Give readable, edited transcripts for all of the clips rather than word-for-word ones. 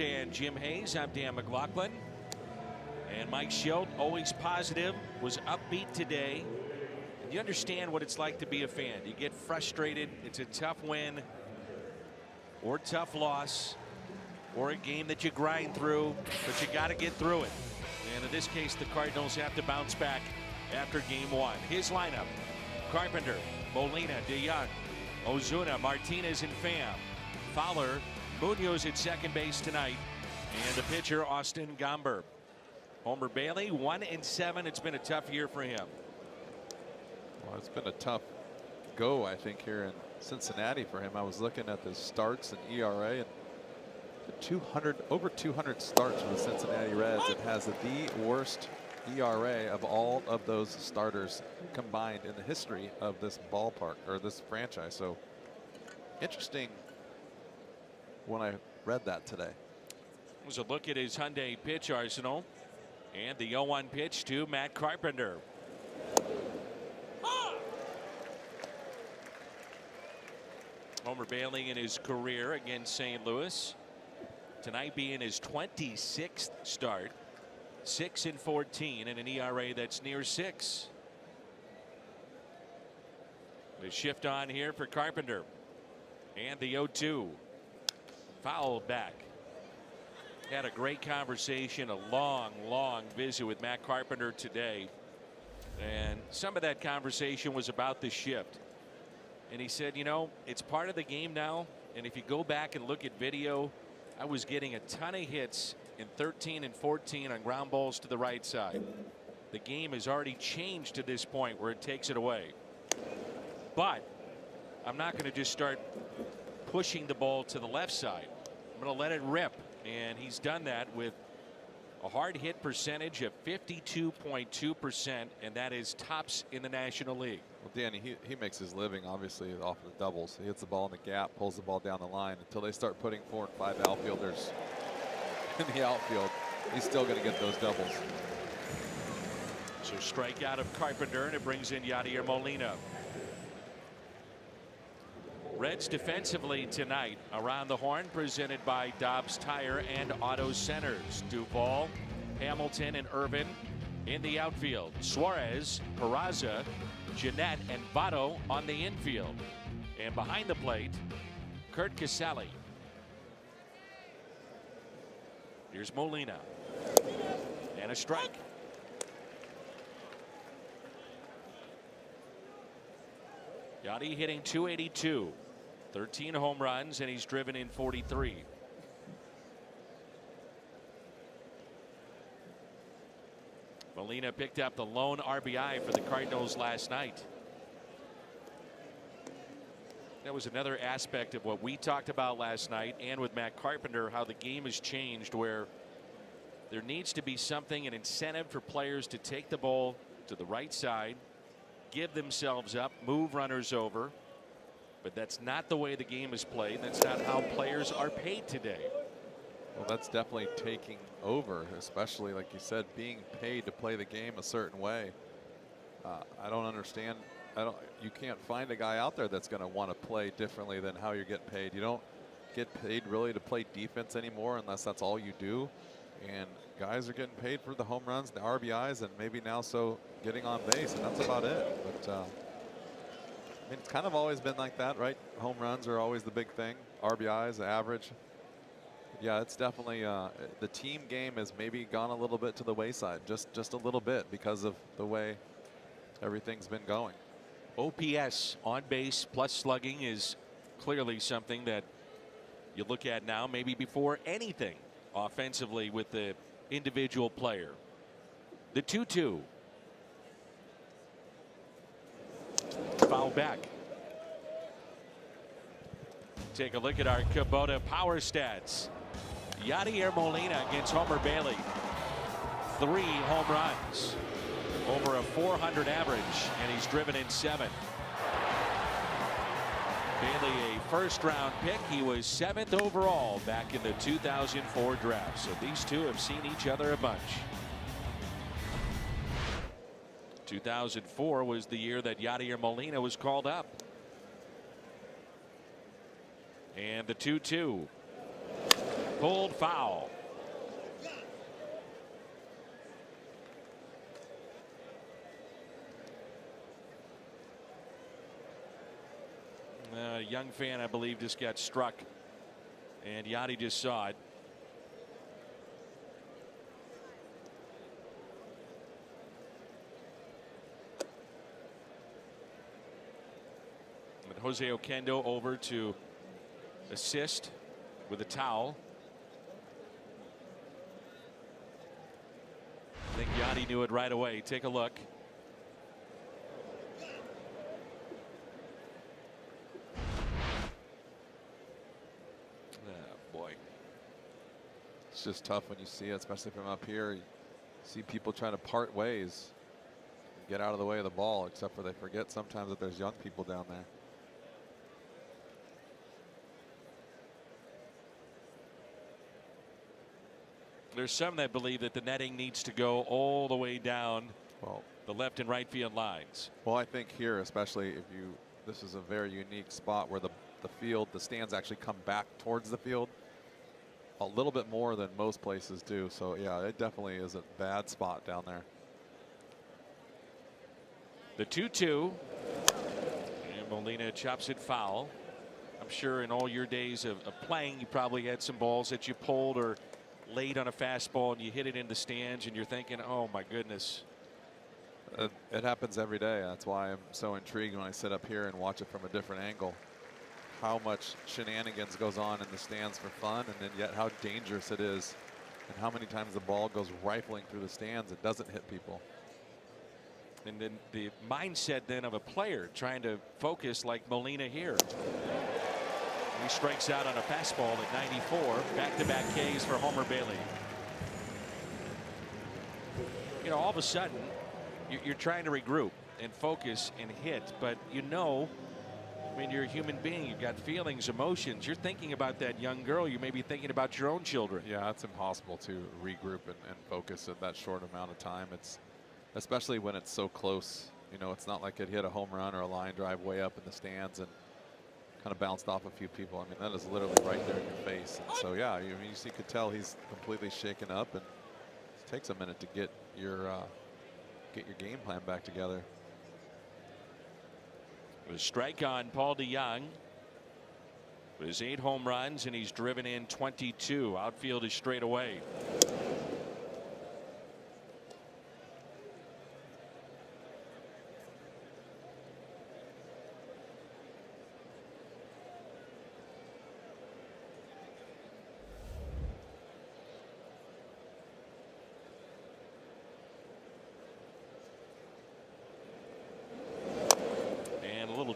And Jim Hayes, I'm Dan McLaughlin. And Mike Schilt, always positive, was upbeat today. And you understand what it's like to be a fan. You get frustrated. It's a tough win or tough loss or a game that you grind through, but you got to get through it. And in this case, the Cardinals have to bounce back after game one. His lineup: Carpenter, Molina, DeYoung, Ozuna, Martinez, and Pham. Fowler, Munoz at second base tonight, and the pitcher Austin Gomber. Homer Bailey 1-7. It's been a tough year for him. Well, it's been a tough go, I think, here in Cincinnati for him. I was looking at the starts and ERA, and over 200 starts for the Cincinnati Reds. It has the worst ERA of all of those starters combined in the history of this ballpark or this franchise. So interesting when I read that today. It was a look at his Hyundai pitch arsenal, and the 0-1 pitch to Matt Carpenter. Homer Bailey in his career against St. Louis. Tonight being his 26th start. 6-14 and an ERA that's near 6. The shift on here for Carpenter. And the 0-2. Foul back. Had a great conversation, a long visit with Matt Carpenter today. And some of that conversation was about the shift. And he said, you know, it's part of the game now. And if you go back and look at video, I was getting a ton of hits in 13 and 14 on ground balls to the right side. The game has already changed to this point where it takes it away. But I'm not going to just start pushing the ball to the left side. I'm going to let it rip. And he's done that with a hard hit percentage of 52.2%, and that is tops in the National League. Well, Danny, he makes his living obviously off of the doubles. He hits the ball in the gap, pulls the ball down the line. Until they start putting 4 and 5 outfielders in the outfield, he's still going to get those doubles. So strikeout of Carpenter, and it brings in Yadier Molina. Reds defensively tonight around the horn, presented by Dobbs Tire and Auto Centers. Duvall, Hamilton, and Irvin in the outfield. Suarez, Peraza, Jeanette, and Votto on the infield. And behind the plate, Kurt Casale. Here's Molina. And a strike. Yadi hitting .282. 13 home runs, and he's driven in 43. Molina picked up the lone RBI for the Cardinals last night. That was another aspect of what we talked about last night, and with Matt Carpenter, how the game has changed, where there needs to be something, an incentive for players to take the ball to the right side, give themselves up, move runners over. But that's not the way the game is played. That's not how players are paid today. Well, that's definitely taking over, especially like you said, being paid to play the game a certain way. I don't understand. You can't find a guy out there that's going to want to play differently than how you're getting paid. You don't get paid really to play defense anymore unless that's all you do. And guys are getting paid for the home runs, the RBIs, and maybe now so getting on base, and that's about it. But I mean, it's kind of always been like that, right? Home runs are always the big thing. RBIs, the average. Yeah, it's definitely the team game has maybe gone a little bit to the wayside, just a little bit, because of the way everything's been going. OPS, on base plus slugging, is clearly something that you look at now, maybe before anything offensively with the individual player. The 2-2. Foul back. Take a look at our Kubota power stats. Yadier Molina against Homer Bailey. 3 home runs. Over a .400 average, and he's driven in 7. Bailey, a first-round pick. He was 7th overall back in the 2004 draft. So these two have seen each other a bunch. 2004 was the year that Yadier Molina was called up. And the 2-2. Pulled foul. A young fan, I believe, just got struck, and Yachty just saw it. And Jose Oquendo over to assist with a towel. I think Yachty knew it right away. Take a look. It's just tough when you see it, especially from up here. You see people trying to part ways, get out of the way of the ball, except for they forget sometimes that there's young people down there. There's some that believe that the netting needs to go all the way down the left and right field lines. Well, I think here, especially if you, this is a very unique spot where the field, the stands actually come back towards the field a little bit more than most places do. So yeah, it definitely is a bad spot down there. The 2-2, and Molina chops it foul. I'm sure in all your days of playing, you probably had some balls that you pulled or laid on a fastball and you hit it in the stands and you're thinking, oh my goodness. It happens every day. That's why I'm so intrigued when I sit up here and watch it from a different angle. How much shenanigans goes on in the stands for fun, and then yet how dangerous it is, and how many times the ball goes rifling through the stands. It doesn't hit people. And then the mindset then of a player trying to focus like Molina here. He strikes out on a fastball at 94. Back-to-back Ks for Homer Bailey. You know, all of a sudden you're trying to regroup and focus and hit, but you know, I mean, you're a human being. You've got feelings, emotions. You're thinking about that young girl. You may be thinking about your own children. Yeah, it's impossible to regroup and focus at that short amount of time. It's especially when it's so close. You know, it's not like it hit a home run or a line drive way up in the stands and kind of bounced off a few people. I mean, that is literally right there in your face. And so, yeah, you could tell he's completely shaken up, and it takes a minute to get your game plan back together. A strike on Paul DeJong. With his 8 home runs, and he's driven in 22. Outfield is straight away.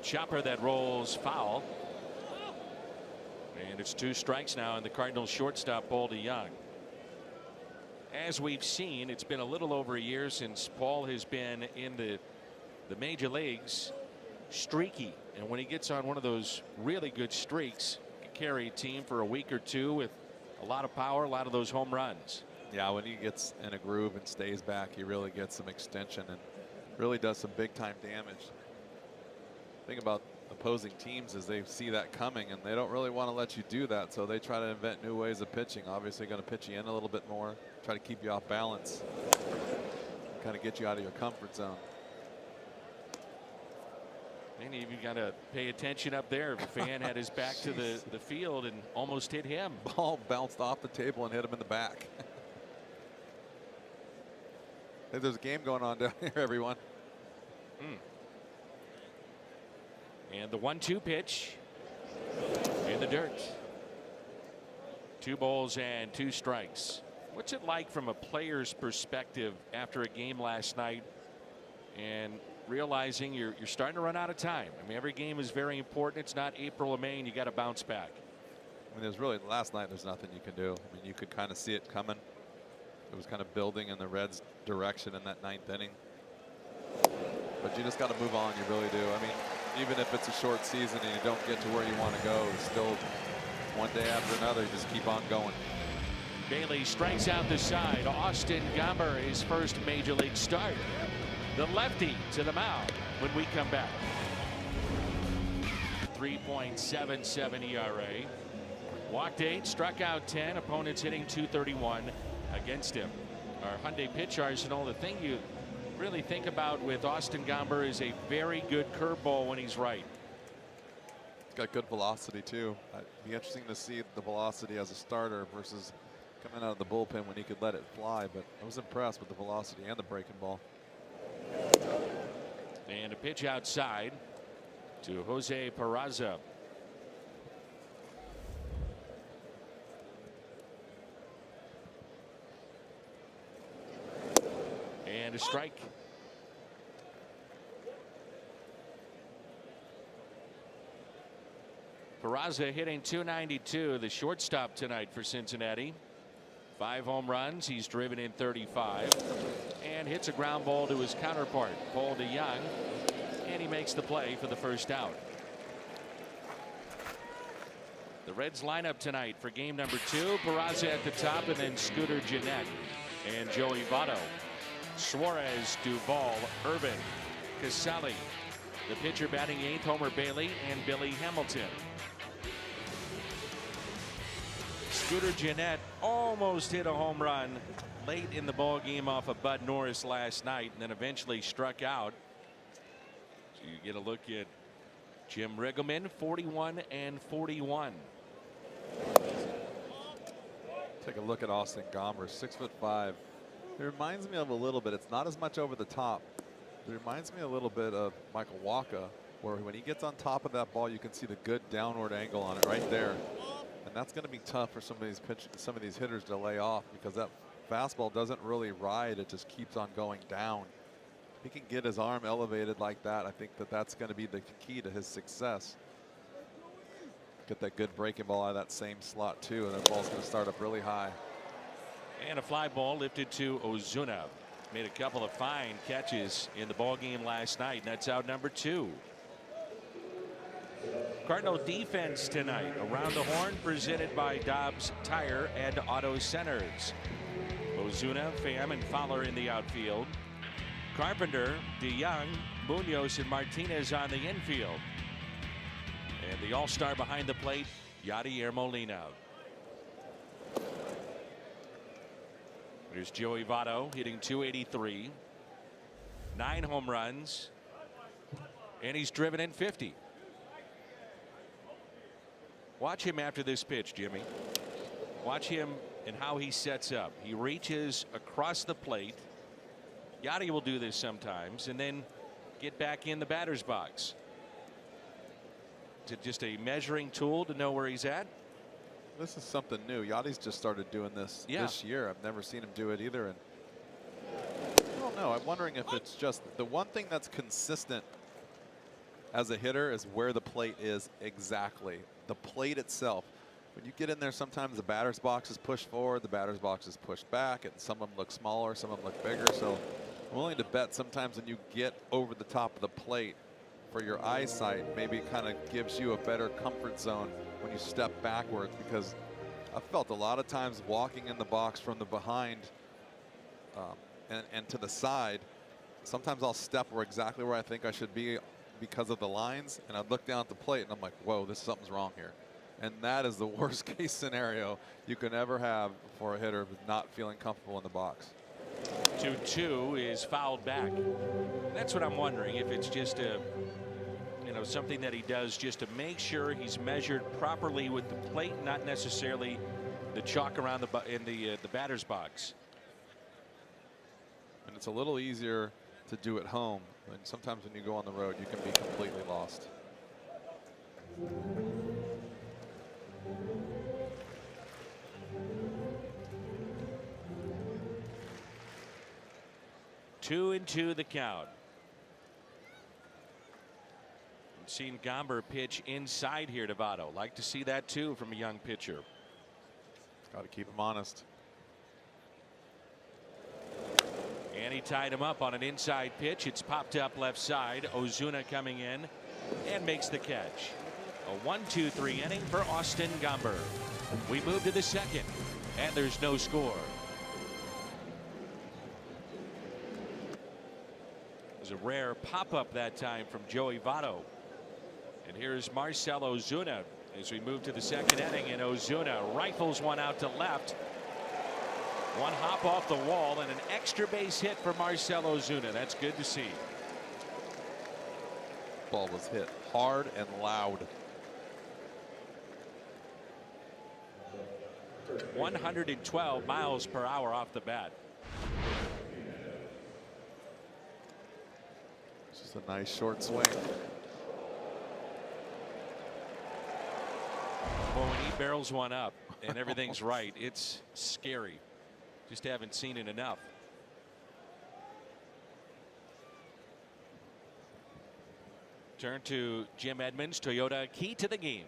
Chopper that rolls foul, and it's 2 strikes now, and the Cardinals shortstop Paul DeJong. As we've seen, it's been a little over a year since Paul has been in the major leagues. Streaky, and when he gets on one of those really good streaks, he can carry a team for a week or two with a lot of power, a lot of those home runs. Yeah, when he gets in a groove and stays back, he really gets some extension and really does some big time damage. Thing about opposing teams is they see that coming and they don't really want to let you do that, so they try to invent new ways of pitching. Obviously going to pitch you in a little bit more, try to keep you off balance, kind of get you out of your comfort zone. And you even got to pay attention up there. The fan had his back to the field and almost hit him. Ball bounced off the table and hit him in the back. Hey, there's a game going on down here, everyone. And the 1-2 pitch in the dirt. 2 balls and 2 strikes. What's it like from a player's perspective after a game last night and realizing you're starting to run out of time? I mean, every game is very important. It's not April or May, and you got to bounce back. I mean, there's really, last night there's nothing you can do. I mean, you could kind of see it coming. It was kind of building in the Reds' direction in that 9th inning. But you just got to move on. You really do. I mean, even if it's a short season and you don't get to where you want to go, it's still one day after another, you just keep on going. Bailey strikes out the side. Austin Gomber, his first major league start. The lefty to the mound when we come back. 3.77 ERA. Walked 8, struck out 10. Opponents hitting .231 against him. Our Hyundai pitch arsenal, the thing you really think about with Austin Gomber is a very good curveball when he's right. He's got good velocity too. It'd be interesting to see the velocity as a starter versus coming out of the bullpen when he could let it fly, but I was impressed with the velocity and the breaking ball. And a pitch outside to Jose Peraza. And a strike. Peraza hitting .292, the shortstop tonight for Cincinnati. 5 home runs. He's driven in 35 and hits a ground ball to his counterpart, Paul DeYoung, and he makes the play for the first out. The Reds lineup tonight for game number 2. Peraza at the top, and then Scooter Gennett and Joey Votto. Suarez, Duvall, Irvin, Casali. The pitcher batting 8th, Homer Bailey, and Billy Hamilton. Scooter Gennett almost hit a home run late in the ball game off of Bud Norris last night, and then eventually struck out. So you get a look at Jim Riggleman, 41 and 41. Take a look at Austin Gomber, 6'5". It reminds me of a little bit. It's not as much over the top. It reminds me a little bit of Michael Wacha, where when he gets on top of that ball, you can see the good downward angle on it right there. And that's going to be tough for some of these hitters to lay off, because that fastball doesn't really ride. It just keeps on going down. If he can get his arm elevated like that, I think that's going to be the key to his success. Get that good breaking ball out of that same slot too, and that ball's going to start up really high. And a fly ball lifted to Ozuna. Made a couple of fine catches in the ball game last night, and that's out number 2. Cardinal defense tonight. Around the horn, presented by Dobbs Tire and Auto Centers. Ozuna, Pham, and Fowler in the outfield. Carpenter, DeYoung, Munoz, and Martinez on the infield. And the all-star behind the plate, Yadier Molina. There's Joey Votto hitting .283. 9 home runs. And he's driven in 50. Watch him after this pitch, Jimmy. Watch him and how he sets up. He reaches across the plate. Yachty will do this sometimes, and then get back in the batter's box. Is it just a measuring tool to know where he's at? This is something new. Yachty's just started doing this this year. I've never seen him do it either. And I don't know. I'm wondering if it's just the one thing that's consistent as a hitter is where the plate is exactly. The plate itself. When you get in there, sometimes the batter's box is pushed forward, the batter's box is pushed back, and some of them look smaller, some of them look bigger. So I'm willing to bet sometimes when you get over the top of the plate, for your eyesight, maybe it kind of gives you a better comfort zone when you step backwards, because I felt a lot of times walking in the box from the behind and to the side, sometimes I'll step exactly where I think I should be because of the lines, and I look down at the plate and I'm like, whoa, something's wrong here. And that is the worst case scenario you can ever have for a hitter not feeling comfortable in the box. 2-2 is fouled back. That's what I'm wondering, if it's just a something that he does just to make sure he's measured properly with the plate, not necessarily the chalk around the batter's box. And it's a little easier to do at home, and sometimes when you go on the road you can be completely lost. Two and two the count. I've seen Gomber pitch inside here to Votto. Like to see that too from a young pitcher. Got to keep him honest. And he tied him up on an inside pitch. It's popped up left side. Ozuna coming in and makes the catch. A 1-2-3 inning for Austin Gomber. We move to the second, and there's no score. It was a rare pop-up that time from Joey Votto. And here's Marcell Ozuna as we move to the second inning, and Ozuna rifles one out to left. One hop off the wall and an extra base hit for Marcell Ozuna. That's good to see. Ball was hit hard and loud. 112 miles per hour off the bat. Just a nice short swing. Well, when he barrels one up and everything's right, it's scary. Just haven't seen it enough. Turn to Jim Edmonds, Toyota, key to the game.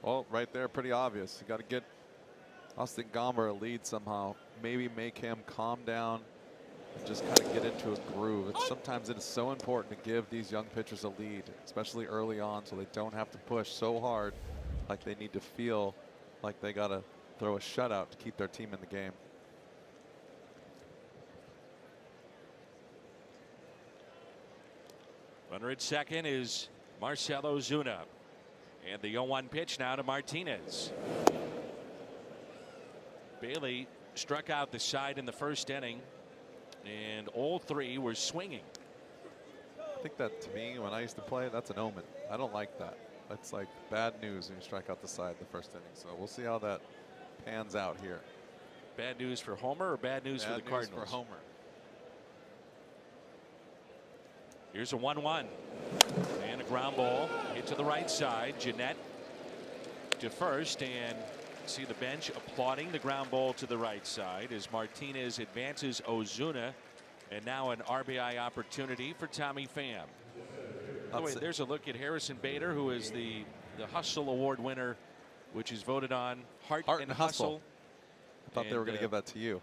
Well, right there, pretty obvious. You got to get Austin Gomber a lead somehow. Maybe make him calm down and just kind of get into a groove. Sometimes it is so important to give these young pitchers a lead, especially early on, so they don't have to push so hard like they need to feel like they got to throw a shutout to keep their team in the game. Runner at second is Marcell Ozuna. And the 0-1 pitch now to Martinez. Bailey struck out the side in the first inning, and all three were swinging. I think that, to me, when I used to play, that's an omen. I don't like that. That's like bad news when you strike out the side in the first inning. So we'll see how that pans out here. Bad news for Homer or bad news for the Cardinals? Bad news for Homer. Here's a 1-1 and a ground ball hit to the right side. Jeanette to first, and see the bench applauding the ground ball to the right side as Martinez advances Ozuna, and now an RBI opportunity for Tommy Pham. Oh, wait, there's a look at Harrison Bader, who is the Hustle Award winner, which is voted on Heart and Hustle. I thought they were going to give that to you.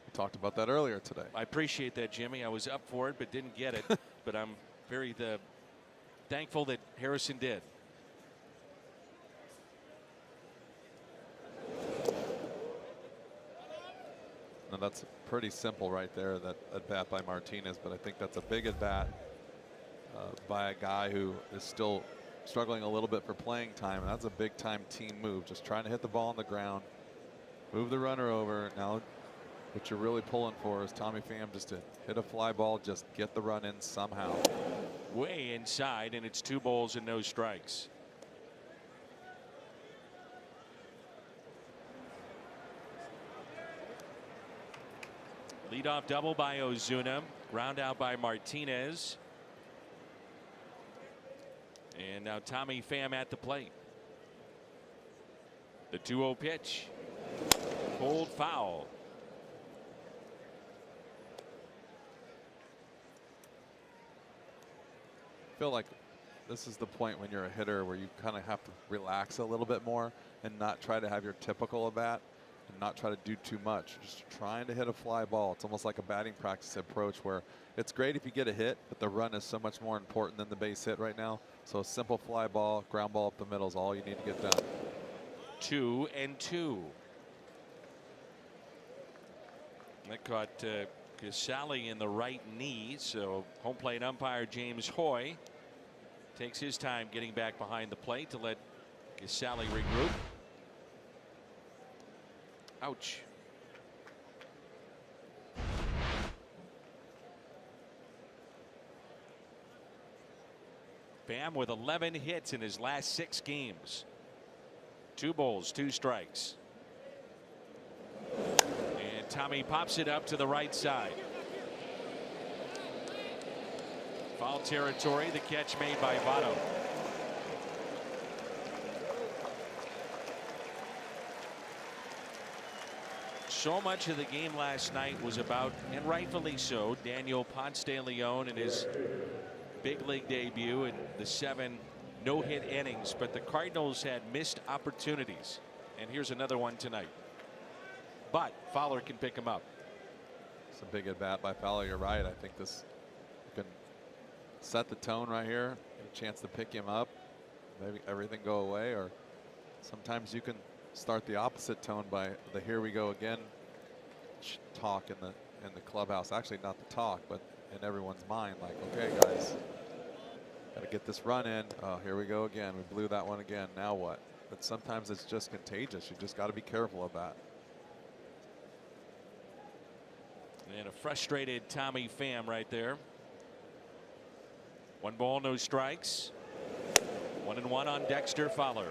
We talked about that earlier today. I appreciate that, Jimmy. I was up for it but didn't get it. But I'm very thankful that Harrison did. Now that's pretty simple right there, that at bat by Martinez, but I think that's a big at bat by a guy who is still struggling a little bit for playing time, and that's a big time team move, just trying to hit the ball on the ground, move the runner over. Now what you're really pulling for is Tommy Pham just to hit a fly ball, just get the run in somehow. Way inside, and it's 2 balls and no strikes. Leadoff double by Ozuna, ground out by Martinez. And now Tommy Pham at the plate. The 2-0 pitch. Pulled foul. I feel like this is the point when you're a hitter where you kind of have to relax a little bit more and not try to have your typical at bat and not try to do too much. Just trying to hit a fly ball. It's almost like a batting practice approach where it's great if you get a hit, but the run is so much more important than the base hit right now. So a simple fly ball, ground ball up the middle is all you need to get done. 2-2. That caught Casale in the right knee, so home plate umpire James Hoy takes his time getting back behind the plate to let Casale regroup. Ouch. Pham with 11 hits in his last 6 games. 2 balls, 2 strikes. And Tommy pops it up to the right side. Foul territory, the catch made by Votto. So much of the game last night was about, and rightfully so, Daniel Ponce de Leon and his big league debut and the 7 no-hit innings, but the Cardinals had missed opportunities, and here's another one tonight. But Fowler can pick him up. It's a big at bat by Fowler. You're right. I think this can set the tone right here. A chance to pick him up, maybe everything go away, or sometimes you can start the opposite tone by the "here we go again" talk in the clubhouse. Actually, not the talk, but in everyone's mind, like, okay, guys, Got to get this run in. Oh, here we go again. We blew that one again. Now what? But sometimes it's just contagious. You just got to be careful of that. And a frustrated Tommy Pham right there. 1 ball, no strikes. 1-1 on Dexter Fowler.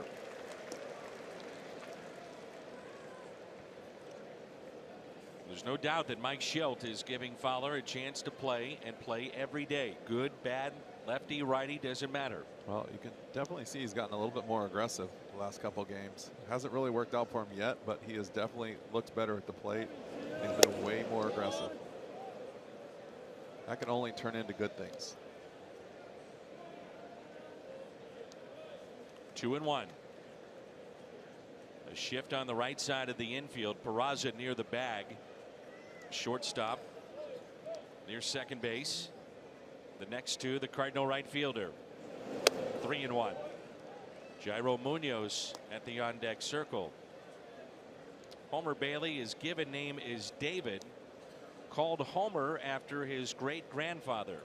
There's no doubt that Mike Schilt is giving Fowler a chance to play and play every day. Good, bad, lefty, righty, doesn't matter. Well, you can definitely see he's gotten a little bit more aggressive the last couple games. It hasn't really worked out for him yet, but he has definitely looked better at the plate. He's been way more aggressive. That can only turn into good things. 2-1. A shift on the right side of the infield. Peraza near the bag. Shortstop near second base. The next two, the Cardinal right fielder. 3-1. Jairo Munoz at the on deck circle. Homer Bailey, his given name is David, called Homer after his great grandfather.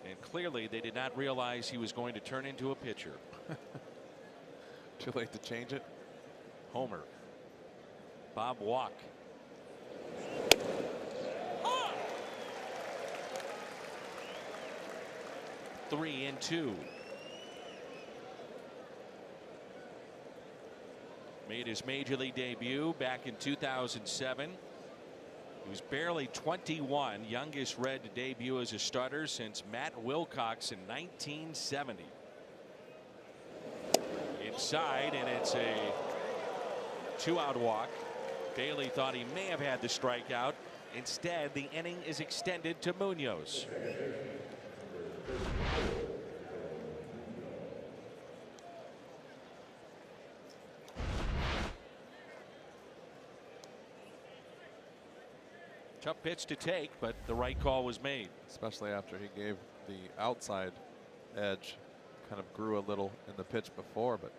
And clearly they did not realize he was going to turn into a pitcher. Too late to change it. Homer. Bob Walk. Oh! 3-2. Made his major league debut back in 2007. He was barely 21, youngest Red to debut as a starter since Matt Wilcox in 1970. Inside, and it's a 2-out walk. Bailey thought he may have had the strikeout. Instead, the inning is extended to Munoz. Tough pitch to take, but the right call was made. Especially after he gave the outside edge. Kind of grew a little in the pitch before, but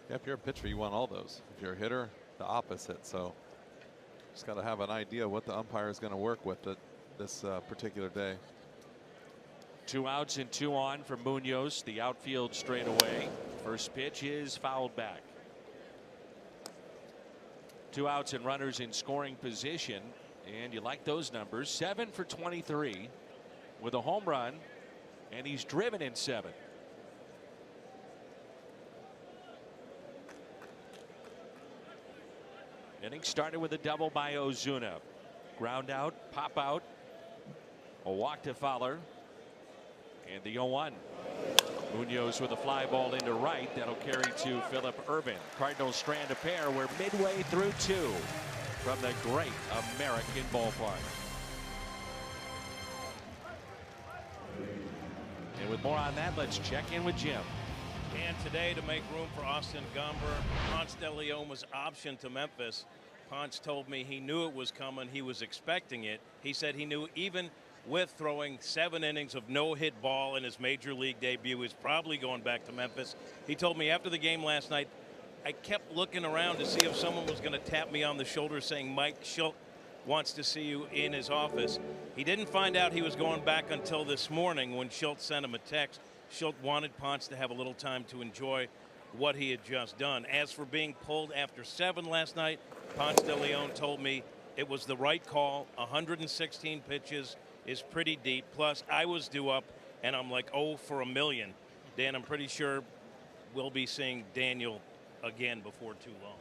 yeah, if you're a pitcher, you want all those. If you're a hitter, the opposite. So just got to have an idea what the umpire is going to work with this particular day. 2 outs and 2 on for Munoz. The outfield straight away. First pitch is fouled back. 2 outs and runners in scoring position, and you like those numbers. 7 for 23 with a home run, and he's driven in 7. Inning started with a double by Ozuna. Ground out, pop out, a walk to Fowler, and the 0-1. Munoz with a fly ball into right. That'll carry to Phillip Ervin. Cardinals strand a pair. We're midway through 2 from the great American ballpark. And with more on that, let's check in with Jim. And today, to make room for Austin Gomber, Ponce de Leon was optioned to Memphis. Ponce told me he knew it was coming. He was expecting it. He said he knew even with throwing 7 innings of no-hit ball in his major league debut, he's probably going back to Memphis. He told me after the game last night, I kept looking around to see if someone was going to tap me on the shoulder saying Mike Schilt wants to see you in his office. He didn't find out he was going back until this morning when Schilt sent him a text. Schilt wanted Ponce to have a little time to enjoy what he had just done. As for being pulled after 7 last night, Ponce de Leon told me it was the right call. 116 pitches is pretty deep. Plus, I was due up, and I'm like, oh, for a million. Dan, I'm pretty sure we'll be seeing Daniel again before too long.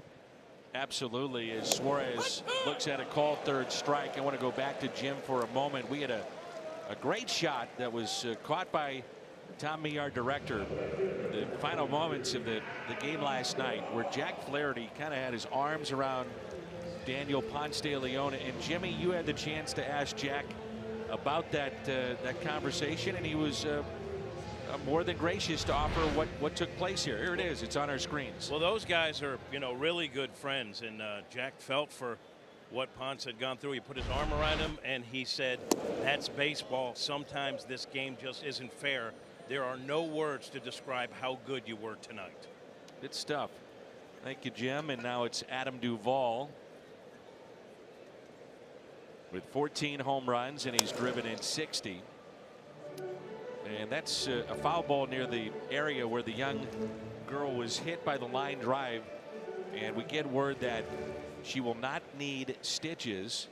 Absolutely. As Suarez looks at a called third strike, I want to go back to Jim for a moment. We had a great shot that was caught by Tommy, our director, the final moments of the game last night, where Jack Flaherty kind of had his arms around Daniel Ponce de Leon. And Jimmy, you had the chance to ask Jack about that conversation, and he was more than gracious to offer what took place here. Here it is. It's on our screens. Well, those guys are, really good friends, and Jack felt for what Ponce had gone through. He put his arm around him, and he said, that's baseball. Sometimes this game just isn't fair. There are no words to describe how good you were tonight. Good stuff. Thank you, Jim. And now it's Adam Duvall with 14 home runs, and he's driven in 60. And that's a foul ball near the area where the young girl was hit by the line drive. And we get word that she will not need stitches.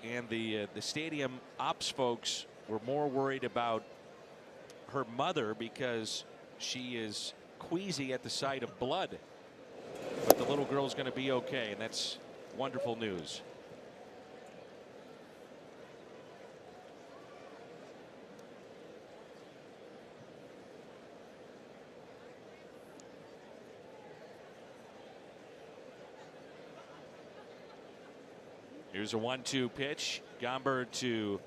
And the stadium ops folks were more worried about her mother because she is queasy at the sight of blood. But the little girl's going to be okay, and that's wonderful news. Here's a 1-2 pitch. Gomber to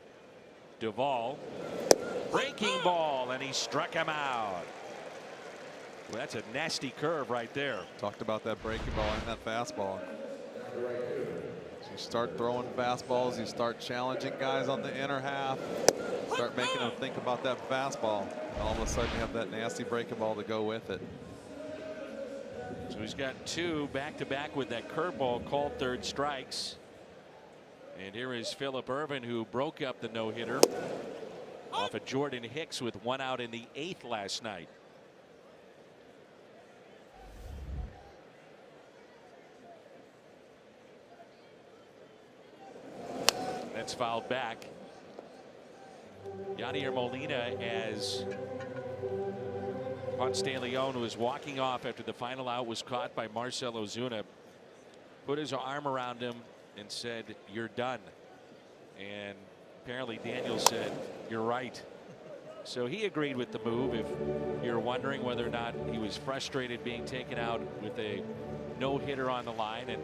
Duvall. Breaking ball, and he struck him out. Well, that's a nasty curve right there. Talked about that breaking ball and that fastball. So you start throwing fastballs, you start challenging guys on the inner half, start making them think about that fastball, and all of a sudden you have that nasty breaking ball to go with it. So he's got 2 back-to-back with that curveball called third strikes. And here is Phillip Ervin, who broke up the no-hitter off of Jordan Hicks with 1 out in the 8th last night. That's fouled back. Yadier Molina, as Ponce de Leon was walking off after the final out was caught by Marcell Ozuna, put his arm around him and said, "You're done." And apparently Daniel said, "You're right." So he agreed with the move. If you're wondering whether or not he was frustrated being taken out with a no-hitter on the line, and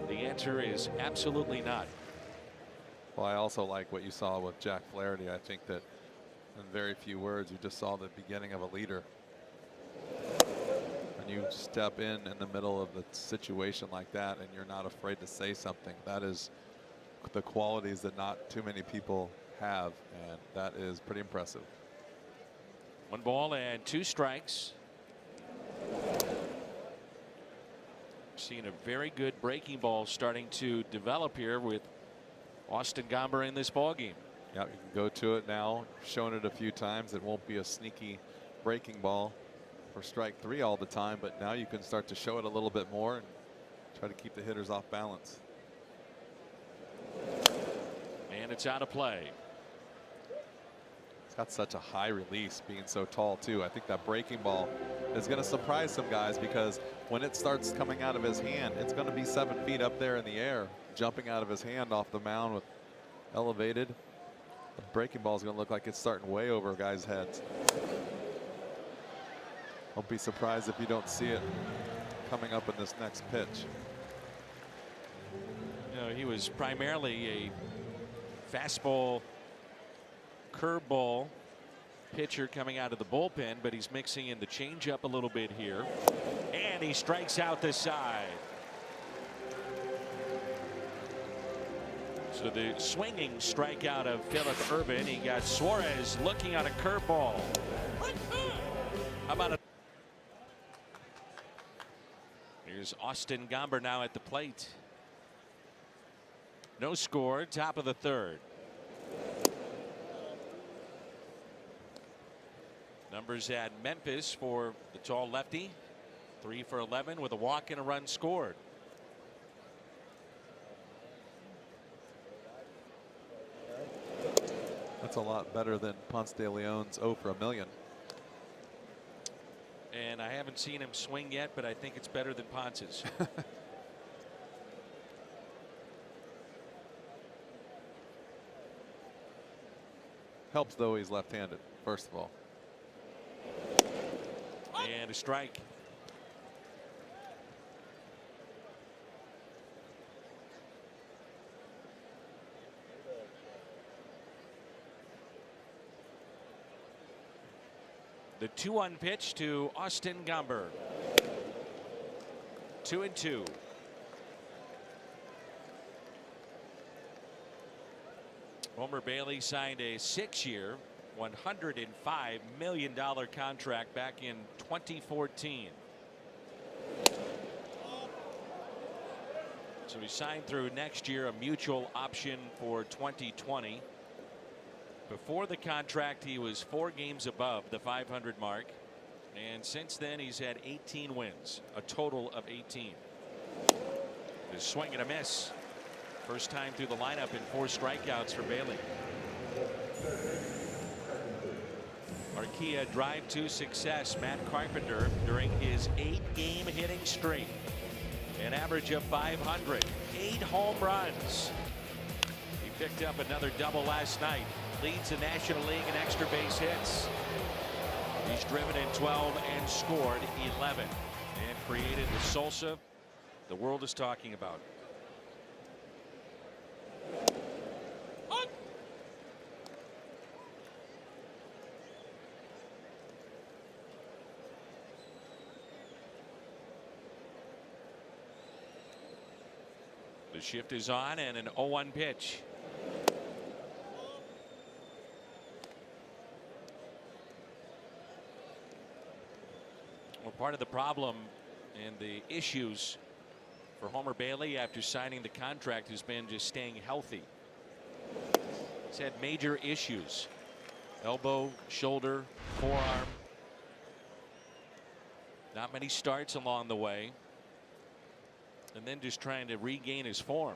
the answer is absolutely not. Well, I also like what you saw with Jack Flaherty. I think that in very few words, you just saw the beginning of a leader. When you step in the middle of a situation like that and you're not afraid to say something, that is the qualities that not too many people have, and that is pretty impressive. 1 ball and 2 strikes. Seeing a very good breaking ball starting to develop here with Austin Gomber in this ball game. Yeah, you can go to it now. Shown it a few times. It won't be a sneaky breaking ball for strike 3 all the time, but now you can start to show it a little bit more and try to keep the hitters off balance. And it's out of play. He's got such a high release, being so tall too. I think that breaking ball is going to surprise some guys, because when it starts coming out of his hand, it's going to be 7 feet up there in the air, jumping out of his hand off the mound with elevated. The breaking ball is going to look like it's starting way over guys' heads. Don't be surprised if you don't see it coming up in this next pitch. You know, he was primarily a fastball, curveball pitcher coming out of the bullpen, but he's mixing in the changeup a little bit here, and he strikes out the side. So the swinging strikeout of Phillip Ervin. He got Suarez looking on a curveball. How about a... Here's Austin Gomber now at the plate. No score, top of the 3rd. Numbers at Memphis for the tall lefty. 3 for 11 with a walk and a run scored. That's a lot better than Ponce de Leon's 0 for a million. And I haven't seen him swing yet, but I think it's better than Ponce's. Helps though he's left-handed, first of all. And a strike. The 2-1 pitch to Austin Gomber. 2-2. Homer Bailey signed a 6-year, $105 million contract back in 2014. So he signed through next year a mutual option for 2020. Before the contract, he was 4 games above the 500 mark. And since then, he's had 18 wins, a total of 18. The swing and a miss. First time through the lineup in 4 strikeouts for Bailey. Archaea drive to success. Matt Carpenter during his 8-game hitting streak. An average of 500. 8 home runs. He picked up another double last night. Leads the National League in extra base hits. He's driven in 12 and scored 11. And created the salsa the world is talking about. The shift is on and an 0-1 pitch. Well, part of the problem and the issues for Homer Bailey after signing the contract has been just staying healthy. He's had major issues. Elbow, shoulder, forearm. Not many starts along the way. And then just trying to regain his form.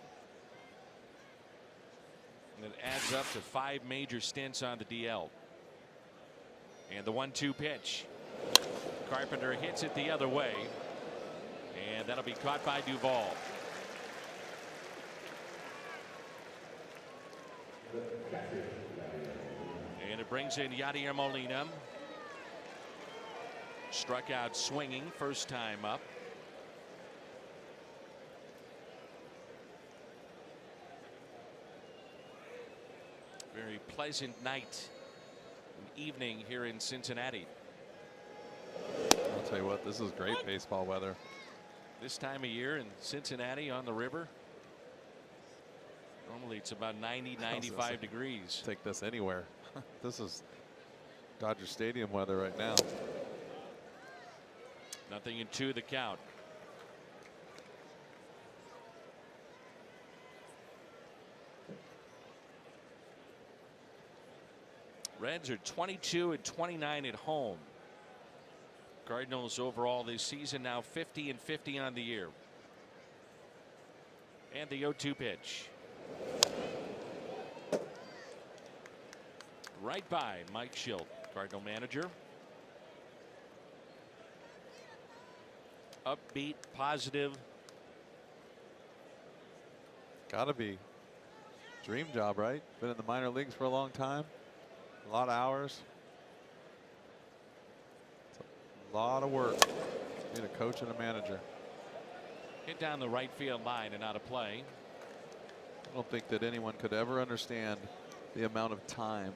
And it adds up to 5 major stints on the DL. And the 1-2 pitch. Carpenter hits it the other way. And that'll be caught by Duvall. And it brings in Yadier Molina. Struck out swinging first time up. Very pleasant night and evening here in Cincinnati. I'll tell you what, this is great baseball weather. This time of year in Cincinnati on the river. Normally it's about 90, 95 degrees. Take this anywhere. This is Dodger Stadium weather right now. 0-2 the count. Reds are 22 and 29 at home. Cardinals overall this season now 50 and 50 on the year. And the 0-2 pitch. Right by Mike Schilt, Cardinal manager. Upbeat, positive. Gotta be dream job, right? Been in the minor leagues for a long time. A lot of hours. It's a lot of work. Being a coach and a manager. Hit down the right field line and out of play. I don't think that anyone could ever understand the amount of time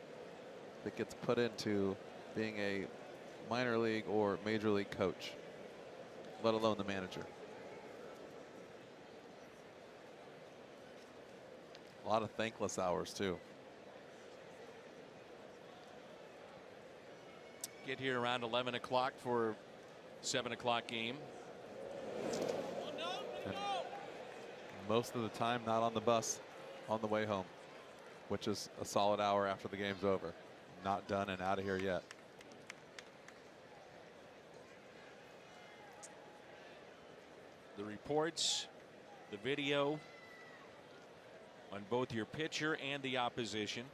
that gets put into being a minor league or major league coach, let alone the manager. A lot of thankless hours too. Get here around 11 o'clock for 7 o'clock game. And most of the time not on the bus on the way home, which is a solid hour after the game's over. Not done and out of here yet. The reports, the video on both your pitcher and the opposition.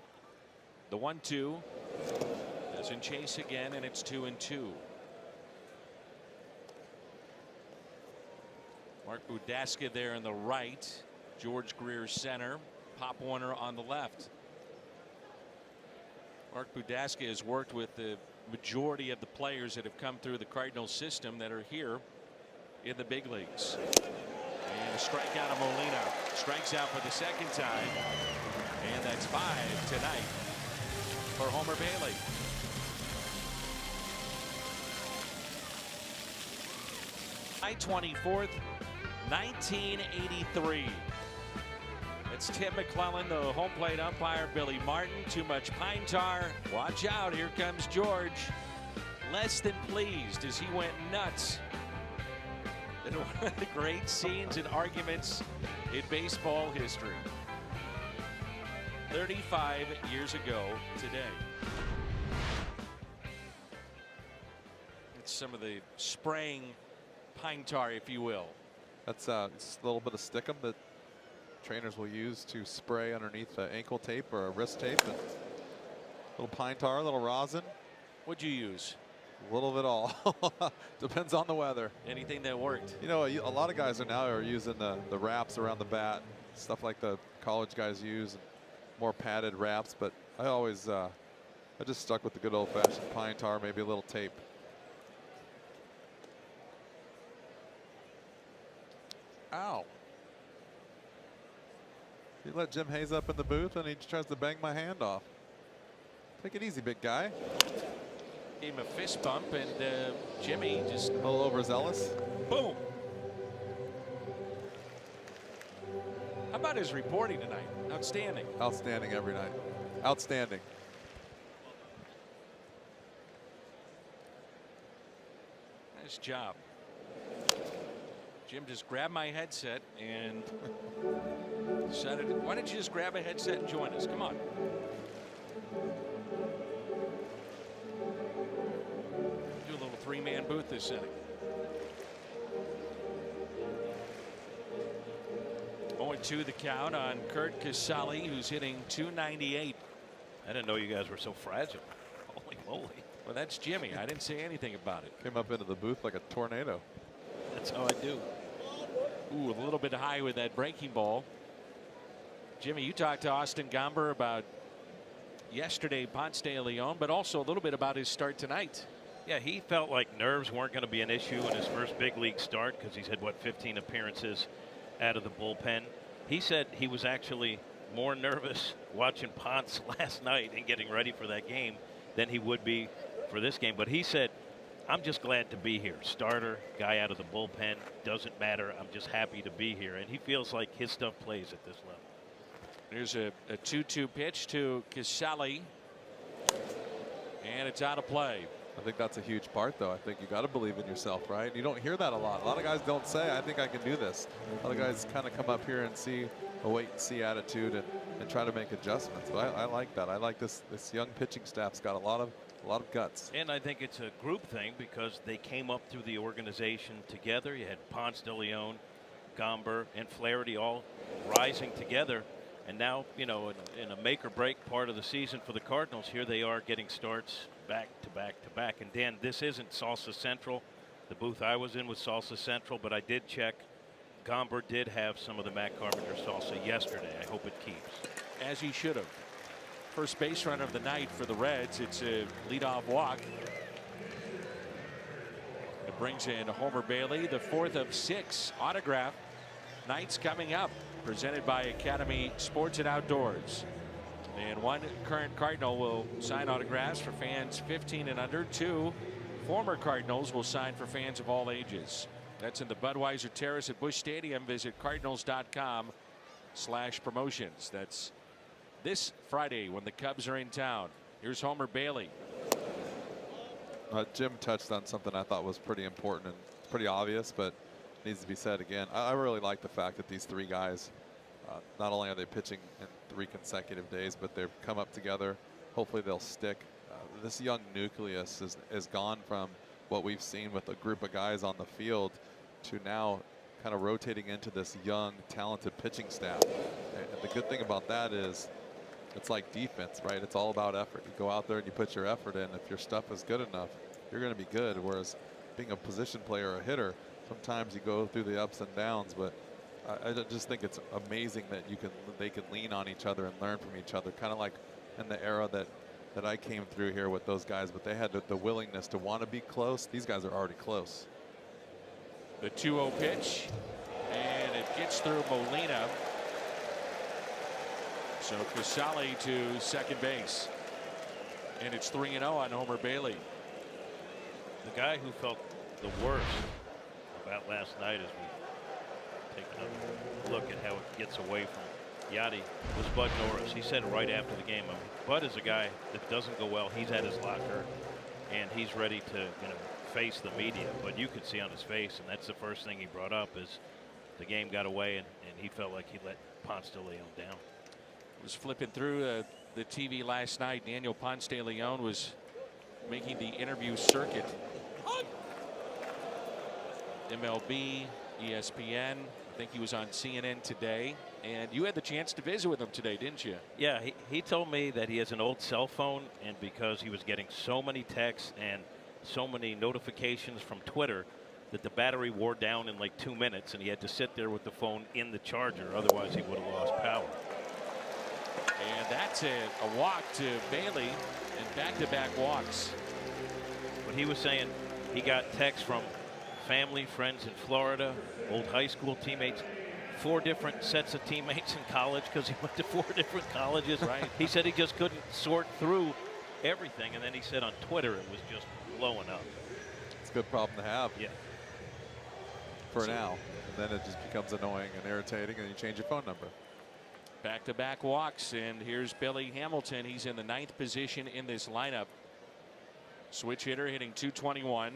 The 1-2 doesn't chase again, and it's 2-2. Mark Budaska there in the right. George Greer center. Pop Warner on the left. Mark Budaska has worked with the majority of the players that have come through the Cardinals system that are here in the big leagues. And a strikeout of Molina. Strikes out for the second time. And that's 5 tonight for Homer Bailey. July 24th, 1983. It's Tim McClellan, the home plate umpire, Billy Martin. Too much pine tar. Watch out, here comes George. Less than pleased as he went nuts. In one of the great scenes and arguments in baseball history. 35 years ago today. It's some of the spraying pine tar, if you will. That's it's a little bit of stickum that trainers will use to spray underneath the ankle tape or a wrist tape. And a little pine tar, a little rosin. What'd you use? A little bit all. Depends on the weather. Anything that worked. You know, a lot of guys are using the wraps around the bat, stuff like the college guys use, and more padded wraps. But I always, I just stuck with the good old-fashioned pine tar, maybe a little tape. Ow. You let Jim Hayes up in the booth and he tries to bang my hand off. Take it easy, big guy. Gave him a fist bump, and Jimmy just a little overzealous. Boom. How about his reporting tonight? Outstanding. Outstanding every night. Outstanding. Nice job. Jim just grabbed my headset and decided, why don't you just grab a headset and join us? Come on. Do a little three-man booth this inning. 0-2 the count on Curt Casali, who's hitting .298. I didn't know you guys were so fragile. Holy moly. Well, that's Jimmy. I didn't say anything about it. Came up into the booth like a tornado. That's how I do. Ooh, a little bit high with that breaking ball. Jimmy, you talked to Austin Gomber about yesterday, Ponce de Leon, but also a little bit about his start tonight. Yeah, he felt like nerves weren't going to be an issue in his first big league start because he's had, what, 15 appearances out of the bullpen. He said he was actually more nervous watching Ponce last night and getting ready for that game than he would be for this game. But he said, I'm just glad to be here. Starter, guy out of the bullpen, doesn't matter. I'm just happy to be here. And he feels like his stuff plays at this level. There's a 2-2 pitch to Casali. And it's out of play. I think that's a huge part, though. I think you got to believe in yourself, right? You don't hear that a lot. A lot of guys don't say, I think I can do this. A lot of guys kind of come up here and see a wait-and-see attitude and try to make adjustments. But I like that. I like this young pitching staff's got a lot of guts. And I think it's a group thing because they came up through the organization together. You had Ponce de Leon, Gomber, and Flaherty all rising together. And now, you know, in a make-or-break part of the season for the Cardinals, here they are getting starts back to back to back. And Dan, this isn't Salsa Central. The booth I was in was Salsa Central, but I did check. Gomber did have some of the Matt Carpenter salsa yesterday. I hope it keeps. As he should have. First base run of the night for the Reds. It's a leadoff walk. It brings in Homer Bailey, the fourth of 6 autograph nights coming up. Presented by Academy Sports and Outdoors. And one current Cardinal will sign autographs for fans 15 and under. 2 former Cardinals will sign for fans of all ages. That's in the Budweiser Terrace at Busch Stadium. Visit cardinals.com/promotions. That's this Friday when the Cubs are in town. Here's Homer Bailey. Jim touched on something I thought was pretty important and pretty obvious, but needs to be said again. I really like the fact that these 3 guys, not only are they pitching in 3 consecutive days, but they've come up together. Hopefully they'll stick. This young nucleus is gone from what we've seen with a group of guys on the field to now kind of rotating into this young, talented pitching staff. And the good thing about that is it's like defense, right? It's all about effort. You go out there and you put your effort in. If your stuff is good enough, you're going to be good. Whereas being a position player or a hitter, sometimes you go through the ups and downs, but I just think it's amazing that they can lean on each other and learn from each other, kind of like in the era that I came through here with those guys, but they had the willingness to want to be close. These guys are already close. The 2-0 pitch, and it gets through Molina. So Casali to second base, and it's 3-0 on Homer Bailey. The guy who felt the worst about last night as we take another look at how it gets away from Yachty was Bud Norris. He said right after the game, Bud is a guy that doesn't go well. He's at his locker and he's ready to face the media, but you could see on his face, and that's the first thing he brought up, is the game got away and he felt like he let Ponce de Leon down. Was flipping through the TV last night. Daniel Ponce de Leon was making the interview circuit. MLB, ESPN. I think he was on CNN today. And you had the chance to visit with him today, didn't you? Yeah, he told me that he has an old cell phone, and because he was getting so many texts and so many notifications from Twitter, that the battery wore down in like 2 minutes, and he had to sit there with the phone in the charger. Otherwise, he would have lost power. And that's a walk to Bailey, and back-to-back walks. But he was saying he got texts from family, friends in Florida, old high school teammates, 4 different sets of teammates in college because he went to 4 different colleges. Right. He said he just couldn't sort through everything, and then he said on Twitter it was just blowing up. It's a good problem to have. Yeah. For now. And then it just becomes annoying and irritating, and you change your phone number. Back-to-back walks, and here's Billy Hamilton. He's in the 9th position in this lineup. Switch hitter hitting .221.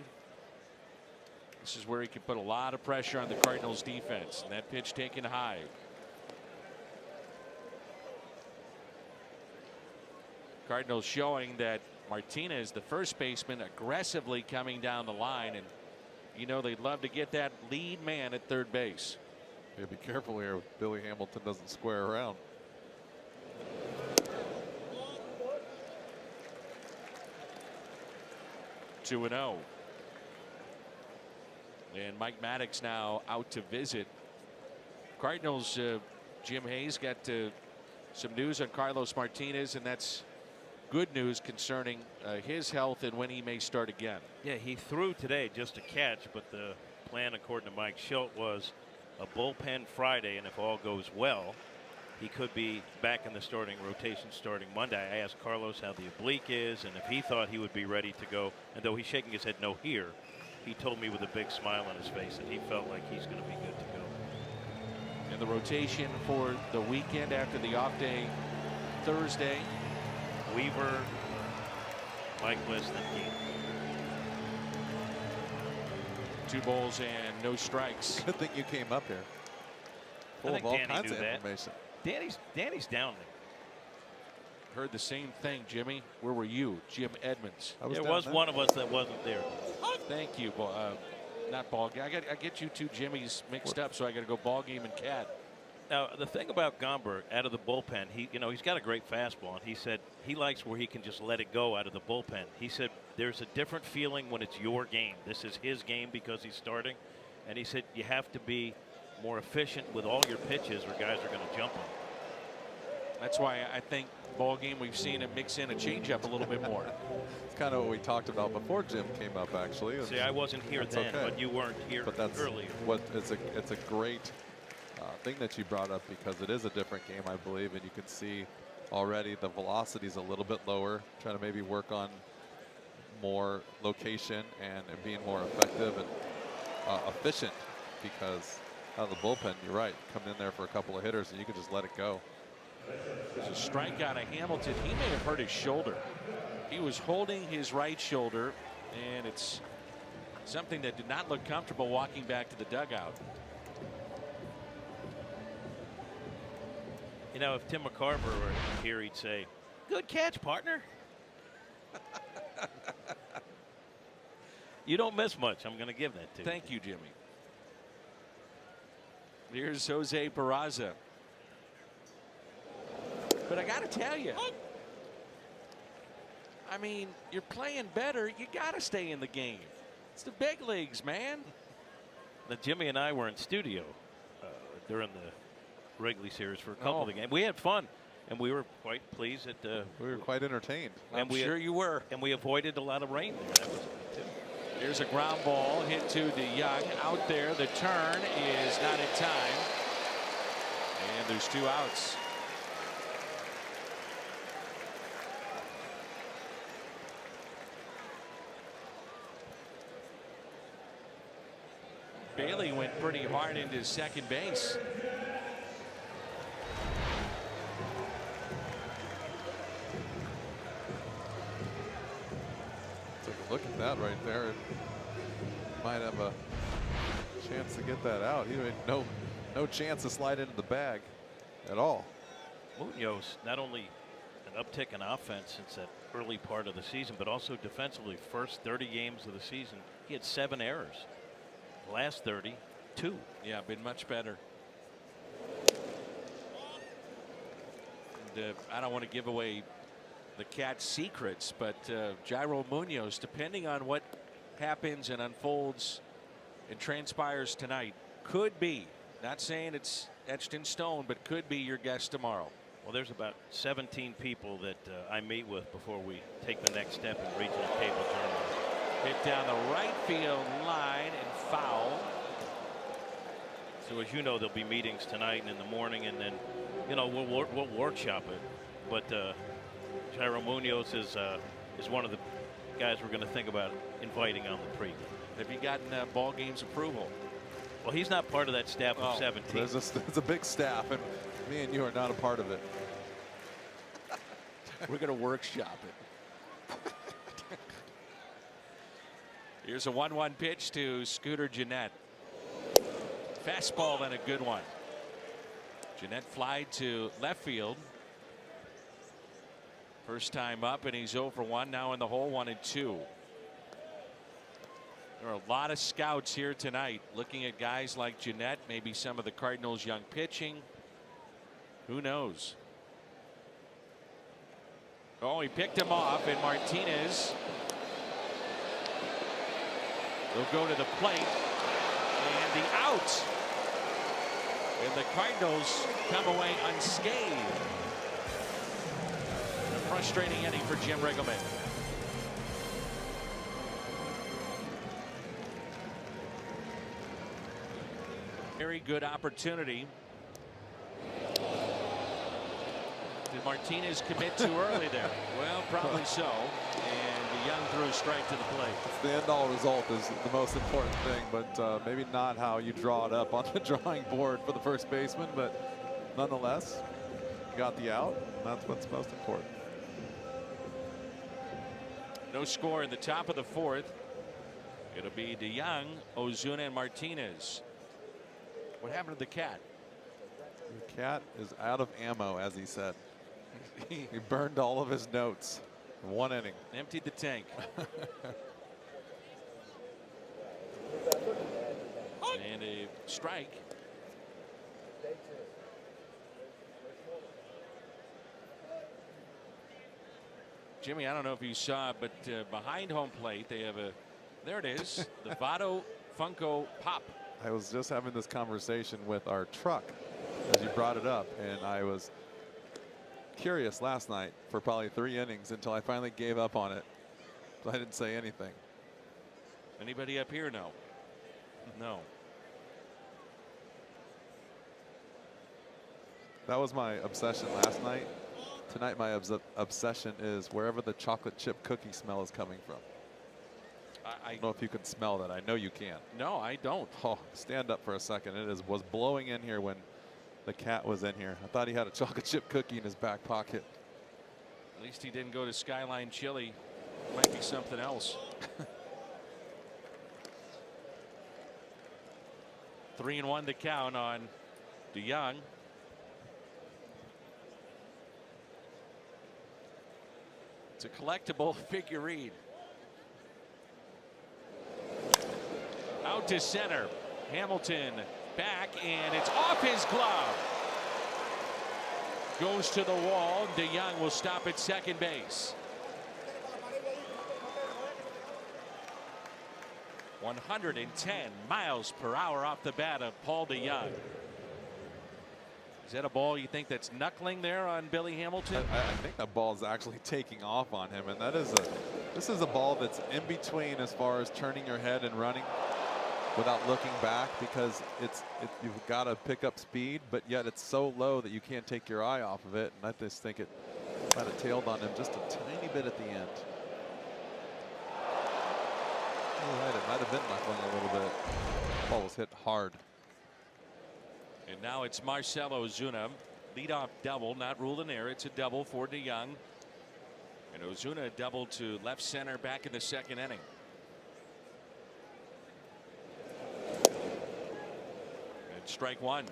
This is where he can put a lot of pressure on the Cardinals defense. And that pitch taken high. Cardinals showing that Martinez, the first baseman, aggressively coming down the line, and you know they'd love to get that lead man at third base. Yeah, be careful here. Billy Hamilton doesn't square around. Two and 0. And Mike Maddox now out to visit. Cardinals, Jim Hayes got some news on Carlos Martinez, and that's good news concerning his health and when he may start again. Yeah, he threw today just a catch, but the plan, according to Mike Schilt, was a bullpen Friday, and if all goes well, he could be back in the starting rotation starting Monday. I asked Carlos how the oblique is and if he thought he would be ready to go, and though he's shaking his head no here, he told me with a big smile on his face that he felt like he's going to be good to go. And the rotation for the weekend after the off day Thursday: Weaver, Mike West, and Keith. 2 balls and no strikes. Good thing you came up here. Full of all kinds of information. Danny's down there. Heard the same thing, Jimmy. Where were you, Jim Edmonds? There was one of us that wasn't there. Thank you. Not ball game. I get you two Jimmys mixed up, so I got to go ball game and cat. Now the thing about Gomber out of the bullpen, he's got a great fastball, and he said he likes where he can just let it go out of the bullpen. He said there's a different feeling when it's your game. This is his game because he's starting, and he said you have to be more efficient with all your pitches or guys are going to jump on. That's why I think ball game we've seen him mix in a changeup a little bit more. It's kind of what we talked about before Jim came up, actually. See, I wasn't here then, okay. but you weren't here earlier. It's a great thing that you brought up because it is a different game, I believe, and you can see already the velocity is a little bit lower, trying to maybe work on more location and being more effective and efficient, because out of the bullpen, you're right, come in there for a couple of hitters and you can just let it go. There's a strikeout of Hamilton. He may have hurt his shoulder. He was holding his right shoulder, and it's something that did not look comfortable walking back to the dugout. You know, if Tim McCarver were here, he'd say, "Good catch, partner." You don't miss much. I'm going to give that to you. Thank you, Jimmy. Here's Jose Peraza. But I got to tell you, I mean, you're playing better. You got to stay in the game. It's the big leagues, man. Now, Jimmy and I were in studio during the Wrigley series for a couple of the games. We had fun, and we were quite pleased that we were quite entertained. I'm sure you were. And we avoided a lot of rain there. That was good, too. Here's a ground ball hit to the Young. Out there, the turn is not in time. And there's 2 outs. Bailey went pretty hard into second base. Take a look at that right there. It might have a chance to get that out. He had no chance to slide into the bag at all. Munoz, not only an uptick in offense since that early part of the season, but also defensively. First 30 games of the season, he had 7 errors. Last 30, 2. Yeah, been much better. And, I don't want to give away the Cat's secrets, but Jairo Munoz, depending on what happens and unfolds and transpires tonight, could be, not saying it's etched in stone, but could be your guest tomorrow. Well, there's about 17 people that I meet with before we take the next step in regional cable journalism. Hit down the right field line and foul. So as you know, there'll be meetings tonight and in the morning, and then, you know, we'll workshop it. But Jairo Munoz is one of the guys we're going to think about inviting on the pregame. Have you gotten ball games approval? Well, he's not part of that staff of 17. There's a big staff, and me and you are not a part of it. We're going to workshop it. Here's a 1-1 pitch to Scooter Gennett. Fastball and a good one. Gennett flied to left field. First time up, and he's 0 for 1. Now in the hole, 1-2. There are a lot of scouts here tonight looking at guys like Gennett, maybe some of the Cardinals' young pitching. Who knows? Oh, he picked him off, and Martinez will go to the plate, and the out. And the Cardinals come away unscathed. A frustrating inning for Jim Riggleman. Very good opportunity. Did Martinez commit too early there? Well, probably so. And Young threw a strike to the plate. The end all result is the most important thing, but maybe not how you draw it up on the drawing board for the first baseman. But nonetheless, you got the out, and that's what's most important. No score in the top of the 4th. It'll be DeYoung, Ozuna, and Martinez. What happened to the Cat? The Cat is out of ammo, as he said. He burned all of his notes in 1 inning. Emptied the tank. And a strike. Jimmy, I don't know if you saw, but behind home plate, they have a, there it is, the Votto Funko Pop. I was just having this conversation with our truck as you brought it up, and I was curious last night for probably 3 innings until I finally gave up on it. So I didn't say anything. Anybody up here? No. No. That was my obsession last night. Tonight my obsession is wherever the chocolate chip cookie smell is coming from. I don't know if you can smell that. I know you can. No, I don't. Oh, stand up for a second. It was blowing in here when the Cat was in here. I thought he had a chocolate chip cookie in his back pocket. At least he didn't go to Skyline Chili. Might be something else. 3-1 to count on DeYoung. It's a collectible figurine. Out to center. Hamilton back, and it's off his glove. Goes to the wall. DeYoung will stop at second base. 110 miles per hour off the bat of Paul DeYoung. Is that a ball you think that's knuckling there on Billy Hamilton? I think that ball is actually taking off on him, and this is a ball that's in between as far as turning your head and running without looking back, because you've got to pick up speed, but yet it's so low that you can't take your eye off of it. And I just think it might have tailed on him just a tiny bit at the end. You're right, it might have been knuckling a little bit. The ball was hit hard. And now it's Marcell Ozuna. Leadoff double, not ruled an error. It's a double for DeYoung. And Ozuna doubled to left center back in the second inning. And strike one.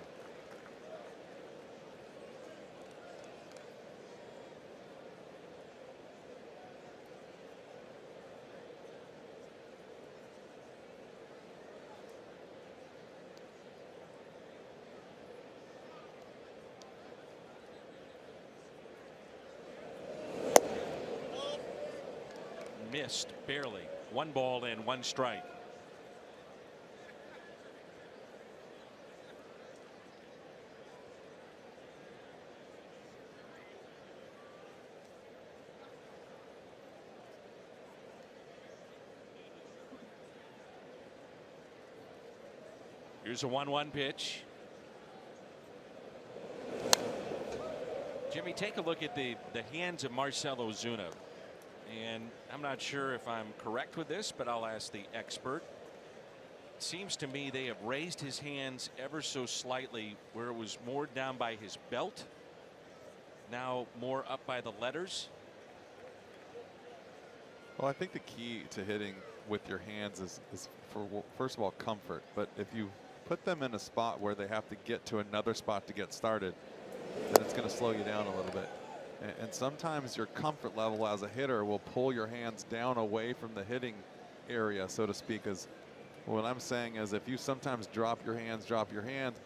missed barely. 1 ball and 1 strike. Here's a 1-1 pitch. Jimmy, take a look at the hands of Marcell Ozuna. And I'm not sure if I'm correct with this, but I'll ask the expert. It seems to me they have raised his hands ever so slightly, where it was more down by his belt, now more up by the letters. Well, I think the key to hitting with your hands is for, first of all, comfort. But if you put them in a spot where they have to get to another spot to get started, then it's going to slow you down a little bit. And sometimes your comfort level as a hitter will pull your hands down away from the hitting area, so to speak. As what I'm saying is, if you sometimes drop your hands,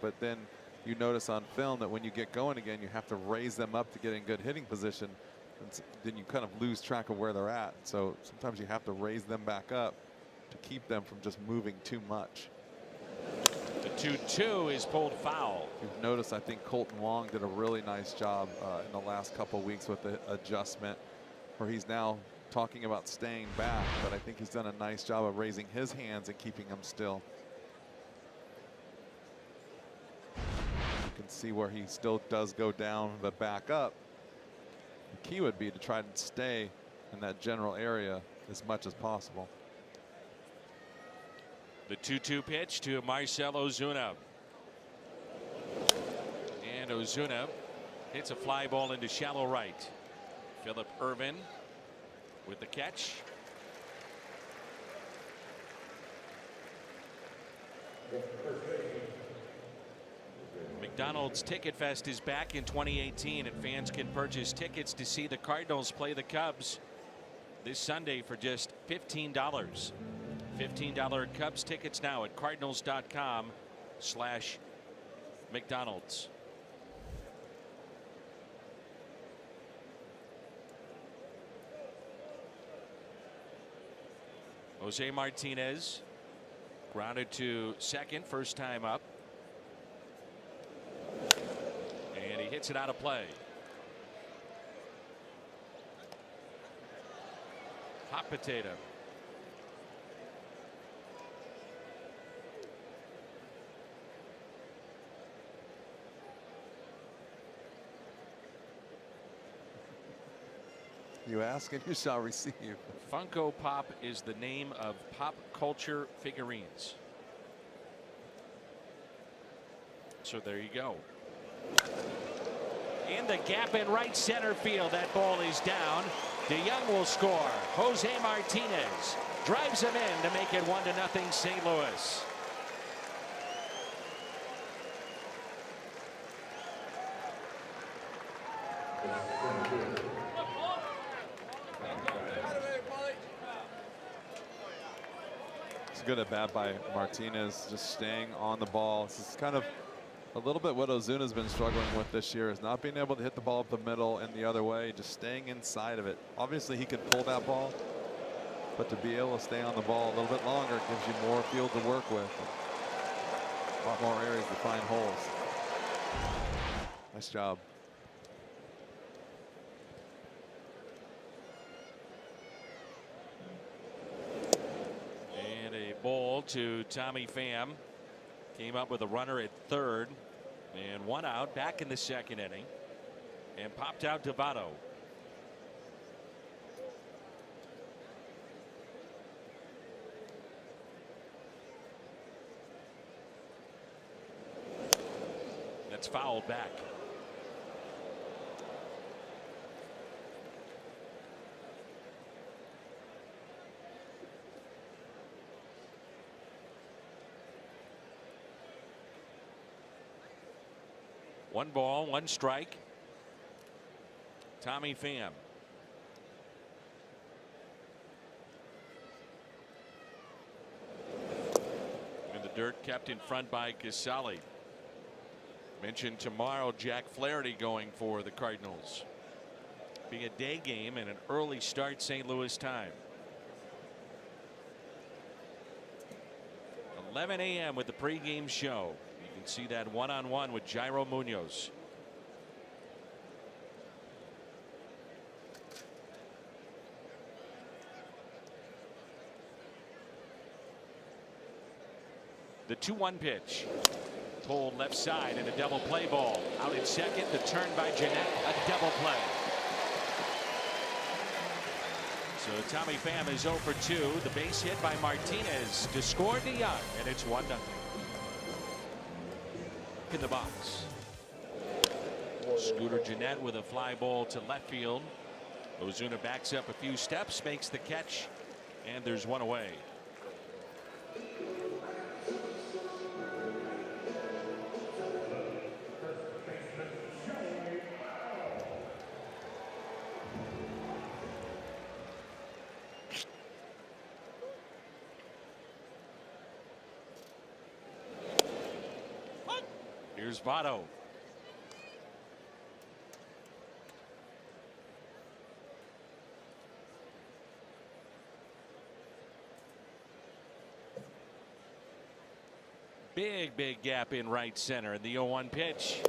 but then you notice on film that when you get going again, you have to raise them up to get in good hitting position, and then you kind of lose track of where they're at. So sometimes you have to raise them back up to keep them from just moving too much. The 2-2 is pulled foul. You've noticed, I think Colton Wong did a really nice job in the last couple of weeks with the adjustment, where he's now talking about staying back, but I think he's done a nice job of raising his hands and keeping them still. You can see where he still does go down but back up. The key would be to try to stay in that general area as much as possible. The 2-2 pitch to Marcell Ozuna. And Ozuna hits a fly ball into shallow right. Phillip Ervin with the catch. McDonald's Ticket Fest is back in 2018, and fans can purchase tickets to see the Cardinals play the Cubs this Sunday for just $15. $15 Cubs tickets now at cardinals.com/McDonald's. Jose Martinez grounded to second, first time up. And he hits it out of play. Hot potato. You ask and you shall receive. Funko Pop is the name of pop culture figurines. So there you go. In the gap in right center field, that ball is down. DeYoung will score. Jose Martinez drives him in to make it 1-0 St. Louis. It's good at bat by Martinez, just staying on the ball. This is kind of a little bit what Ozuna's been struggling with this year, is not being able to hit the ball up the middle and the other way, just staying inside of it. Obviously he could pull that ball, but to be able to stay on the ball a little bit longer gives you more field to work with, a lot more areas to find holes. Nice job. And a ball to Tommy Pham. Came up with a runner at third, and 1 out, back in the second inning, and popped out to Votto. That's fouled back. One ball, 1 strike. Tommy Pham. In the dirt, kept in front by Casali. Mentioned tomorrow Jack Flaherty going for the Cardinals. Being a day game and an early start St. Louis time. 11 a.m. with the pregame show. You can see that one-on-one with Jairo Munoz. The 2-1 pitch. Pulled left side and a double play ball. Out at second, the turn by Jeanette, a double play. So Tommy Pham is 0 for 2. The base hit by Martinez to score DeYoung, and it's 1-0. In the box. Scooter Jeanette with a fly ball to left field. Ozuna backs up a few steps, makes the catch, and there's one away. Here's Votto. Big gap in right center, and the 0-1 pitch.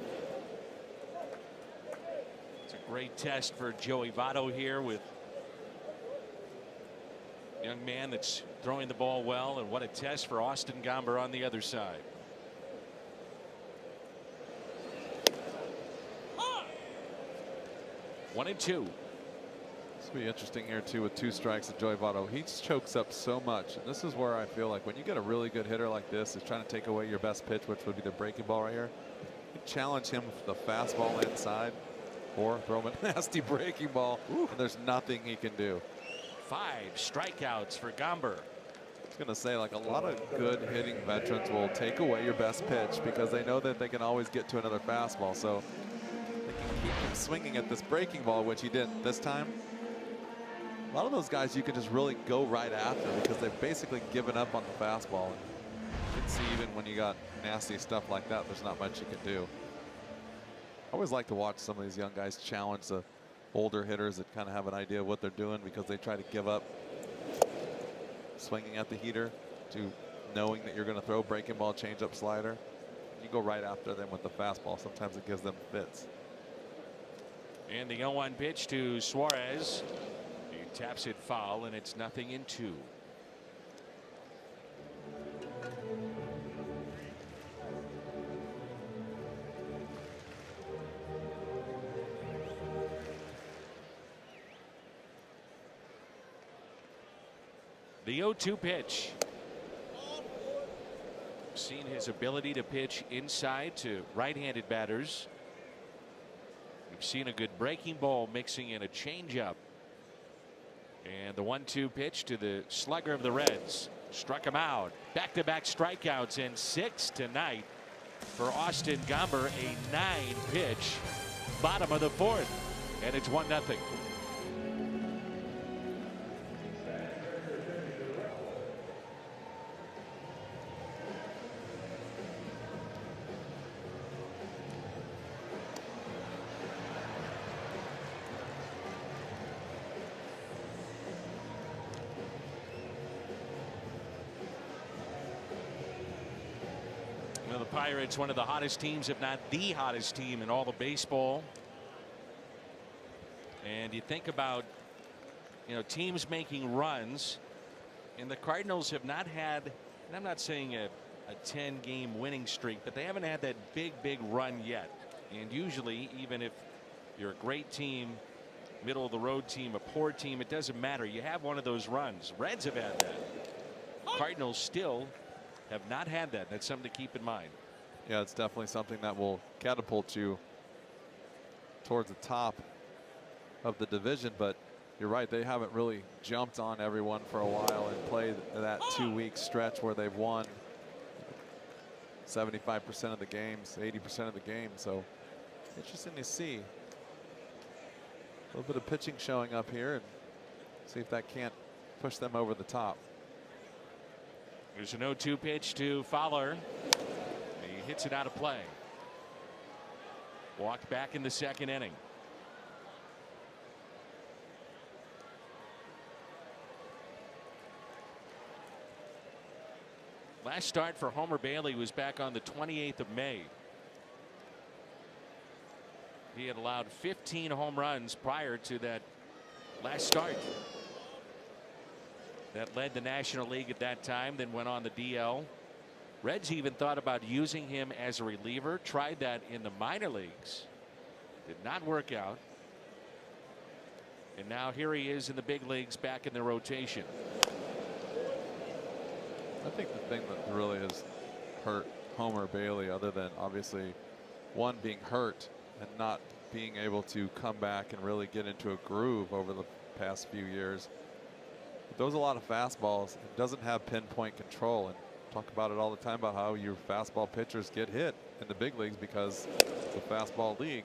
It's a great test for Joey Votto here with a young man that's throwing the ball well, and what a test for Austin Gomber on the other side. One and two. This will be interesting here too with 2 strikes of Joey Votto. He chokes up so much, and this is where I feel like when you get a really good hitter like this, is trying to take away your best pitch, which would be the breaking ball right here. You challenge him with the fastball inside, or throw him a nasty breaking ball, and there's nothing he can do. 5 strikeouts for Gomber. I was going to say, like, a lot of good hitting veterans will take away your best pitch because they know that they can always get to another fastball. So they can keep him swinging at this breaking ball, which he didn't this time. A lot of those guys you can just really go right after because they've basically given up on the fastball. You can see even when you got nasty stuff like that, there's not much you can do. I always like to watch some of these young guys challenge the older hitters that kind of have an idea of what they're doing, because they try to give up swinging at the heater to knowing that you're going to throw breaking ball, change up, slider. You go right after them with the fastball. Sometimes it gives them fits. And the 0-1 pitch to Suarez. He taps it foul, and it's 0-2. The 0-2 pitch. Seen his ability to pitch inside to right-handed batters. We've seen a good breaking ball mixing in a changeup. And the 1-2 pitch to the slugger of the Reds. Struck him out. Back-to-back strikeouts, and 6 tonight for Austin Gomber. A 9-pitch bottom of the 4th. And it's 1-0. Pirates, one of the hottest teams, if not the hottest team in all of baseball. And you think about, teams making runs, and the Cardinals have not had, and I'm not saying a 10-game winning streak, but they haven't had that big run yet. And usually, even if you're a great team, middle of the road team, a poor team, it doesn't matter. You have one of those runs. Reds have had that. Cardinals still have not had that. That's something to keep in mind. Yeah, it's definitely something that will catapult you towards the top of the division. But you're right, they haven't really jumped on everyone for a while and played that 2-week stretch where they've won 75% of the games, 80% of the games. So interesting to see a little bit of pitching showing up here, and see if that can't push them over the top. There's an 0-2 pitch to Fowler. He hits it out of play. Walked back in the 2nd inning. Last start for Homer Bailey was back on the 28th of May. He had allowed 15 home runs prior to that last start. That led the National League at that time, then went on the DL. Reds even thought about using him as a reliever. Tried that in the minor leagues. Did not work out. And now here he is in the big leagues, back in the rotation. I think the thing that really has hurt Homer Bailey, other than obviously one being hurt and not being able to come back and really get into a groove over the past few years, he throws a lot of fastballs and doesn't have pinpoint control. And talk about it all the time about how your fastball pitchers get hit in the big leagues because it's a fastball league.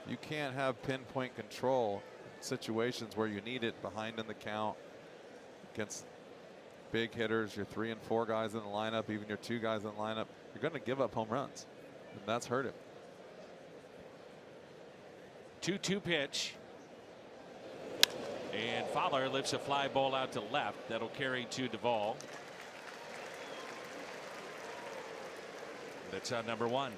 You can't have pinpoint control in situations where you need it behind in the count against big hitters, your 3 and 4 guys in the lineup, even your 2 guys in the lineup. You're going to give up home runs, and that's hurt him. 2-2 pitch. And Fowler lifts a fly ball out to left. That'll carry to Duvall. That's out number 1.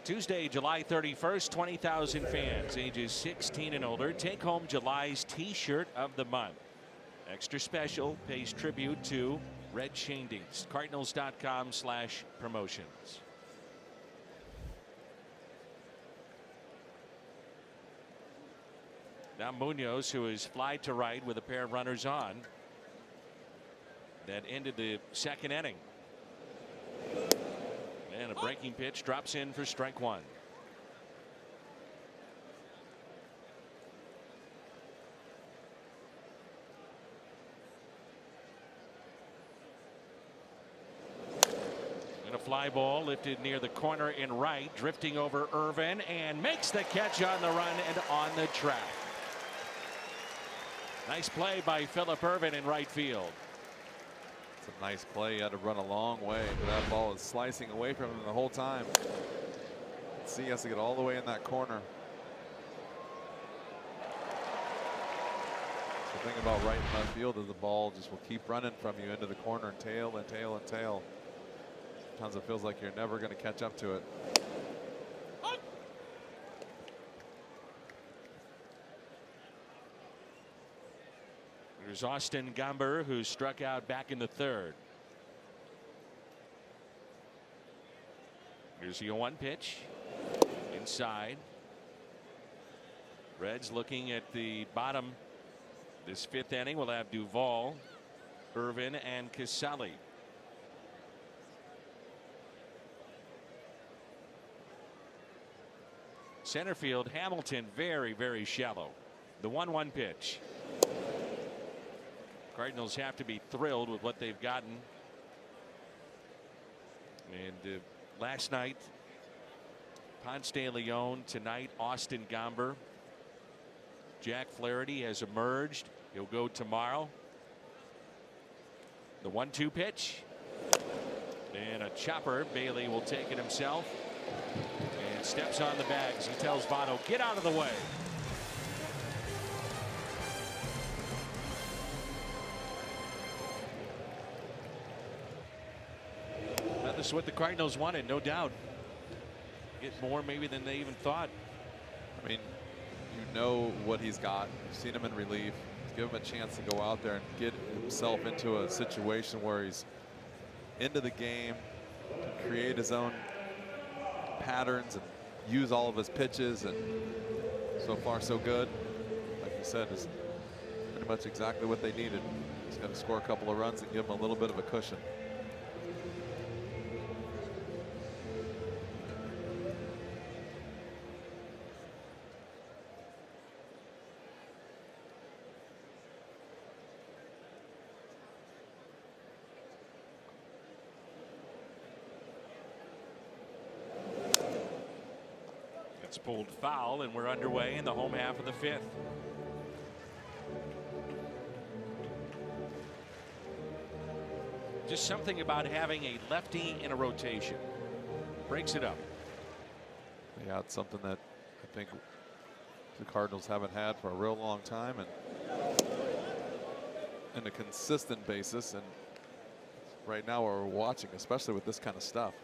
Tuesday, July 31st, 20,000 fans ages 16 and older take home July's T-shirt of the month. Extra special pays tribute to Red Shandies. Cardinals.com/promotions. Now Munoz, who is fly to right with a pair of runners on. That ended the second inning. And a breaking pitch drops in for strike 1. And a fly ball lifted near the corner in right, drifting over Irvin, and makes the catch on the run and on the track. Nice play by Phillip Irvin in right field. It's a nice play. He had to run a long way. That ball is slicing away from him the whole time. See, he has to get all the way in that corner. The thing about right and left field is the ball just will keep running from you into the corner and tail and tail and tail. Sometimes it feels like you're never going to catch up to it. There's Austin Gomber, who struck out back in the 3rd. Here's the 0-1 pitch. Inside. Reds looking at the bottom. This 5th inning will have Duvall, Irvin, and Casali. Center field, Hamilton very, very shallow. The 1-1 pitch. Cardinals have to be thrilled with what they've gotten. And last night, Ponce de Leon. Tonight, Austin Gomber. Jack Flaherty has emerged. He'll go tomorrow. The 1-2 pitch. And a chopper. Bailey will take it himself. And steps on the bags. He tells Votto, get out of the way. That's what the Cardinals wanted, no doubt. Get more maybe than they even thought. I mean, you know what he's got. You've seen him in relief. Give him a chance to go out there and get himself into a situation where he's into the game, to create his own patterns and use all of his pitches. And so far, so good. Like you said, is pretty much exactly what they needed. He's going to score a couple of runs and give him a little bit of a cushion. Pulled foul, and we're underway in the home half of the 5th. Just something about having a lefty in a rotation. Breaks it up. Yeah, it's something that I think the Cardinals haven't had for a real long time, and in a consistent basis. And right now where we're watching, especially with this kind of stuff.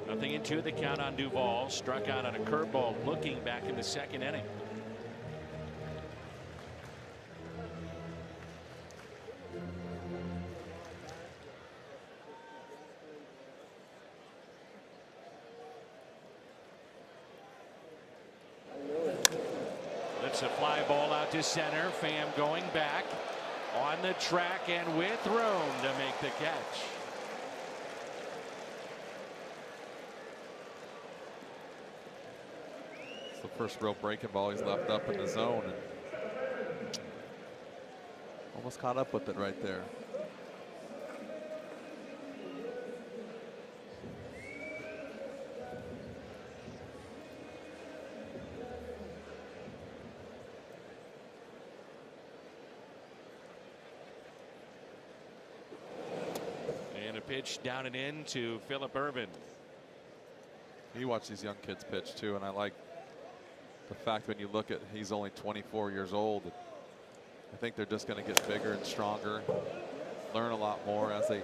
Nothing into the count on Duvall. Struck out on a curveball looking back in the second inning. It's a fly ball out to center. Pham going back on the track and with room to make the catch. It's the first real breaking ball he's left up in the zone, and almost caught up with it right there. Pitch down and in to Phillip Ervin. You watch these young kids pitch too, and I like the fact when you look at he's only 24 years old. I think they're just going to get bigger and stronger, learn a lot more as they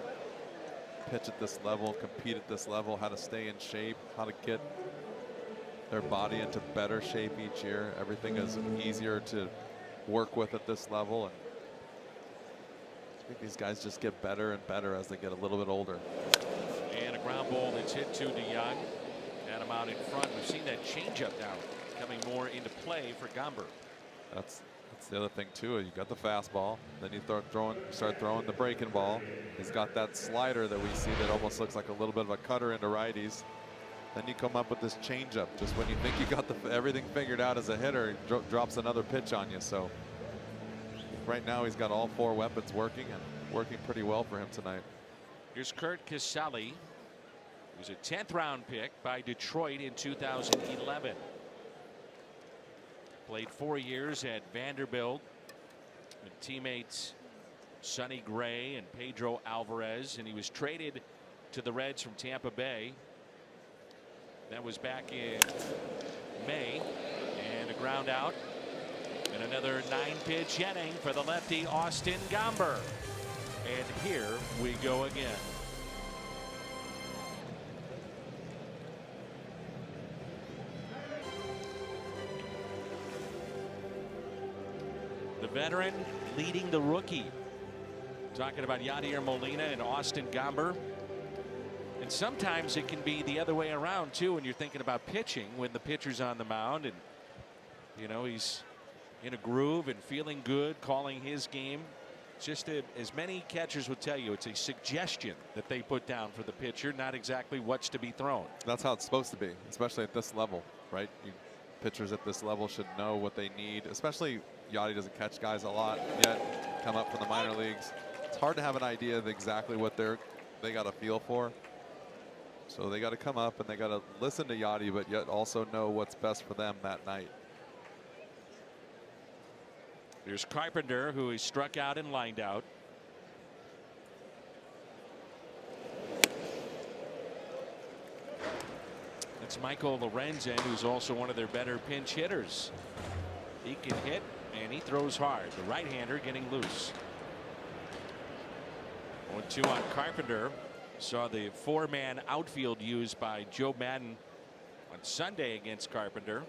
pitch at this level, compete at this level, how to stay in shape, how to get their body into better shape each year. Everything is easier to work with at this level, and I think these guys just get better and better as they get a little bit older. And a ground ball that's hit to DeYoung. Had him out in front. We've seen that changeup now coming more into play for Gomber. That's the other thing too. You got the fastball, then you start throwing the breaking ball. He's got that slider that we see that almost looks like a little bit of a cutter into righties. Then you come up with this changeup. Just when you think you got everything figured out as a hitter, he drops another pitch on you. So right now he's got all four weapons working, and working pretty well for him tonight. Here's Kurt Casale. He was a 10th round pick by Detroit in 2011. Played 4 years at Vanderbilt with teammates Sonny Gray and Pedro Alvarez, and he was traded to the Reds from Tampa Bay. That was back in May, and a ground out. And another 9-pitch inning for the lefty Austin Gomber. And here we go again. The veteran leading the rookie. Talking about Yadier Molina and Austin Gomber. And sometimes it can be the other way around too when you're thinking about pitching, when the pitcher's on the mound and you know he's in a groove and feeling good, calling his game. Just as many catchers would tell you, it's a suggestion that they put down for the pitcher, not exactly what's to be thrown. That's how it's supposed to be, especially at this level, right? Pitchers at this level should know what they need, especially Yadi doesn't catch guys a lot yet, come up from the minor leagues. It's hard to have an idea of exactly what they got a feel for. So they got to come up and they got to listen to Yadi, but yet also know what's best for them that night. Here's Carpenter, who is struck out and lined out. It's Michael Lorenzen, who's also one of their better pinch hitters. He can hit and he throws hard. The right-hander getting loose. 1-2 on Carpenter. Saw the 4-man outfield used by Joe Madden on Sunday against Carpenter.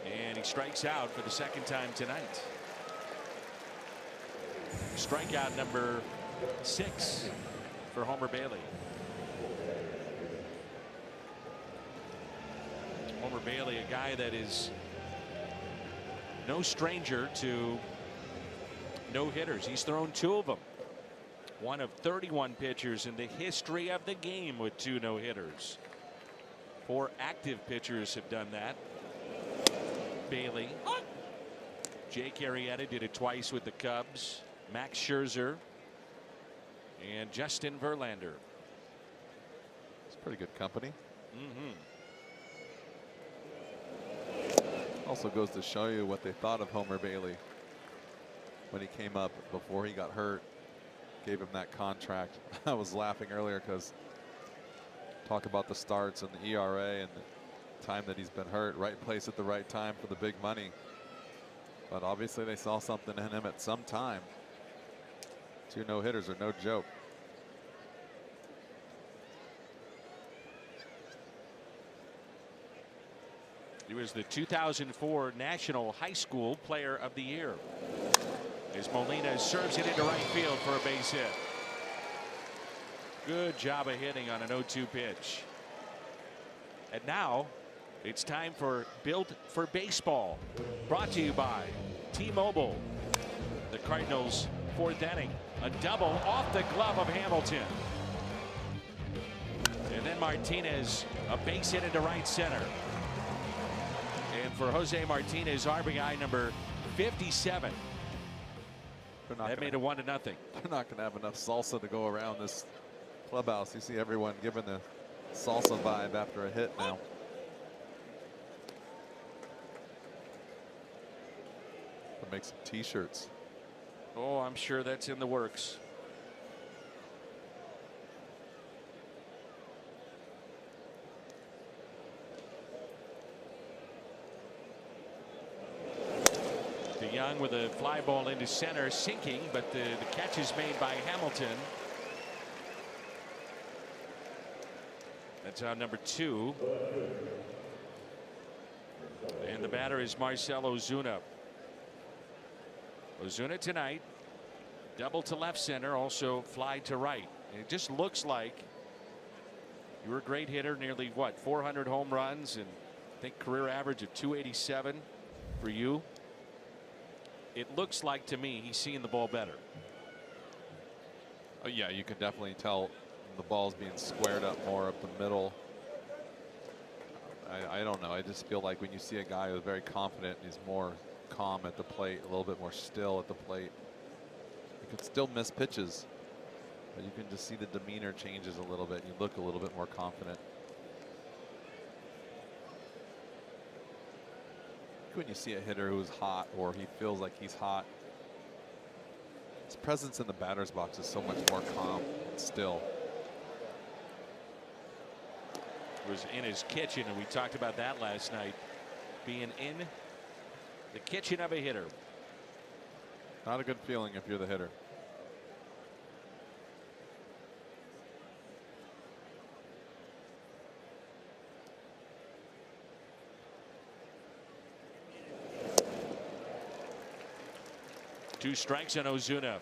And he strikes out for the second time tonight. Strikeout number 6 for Homer Bailey. Homer Bailey, a guy that is no stranger to no hitters. He's thrown 2 of them. One of 31 pitchers in the history of the game with 2 no-hitters. 4 active pitchers have done that. Bailey. Jake Arrieta did it twice with the Cubs. Max Scherzer. And Justin Verlander. It's pretty good company. Also goes to show you what they thought of Homer Bailey. when he came up before he got hurt, gave him that contract. I was laughing earlier because talk about the starts and the ERA and the time that he's been hurt. Right place at the right time for the big money. But obviously they saw something in him at some time. 2 no-hitters are no joke. He was the 2004 National High School Player of the Year. As Molina serves it into right field for a base hit. Good job of hitting on an 0-2 pitch. And now it's time for Built for Baseball. Brought to you by T-Mobile. The Cardinals' 4th inning. A double off the glove of Hamilton. And then Martinez, a base hit into right center. And for Jose Martinez, RBI number 57. That made it 1-0. They're not going to have enough salsa to go around this clubhouse. You see everyone giving the salsa vibe after a hit now. We'll make some t-shirts. Oh, I'm sure that's in the works. Young with a fly ball into center, sinking, but the catch is made by Hamilton. That's out number 2. And the batter is Marcell Ozuna. Ozuna tonight, double to left center, also fly to right. And it just looks like you were a great hitter, nearly what, 400 home runs, and I think career average of 287 for you. It looks like to me he's seeing the ball better. Oh yeah, you can definitely tell the ball's being squared up more up the middle. I don't know. I just feel like when you see a guy who's very confident, he's more calm at the plate, a little bit more still at the plate. You can still miss pitches, but you can just see the demeanor changes a little bit. You look a little bit more confident. When you see a hitter who's hot or he feels like he's hot, his presence in the batter's box is so much more calm and still. Was in his kitchen, and we talked about that last night, being in the kitchen of a hitter. Not a good feeling if you're the hitter. Two strikes on Ozuna.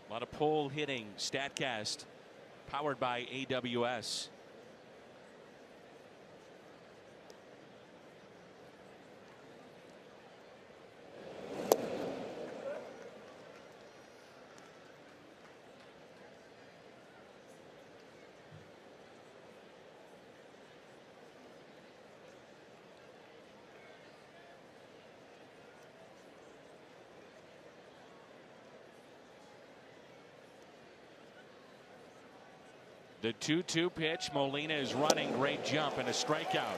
A lot of pole hitting. StatCast powered by AWS. The 2-2 pitch. Molina is running. Great jump and a strikeout.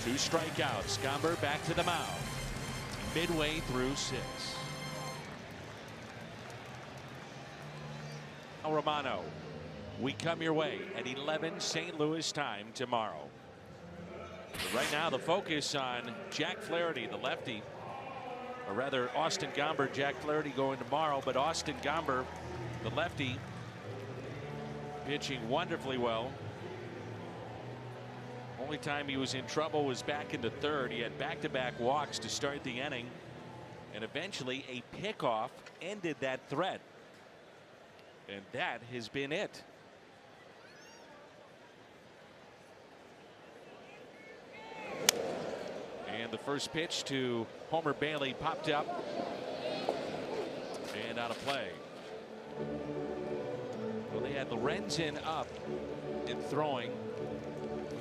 2 strikeouts. Gomber back to the mound. Midway through 6. Romano, we come your way at 11 St. Louis time tomorrow. But right now the focus on Jack Flaherty, the lefty. Or rather Austin Gomber, Jack Flaherty going tomorrow, but Austin Gomber, the lefty, pitching wonderfully well. Only time he was in trouble was back in the 3rd. He had back-to-back walks to start the inning, and eventually a pickoff ended that threat, and that has been it. And the first pitch to Homer Bailey popped up and out of play. Well, they had Lorenzen up and throwing.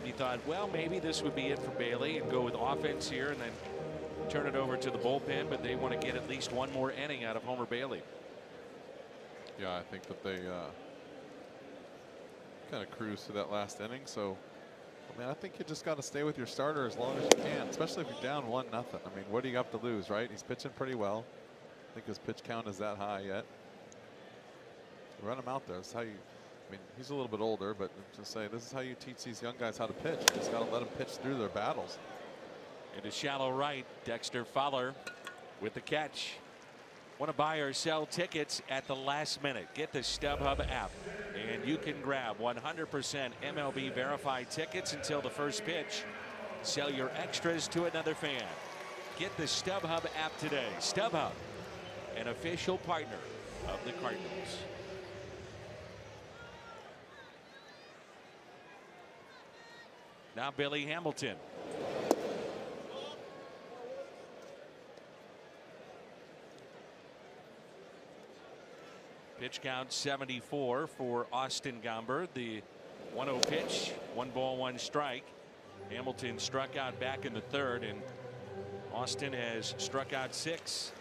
He thought, well, maybe this would be it for Bailey and go with offense here and then turn it over to the bullpen, but they want to get at least one more inning out of Homer Bailey. Yeah, I think that they kind of cruised through that last inning. So, I mean, I think you just got to stay with your starter as long as you can, especially if you're down 1-0. I mean, what do you have to lose, right? He's pitching pretty well. I think his pitch count is that high yet. Run him out there. That's how you. I mean, he's a little bit older, but just say this is how you teach these young guys how to pitch. You just got to let them pitch through their battles. Into shallow right, Dexter Fowler with the catch. Want to buy or sell tickets at the last minute? Get the StubHub app, and you can grab 100% MLB verified tickets until the first pitch. Sell your extras to another fan. Get the StubHub app today. StubHub, an official partner of the Cardinals. Now Billy Hamilton. Pitch count 74 for Austin Gomber. The 1-0 pitch, 1 ball, 1 strike. Hamilton struck out back in the third, and Austin has struck out 6.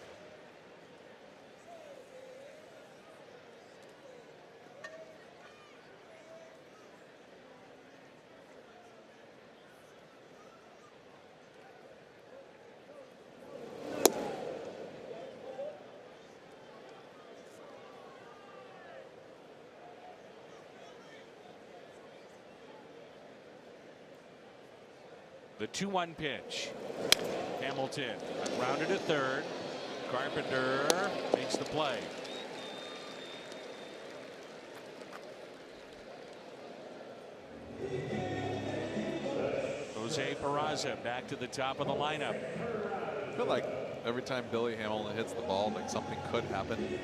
The 2-1 pitch. Hamilton grounded to third. Carpenter makes the play. Jose Peraza back to the top of the lineup. I feel like every time Billy Hamilton hits the ball, like something could happen.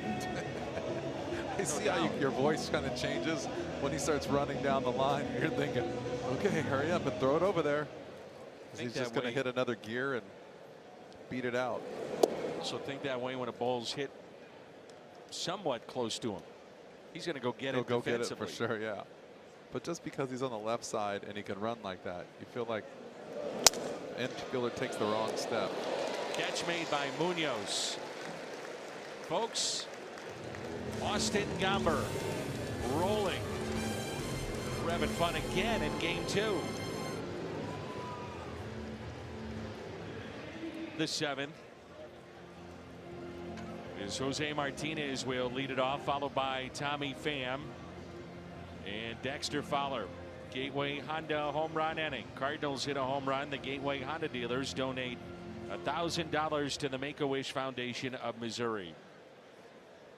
I see how your voice kind of changes when he starts running down the line. You're thinking, okay, hurry up and throw it over there. He's just going to hit another gear and beat it out. So think that way when a ball's hit somewhat close to him. He's going to go get it defensively. Go get it for sure, yeah. But just because he's on the left side and he can run like that, you feel like infielder takes the wrong step. Catch made by Munoz. Folks, Austin Gomber rolling. We're having fun again in game 2. The 7th is Jose Martinez will lead it off, followed by Tommy Pham and Dexter Fowler. Gateway Honda home run inning. Cardinals hit a home run. The Gateway Honda dealers donate $1,000 to the Make-A-Wish Foundation of Missouri.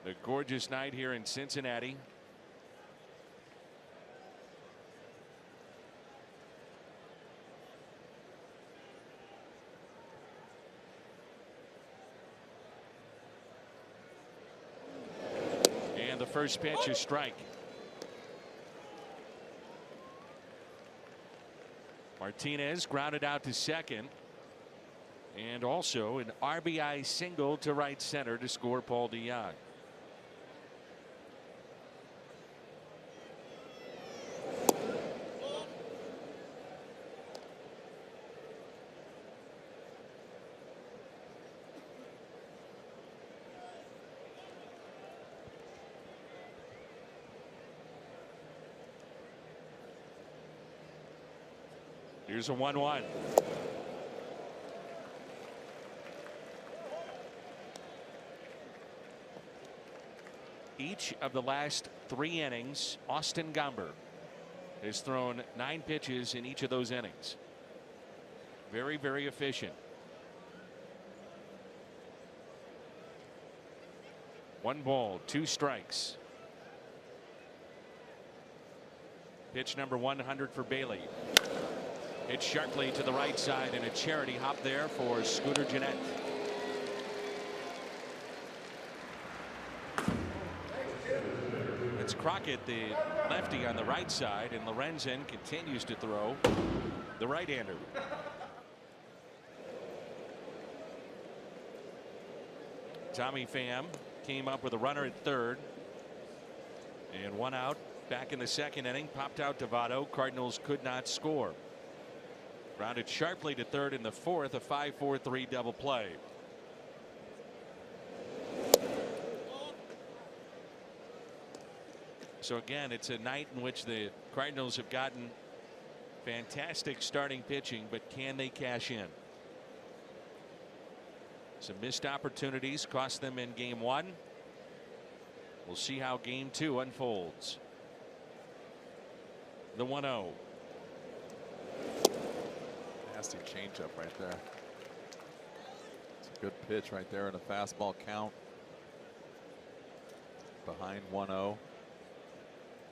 The gorgeous night here in Cincinnati. And the first pitch is strike. Martinez grounded out to second, and also an RBI single to right center to score Paul DeJong. Here's a 1-1. Each of the last 3 innings, Austin Gomber has thrown 9 pitches in each of those innings. Very, very efficient. 1 ball, 2 strikes. Pitch number 100 for Bailey. Hit sharply to the right side, and a charity hop there for Scooter Gennett. It's Crockett, the lefty, on the right side, and Lorenzen continues to throw the right-hander. Tommy Pham came up with a runner at third, and 1 out. Back in the second inning, popped out to Votto. Cardinals could not score. Grounded sharply to third in the fourth, a 5-4-3 double play. So again, it's a night in which the Cardinals have gotten fantastic starting pitching, but can they cash in? Some missed opportunities cost them in game 1. We'll see how game 2 unfolds. The 1-0. Nasty changeup right there. It's a good pitch right there in a fastball count. Behind 1-0.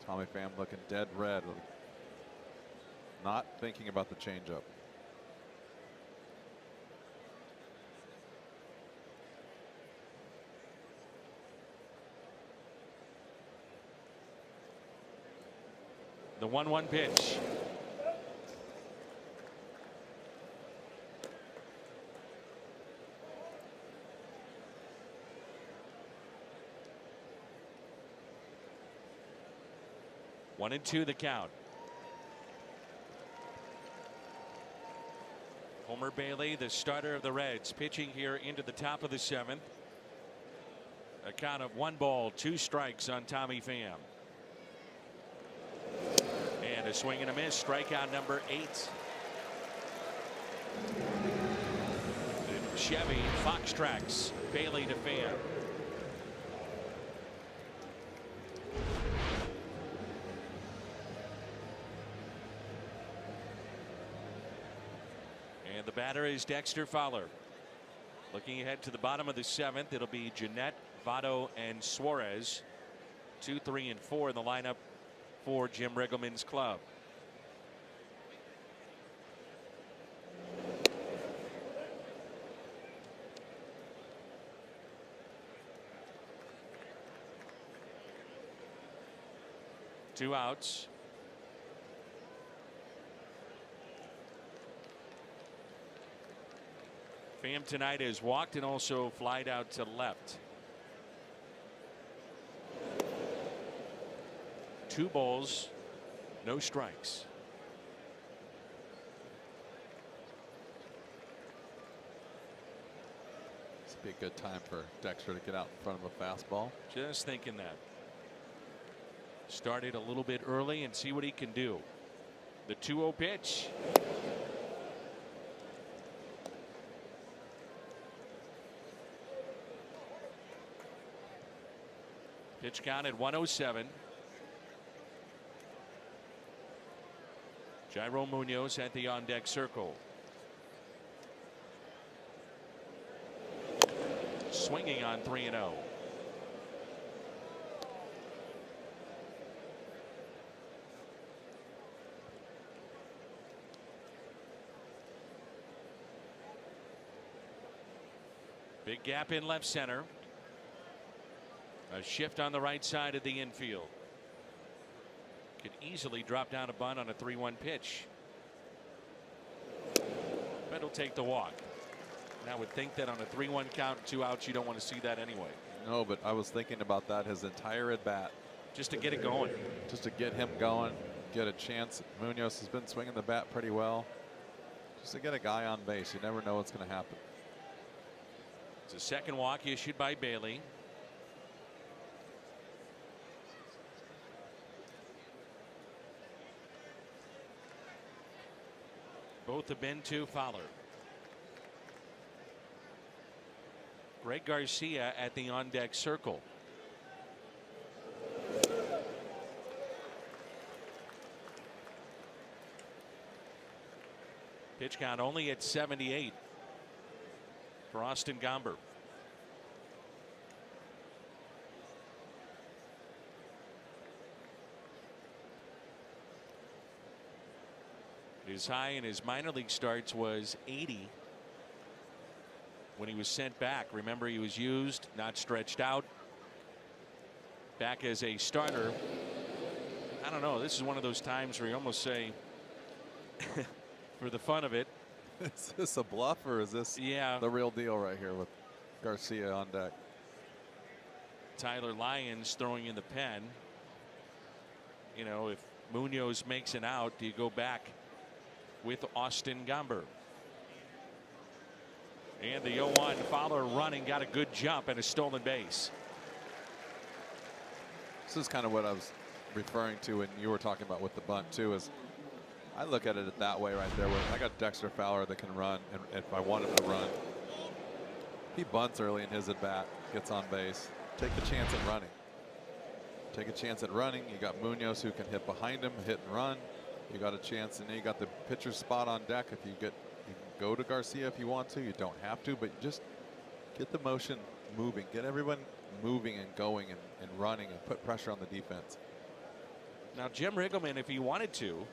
Tommy Pham looking dead red. Not thinking about the changeup. The 1-1 pitch. One and two the count. Homer Bailey, the starter of the Reds, pitching here into the top of the 7th. A count of 1 ball, 2 strikes on Tommy Pham. And a swing and a miss, strikeout number 8. The Chevy Fox tracks Bailey to Pham. And the batter is Dexter Fowler. Looking ahead to the bottom of the 7th, it'll be Jeanette, Votto, and Suarez. 2, 3, and 4 in the lineup for Jim Riggleman's club. Two outs. Pham tonight has walked and also flied out to left. 2 balls, no strikes. This would be a good time for Dexter to get out in front of a fastball. Just thinking that. Started a little bit early and see what he can do. The 2-0 pitch. Pitch count at 107. Jairo Munoz at the on deck circle. Swinging on 3-0. Big gap in left center. A shift on the right side of the infield. Could easily drop down a bunt on a 3-1 pitch. But he'll take the walk. And I would think that on a 3-1 count, 2 outs, you don't want to see that anyway. No, but I was thinking about that his entire at bat. Just to get it going. Just to get him going, get a chance. Munoz has been swinging the bat pretty well. Just to get a guy on base. You never know what's going to happen. It's a second walk issued by Bailey. Both have been to Fowler. Greg Garcia at the on deck circle. Pitch count only at 78 for Austin Gomber. His high in his minor league starts was 80 when he was sent back. Remember, he was used, not stretched out. Back as a starter. I don't know. This is one of those times where you almost say, for the fun of it. Is this a bluff or is this the real deal right here with Garcia on deck? Tyler Lyons throwing in the pen. You know, if Munoz makes an out, do you go back with Austin Gomber? And the 0-1, Fowler running, got a good jump and a stolen base. This is kind of what I was referring to, and you were talking about with the bunt too, is I look at it that way right there. Where I got Dexter Fowler that can run, and if I want him to run, he bunts early in his at bat, gets on base. Take the chance at running. Take a chance at running. You got Munoz who can hit behind him, hit and run. You got a chance, and then you got the pitcher's spot on deck. If you can go to Garcia if you want to. You don't have to, but just get the motion moving. Get everyone moving and going and running and put pressure on the defense. Now, Jim Riggleman, if he wanted to,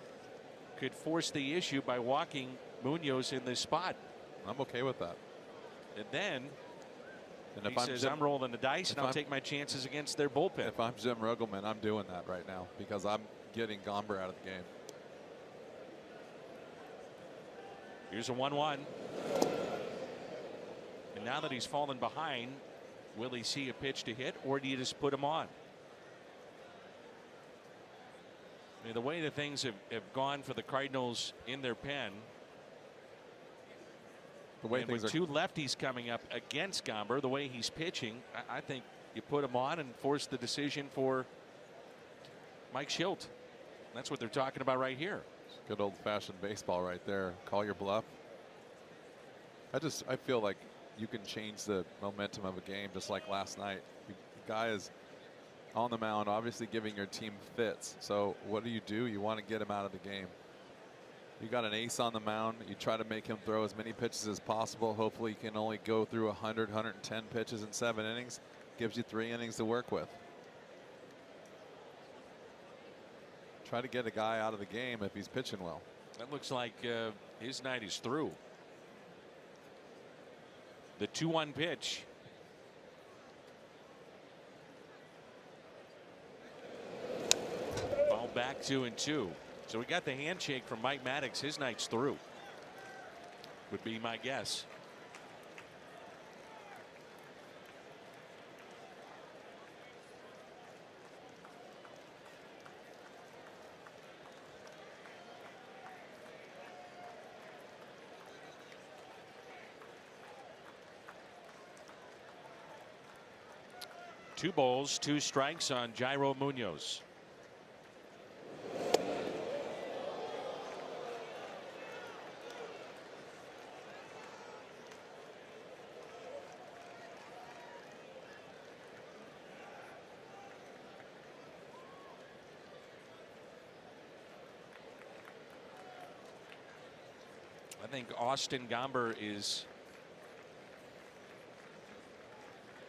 could force the issue by walking Munoz in this spot. I'm okay with that. And then if he says, I'm rolling the dice and I'll take my chances against their bullpen. If I'm Jim Riggleman, I'm doing that right now because I'm getting Gomber out of the game. Here's a 1-1. And now that he's fallen behind, will he see a pitch to hit, or do you just put him on? I mean, the way that things have gone for the Cardinals in their pen, the way and things with two lefties coming up against Gomber, the way he's pitching, I think you put him on and force the decision for Mike Schilt. That's what they're talking about right here. Good old-fashioned baseball right there. Call your bluff. I feel like you can change the momentum of a game just like last night. The guy is on the mound, obviously giving your team fits. So what do? You want to get him out of the game. You got an ace on the mound. You try to make him throw as many pitches as possible. Hopefully you can only go through 100, 110 pitches in 7 innings. Gives you 3 innings to work with. Try to get a guy out of the game if he's pitching well. That looks like his night is through. The 2-1 pitch. Ball back 2-2. So we got the handshake from Mike Maddox. His night's through, would be my guess. Two balls, 2 strikes on Jairo Munoz. I think Austin Gomber is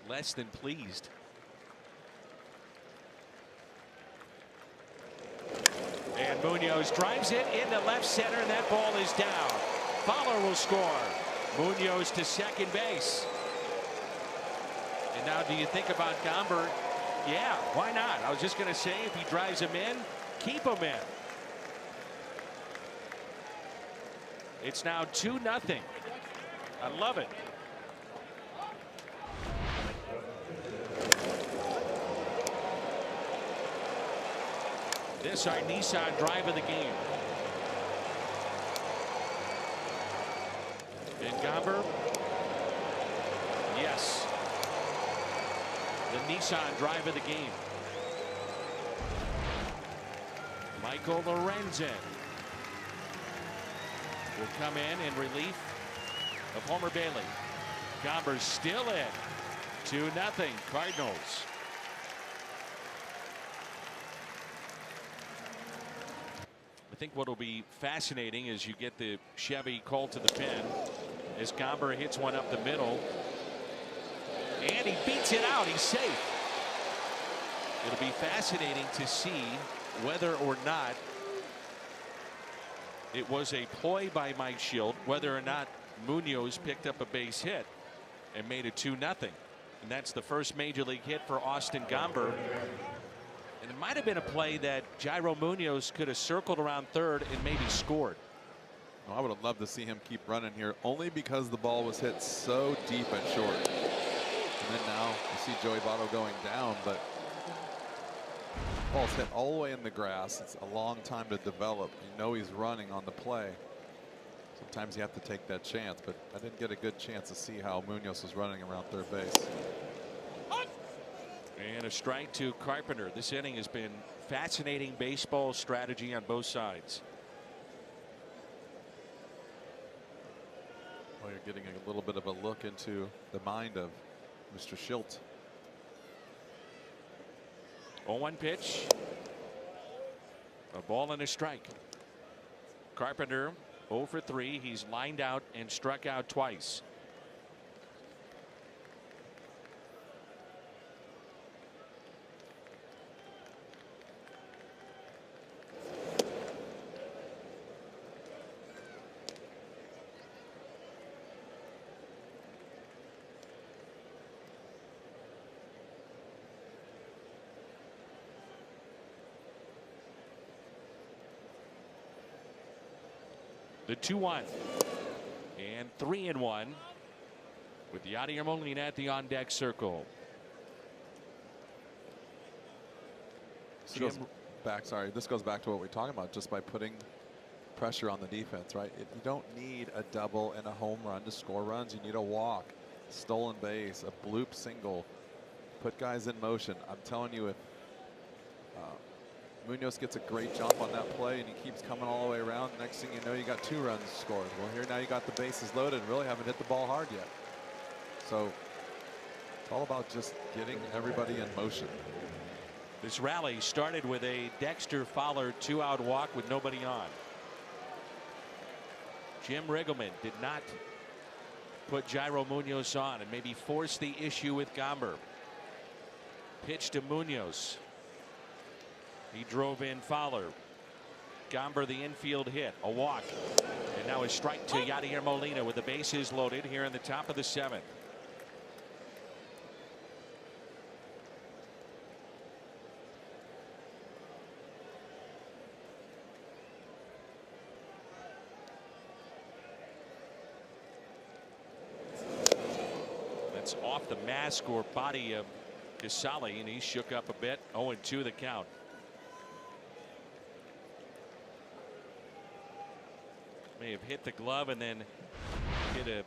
less than pleased. And Munoz drives it into left center, and that ball is down. Fowler will score. Munoz to second base. And now, do you think about Gomber? Yeah, why not? I was just going to say, if he drives him in, keep him in. It's now 2-0. I love it. This our Nissan drive of the game. And Gomber, yes, the Nissan drive of the game. Michael Lorenzen will come in relief of Homer Bailey. Gomber's still in. 2-0 Cardinals. I think what will be fascinating is you get the Chevy called to the pen as Gomber hits one up the middle, and he beats it out. He's safe. It'll be fascinating to see whether or not it was a ploy by Mike Schilt, whether or not Munoz picked up a base hit and made it 2-0. And that's the first major league hit for Austin Gomber. And it might have been a play that Jairo Munoz could have circled around third and maybe scored. I would have loved to see him keep running here, only because the ball was hit so deep and short. And then now you see Joey Votto going down, but the ball's hit all the way in the grass. It's a long time to develop. You know he's running on the play. Sometimes you have to take that chance, but I didn't get a good chance to see how Munoz was running around third base. And a strike to Carpenter. This inning has been fascinating baseball strategy on both sides. Well, you're getting a little bit of a look into the mind of Mr. Schilt. 0-1 pitch. A ball and a strike. Carpenter 0 for 3. He's lined out and struck out twice. The 2-1 and 3-1 with Yadier Molina at the on deck circle. This goes back to what we're talking about, just by putting pressure on the defense, right? You don't need a double and a home run to score runs. You need a walk, stolen base, a bloop single, put guys in motion. I'm telling you, if Munoz gets a great jump on that play and he keeps coming all the way around, next thing you know, you got 2 runs scored. Well, here now you got the bases loaded and really haven't hit the ball hard yet. So it's all about just getting everybody in motion. This rally started with a Dexter Fowler 2-out walk with nobody on. Jim Riggleman did not put Jairo Munoz on and maybe force the issue with Gomber. Pitch to Munoz. He drove in Fowler. Gomber the infield hit, a walk, and now a strike to Yadier Molina with the bases loaded here in the top of the 7th. That's off the mask or body of Casale, and he shook up a bit. 0-2 the count. May have hit the glove and then hit a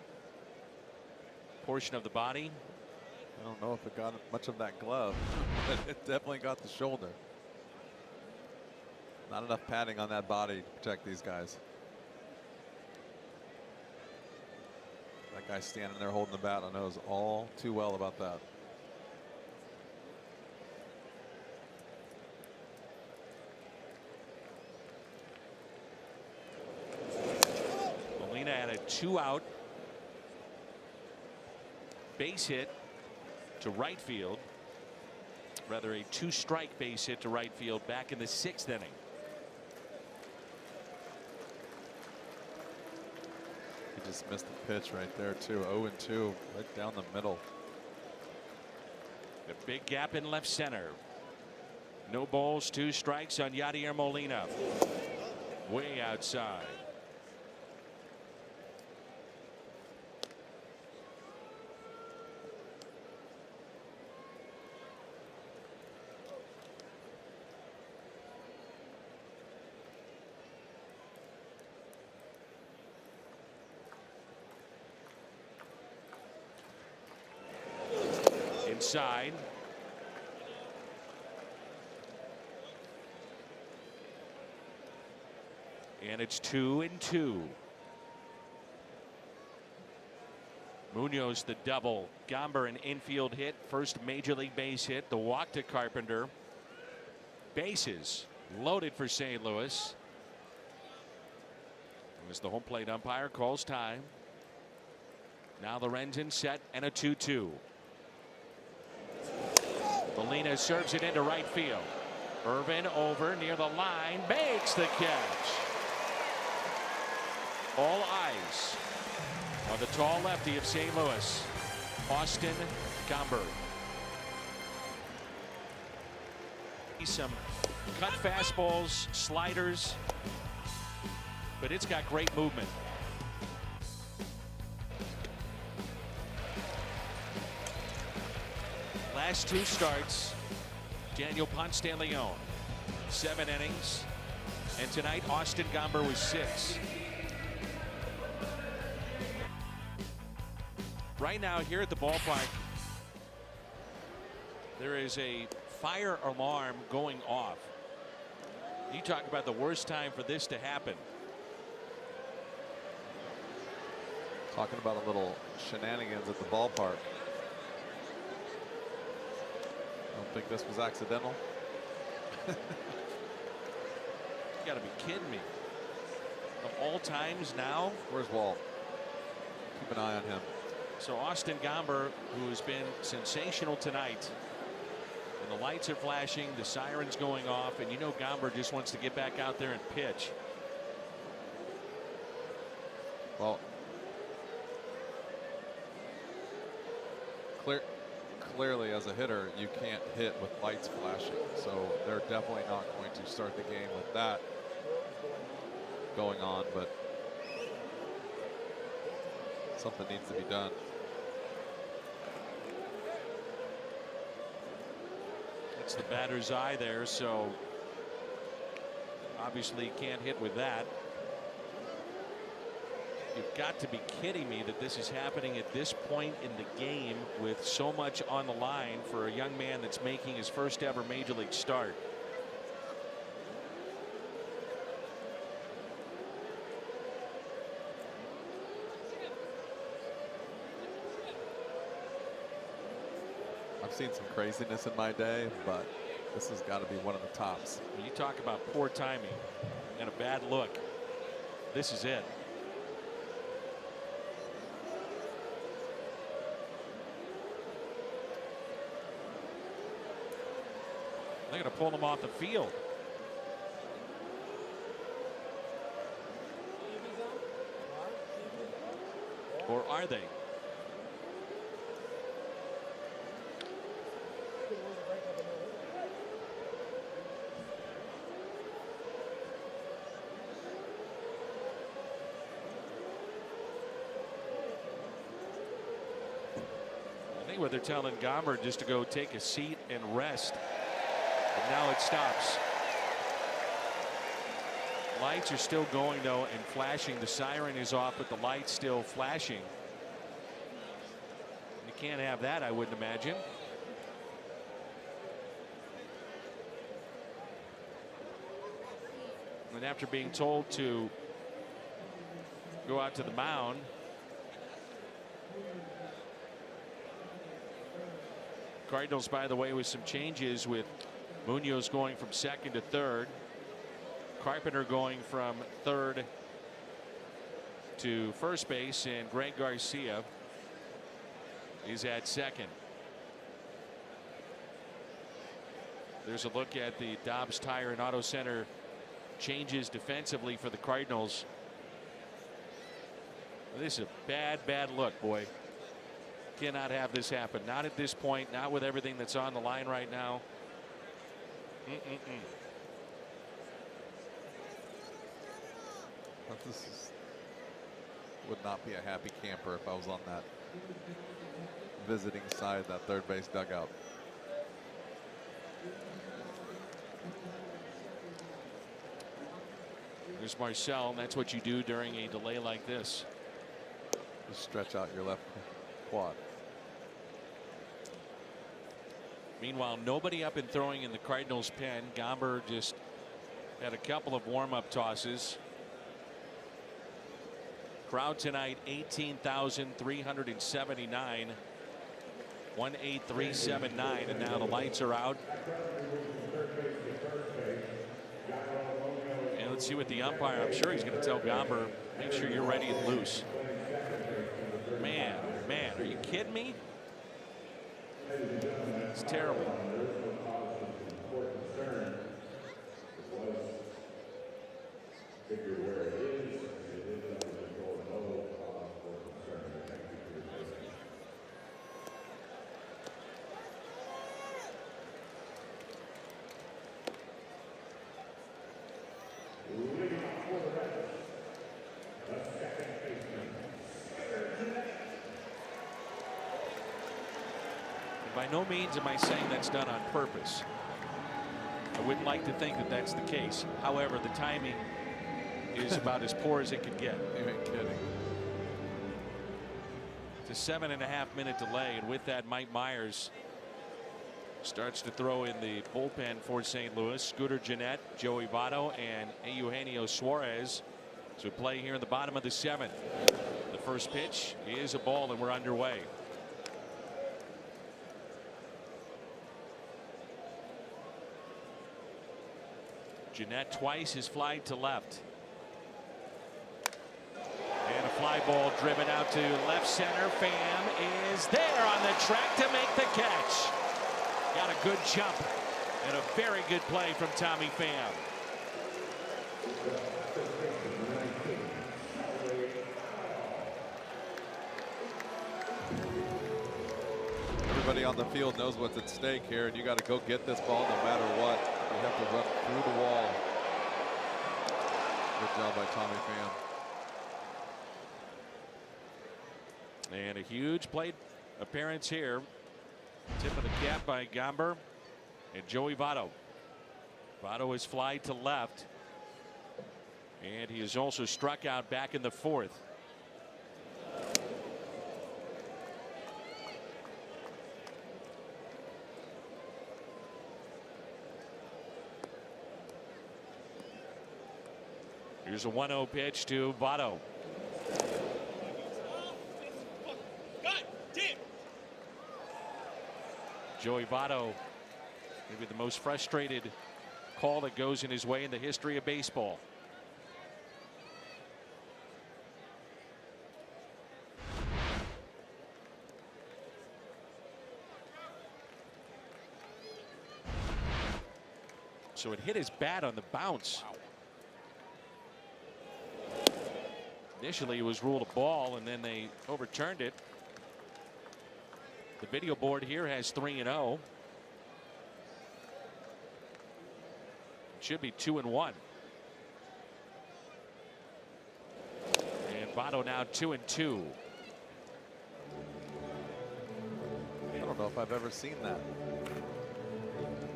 portion of the body. I don't know if it got much of that glove, but it definitely got the shoulder. Not enough padding on that body to protect these guys. That guy standing there holding the bat knows all too well about that. Molina had a 2-out base hit to right field. Rather, a 2-strike base hit to right field back in the 6th inning. He just missed the pitch right there too. 0-2 right down the middle. The big gap in left center. No balls, 2 strikes on Yadier Molina. Way outside. Inside. And it's 2-2. Munoz the double. Gomber an infield hit. First major league base hit. The walk to Carpenter. Bases loaded for St. Louis. As the home plate umpire calls time. Now Lorenzen set and a 2-2. Molina serves it into right field. Irvin over near the line, makes the catch. All eyes on the tall lefty of St. Louis, Austin Gomber. Some cut fastballs, sliders, but it's got great movement. Last 2 starts, Daniel Ponce de Leon, 7 innings, and tonight Austin Gomber was 6. Right now here at the ballpark, there is a fire alarm going off. You talk about the worst time for this to happen. Talking about a little shenanigans at the ballpark. I don't think this was accidental. You got to be kidding me. Of all times now. Where's Wall? Keep an eye on him. So Austin Gomber, who has been sensational tonight, and the lights are flashing, the sirens going off, and you know Gomber just wants to get back out there and pitch. Well, clearly as a hitter, you can't hit with lights flashing. So they're definitely not going to start the game with that going on, but something needs to be done. It's the batter's eye there, so obviously can't hit with that. You've got to be kidding me that this is happening at this point in the game with so much on the line for a young man that's making his first ever major league start. I've seen some craziness in my day, but this has got to be one of the tops. When you talk about poor timing and a bad look, this is it. They're going to pull him off the field. Or are they? I think what they're telling Gomber just to go take a seat and rest. And now it stops. Lights are still going though and flashing. The siren is off, but the light's still flashing. You can't have that, I wouldn't imagine. And after being told to go out to the mound, Cardinals, by the way, with some changes, with Munoz going from second to third, Carpenter going from third to first base, and Greg Garcia is at second. There's a look at the Dobbs Tire and Auto Center changes defensively for the Cardinals. This is a bad look, boy. Cannot have this happen. Not at this point. Not with everything that's on the line right now. This would not be a happy camper if I was on that visiting side, that third base dugout. There's Marcel, and that's what you do during a delay like this. Just stretch out your left quad. Meanwhile, nobody up and throwing in the Cardinals pen. Gomber just had a couple of warm-up tosses. Crowd tonight 18,379. 18379, and now the lights are out. And let's see what the umpire, I'm sure he's going to tell Gomber, make sure you're ready and loose. Man, are you kidding me? It's terrible. By no means am I saying that's done on purpose. I wouldn't like to think that that's the case. However, the timing is about as poor as it could get. You ain't kidding. It's a 7.5-minute delay, and with that, Mike Myers starts to throw in the bullpen for St. Louis. Scooter Gennett, Joey Votto, and Eugenio Suarez to play here in the bottom of the 7th. The first pitch is a ball, and we're underway. Gennett twice his fly to left. And a fly ball driven out to left center. Pham is there on the track to make the catch. Got a good jump and a very good play from Tommy Pham. Everybody on the field knows what's at stake here, and you got to go get this ball no matter what. You have to run through the wall. Good job by Tommy Pham. And a huge plate appearance here. Tip of the cap by Gomber and Joey Votto. Votto is fly to left. And he is also struck out back in the 4th. Here's a 1-0 pitch to Votto. Joey Votto, maybe the most frustrated call that goes in his way in the history of baseball. So it hit his bat on the bounce. Wow. Initially it was ruled a ball, and then they overturned it. The video board here has 3-0. It should be 2-1. And Votto now 2-2. I don't know if I've ever seen that.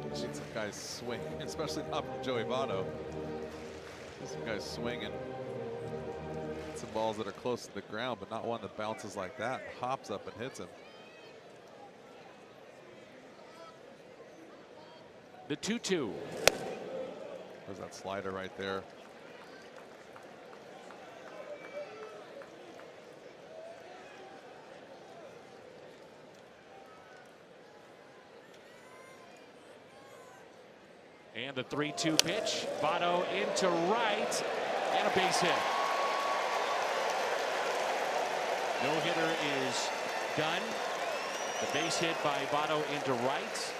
I've seen some guys swing, especially not from Joey Votto. Some guys swinging some balls that are close to the ground, but not one that bounces like that and hops up and hits him. The 2-2. There's that slider right there. And the 3-2 pitch. Votto into right, and a base hit. No hitter is done. The base hit by Votto into right.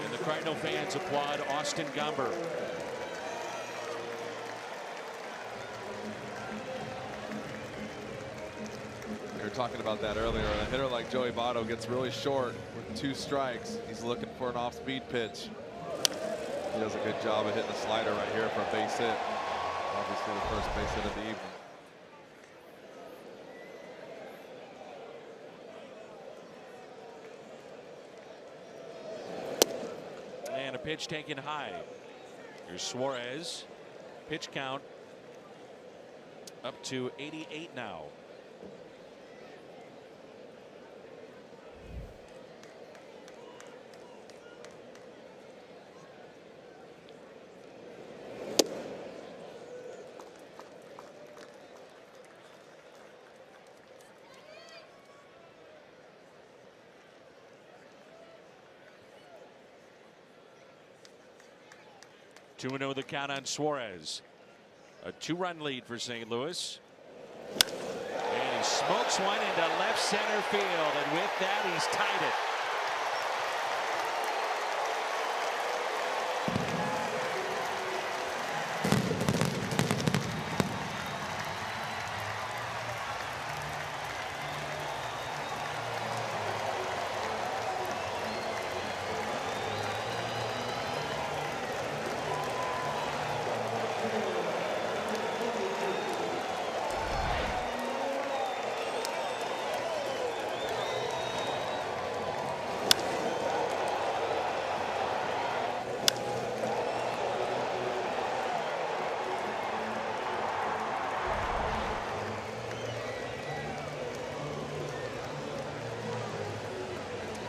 And the Cardinal fans applaud Austin Gomber. We were talking about that earlier. A hitter like Joey Votto gets really short with 2 strikes. He's looking for an off-speed pitch. He does a good job of hitting the slider right here for a base hit. Obviously the first base hit of the evening. And a pitch taken high. Here's Suarez. Pitch count up to 88 now. To 2-0 the count on Suarez. A 2-run lead for St. Louis. And he smokes one into left center field, and with that he's tied it.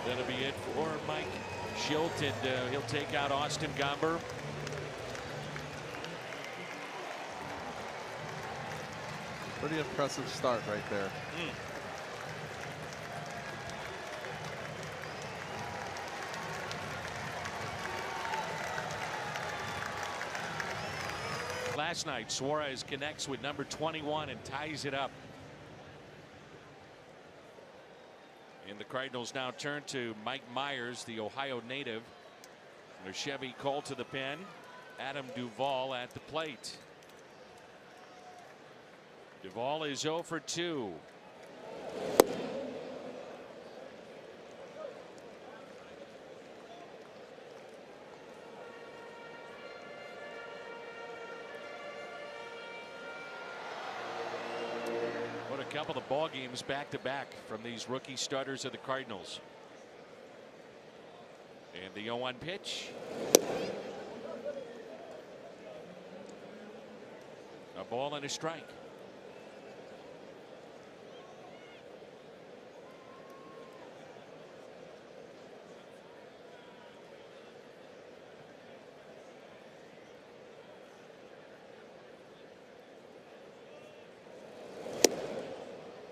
That'll be it for Mike Schilt, and he'll take out Austin Gomber. Pretty impressive start right there. Last night, Suarez connects with number 21 and ties it up. And the Cardinals now turn to Mike Myers, the Ohio native. A Chevy Colt to the pen. Adam Duvall at the plate. Duvall is 0 for 2. What a couple of ball games back to back from these rookie starters of the Cardinals. And the 0-1 pitch. A ball and a strike.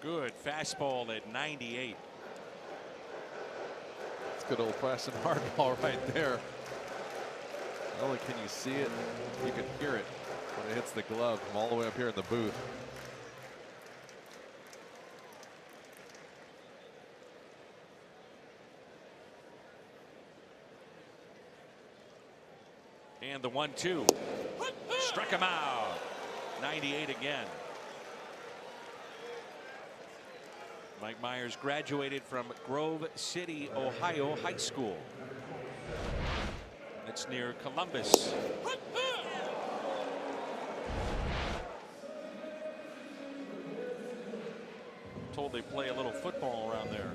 Good fastball at 98. It's good old-fashioned hardball right there. Not only can you see it, you can hear it when it hits the glove from all the way up here in the booth. And the 1-2. Struck him out. 98 again. Mike Myers graduated from Grove City, Ohio High School. It's near Columbus. Told they play a little football around there.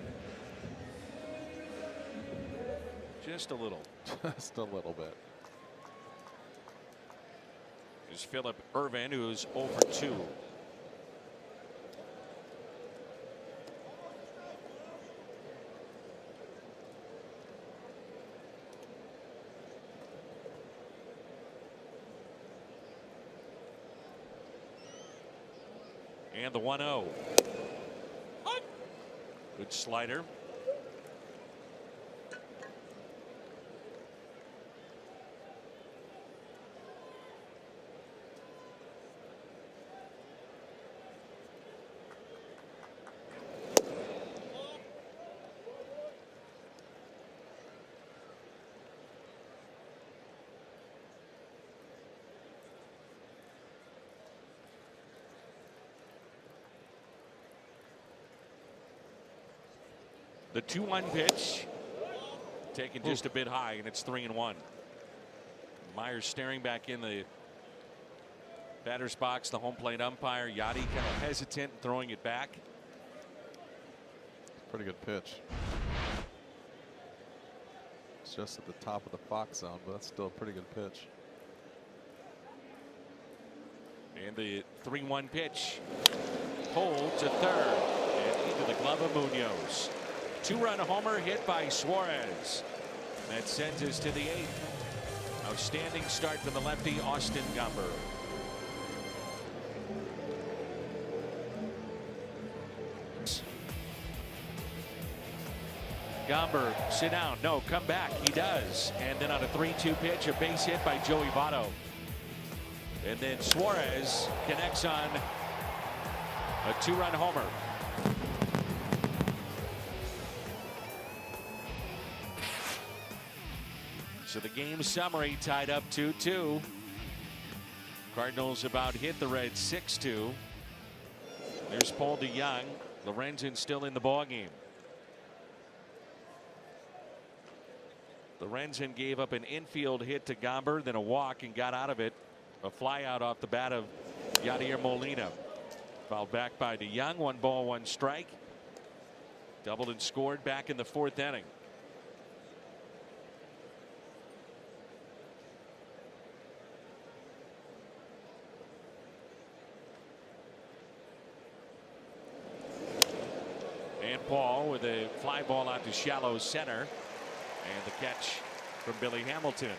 Just a little. Just a little bit. There's Phillip Ervin, who's 0 for 2. And the 1-0. Good slider. The 2-1 pitch taken just a bit high, and it's 3-1. Myers staring back in the batter's box. The home plate umpire Yachty kind of hesitant throwing it back. Pretty good pitch. It's just at the top of the Fox zone, but that's still a pretty good pitch. And the 3-1 pitch. Hold to third and into the glove of Munoz. 2-run homer hit by Suarez. That sends us to the 8th. Outstanding start from the lefty Austin Gomber. Gomber, sit down. No, come back. He does. And then on a 3-2 pitch, a base hit by Joey Votto. And then Suarez connects on a 2-run homer. So the game summary tied up 2-2. Cardinals about hit the Reds 6-2. There's Paul DeYoung. Lorenzen still in the ballgame. Lorenzen gave up an infield hit to Gomber, then a walk, and got out of it. A fly out off the bat of Yadier Molina. Fouled back by DeYoung. 1 ball, 1 strike. Doubled and scored back in the 4th inning. And Paul with a fly Fly ball out to shallow center. And the catch from Billy Hamilton.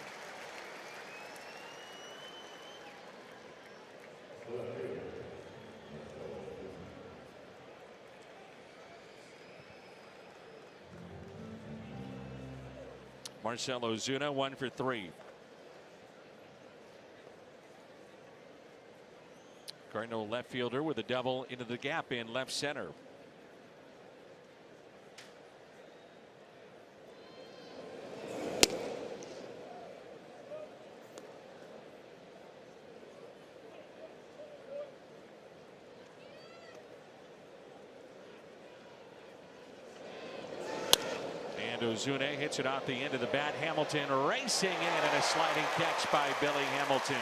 Marcell Ozuna 1 for 3. Cardinal left fielder with a double into the gap in left center. And Ozuna hits it off the end of the bat. Hamilton racing in, and a sliding catch by Billy Hamilton.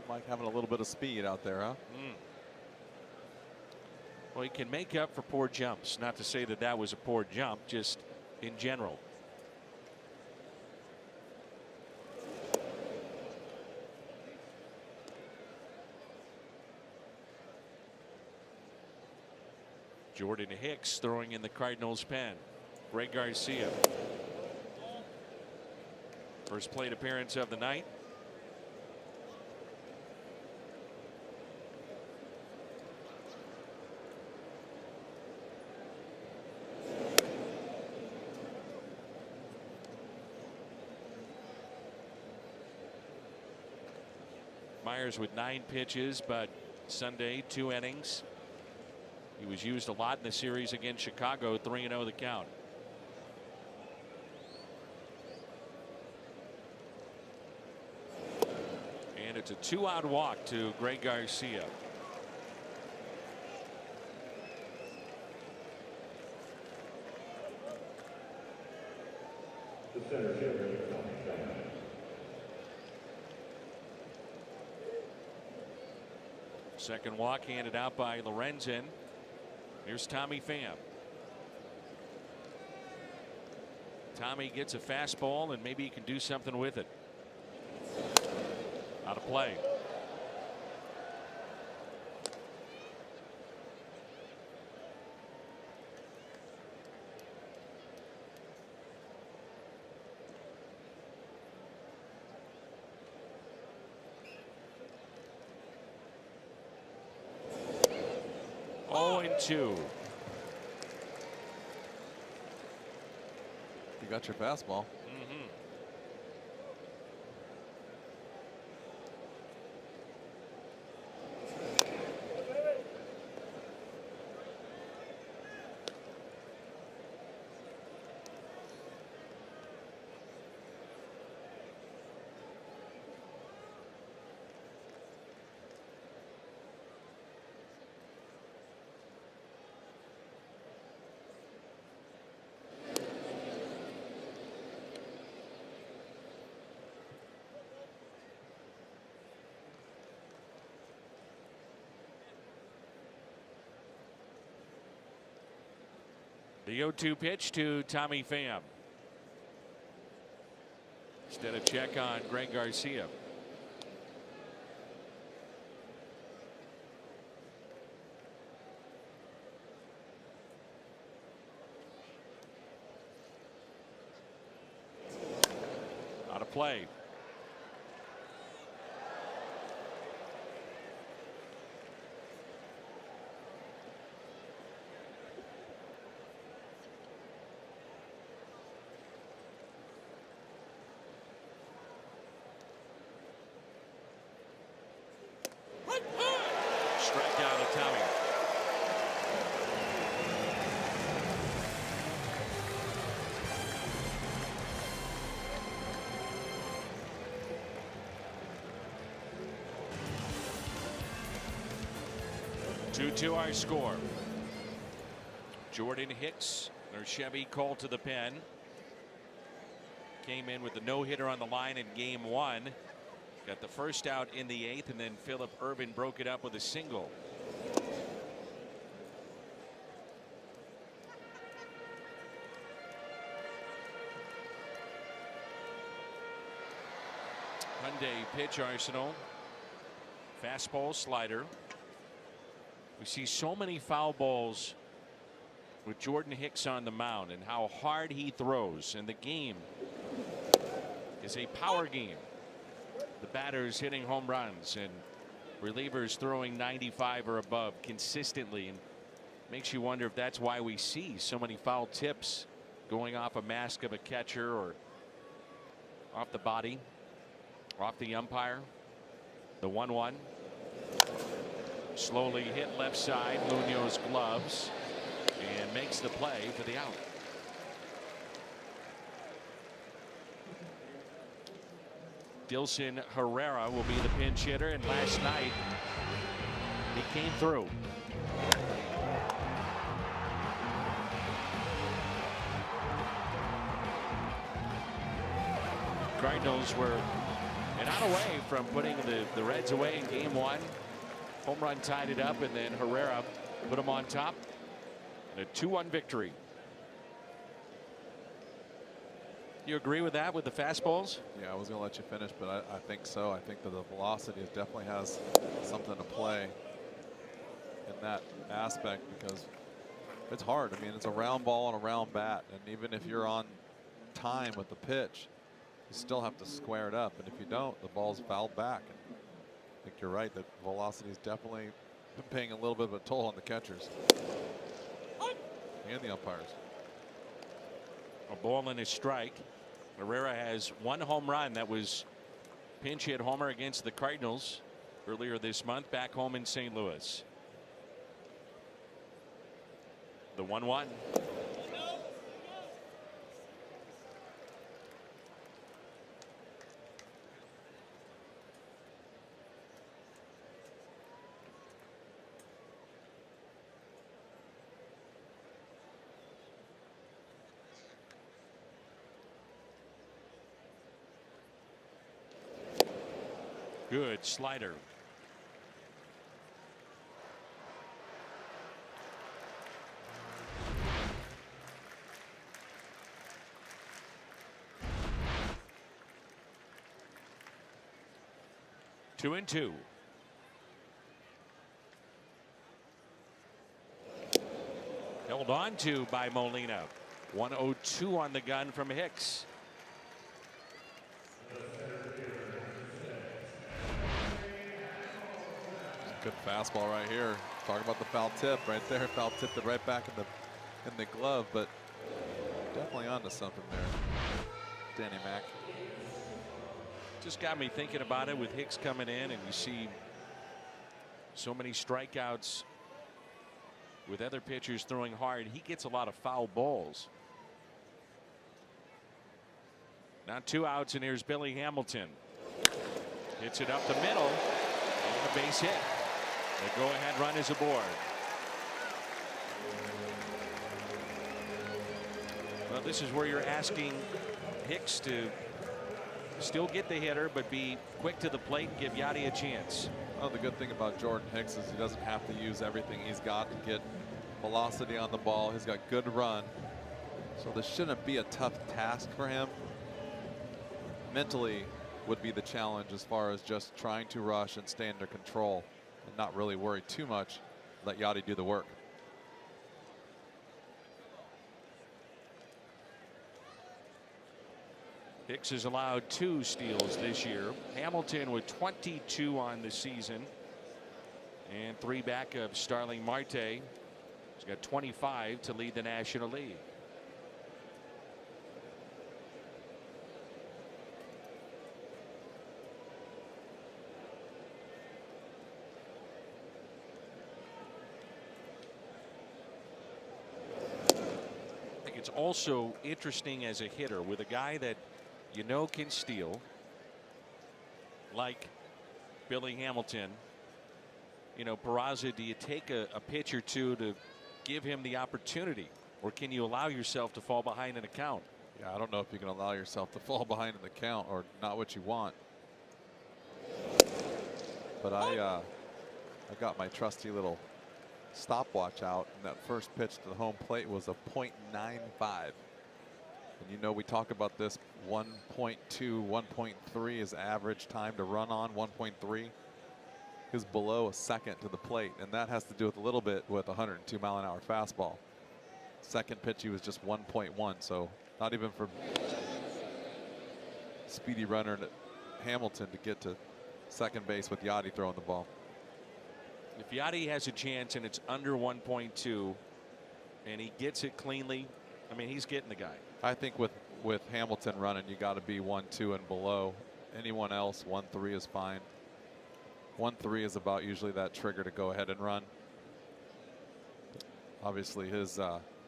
Mike having a little bit of speed out there, huh? Well, he can make up for poor jumps. Not to say that that was a poor jump, just in general. Jordan Hicks throwing in the Cardinals pen. Greg Garcia. First plate appearance of the night. Myers with 9 pitches, but Sunday 2 innings. He was used a lot in the series against Chicago. 3-0 the count. And it's a 2-out walk to Greg Garcia. Second walk handed out by Lorenzen. Here's Tommy Pham. Tommy gets a fastball, and maybe he can do something with it. Out of play. Oh, and 2. You got your fastball. The 0-2 pitch to Tommy Pham. Instead of check on Greg Garcia. Out of play. Strikeout of Tommy. Two our score. Jordan Hicks, or Chevy, called to the pen. Came in with the no-hitter on the line in game 1. Got the first out in the 8th, and then Phillip Ervin broke it up with a single. Hyundai pitch arsenal. Fastball, slider. We see so many foul balls with Jordan Hicks on the mound and how hard he throws. And the game is a power game. The batters hitting home runs and relievers throwing 95 or above consistently, and makes you wonder if that's why we see so many foul tips going off a mask of a catcher or off the body, off the umpire. The 1-1 slowly hit left side. Munoz gloves and makes the play for the out. Dilson Herrera will be the pinch hitter, and last night he came through. Cardinals were an out away from putting the Reds away in game 1. Home run tied it up, and then Herrera put them on top. A 2-1 victory. You agree with that, with the fastballs? Yeah, I was going to let you finish, but I think so. I think that the velocity definitely has something to play in that aspect, because it's hard. I mean, it's a round ball and a round bat, and even if you're on time with the pitch, you still have to square it up, and if you don't, the ball's fouled back. And I think you're right that velocity is definitely been paying a little bit of a toll on the catchers and the umpires. A ball and a strike. Herrera has 1 home run. That was pinch hit homer against the Cardinals earlier this month back home in St. Louis. The 1-1. Good slider. Two and two. Held on to by Molina. 102 on the gun from Hicks. Good fastball right here. Talking about the foul tip right there. Foul tipped it right back in the glove, but definitely onto something there. Danny Mac. Just got me thinking about it with Hicks coming in, and you see so many strikeouts with other pitchers throwing hard. He gets a lot of foul balls. Now 2 outs, and here's Billy Hamilton. Hits it up the middle, and a base hit. The go-ahead run is aboard. Well, this is where you're asking Hicks to still get the hitter, but be quick to the plate and give Yadi a chance. Well, the good thing about Jordan Hicks is he doesn't have to use everything he's got to get velocity on the ball. He's got good run, so this shouldn't be a tough task for him. Mentally would be the challenge as far as just trying to rush and stay under control and not really worry too much. Let Yadi do the work. Hicks has allowed 2 steals this year. Hamilton with 22 on the season, and 3 back of Starling Marte. He's got 25 to lead the National League. I think it's also interesting as a hitter with a guy that you know can steal, like Billy Hamilton. You know, Peraza, do you take a pitch or two to give him the opportunity, or can you allow yourself to fall behind in a count? Yeah, I don't know if you can allow yourself to fall behind in the count, or not what you want. But I got my trusty little stopwatch out, and that first pitch to the home plate was a .95. And you know, we talk about this 1.2, 1.3 is average time to run on. 1.3 is below a second to the plate, and that has to do with a little bit with 102-mile-an-hour fastball. Second pitch, he was just 1.1, so not even for speedy runner Hamilton to get to second base with Yachty throwing the ball. If Yachty has a chance and it's under 1.2 and he gets it cleanly, I mean, he's getting the guy. I think with Hamilton running, you got to be 1-2 and below. Anyone else, 1-3 is fine. 1-3 is about usually that trigger to go ahead and run. Obviously, his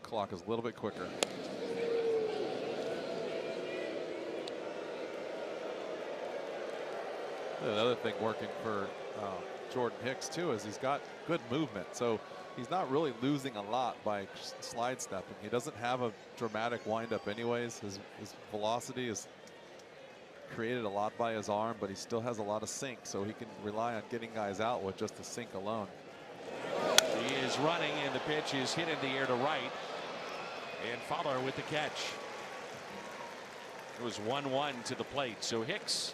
clock is a little bit quicker. Another thing working for Jordan Hicks too is he's got good movement, so he's not really losing a lot by slide stepping. He doesn't have a dramatic windup anyways. His velocity is created a lot by his arm, but he still has a lot of sink, so he can rely on getting guys out with just the sink alone. He is running, and the pitch is hit in the air to right, and Fowler with the catch. It was 1-1 to the plate, so Hicks,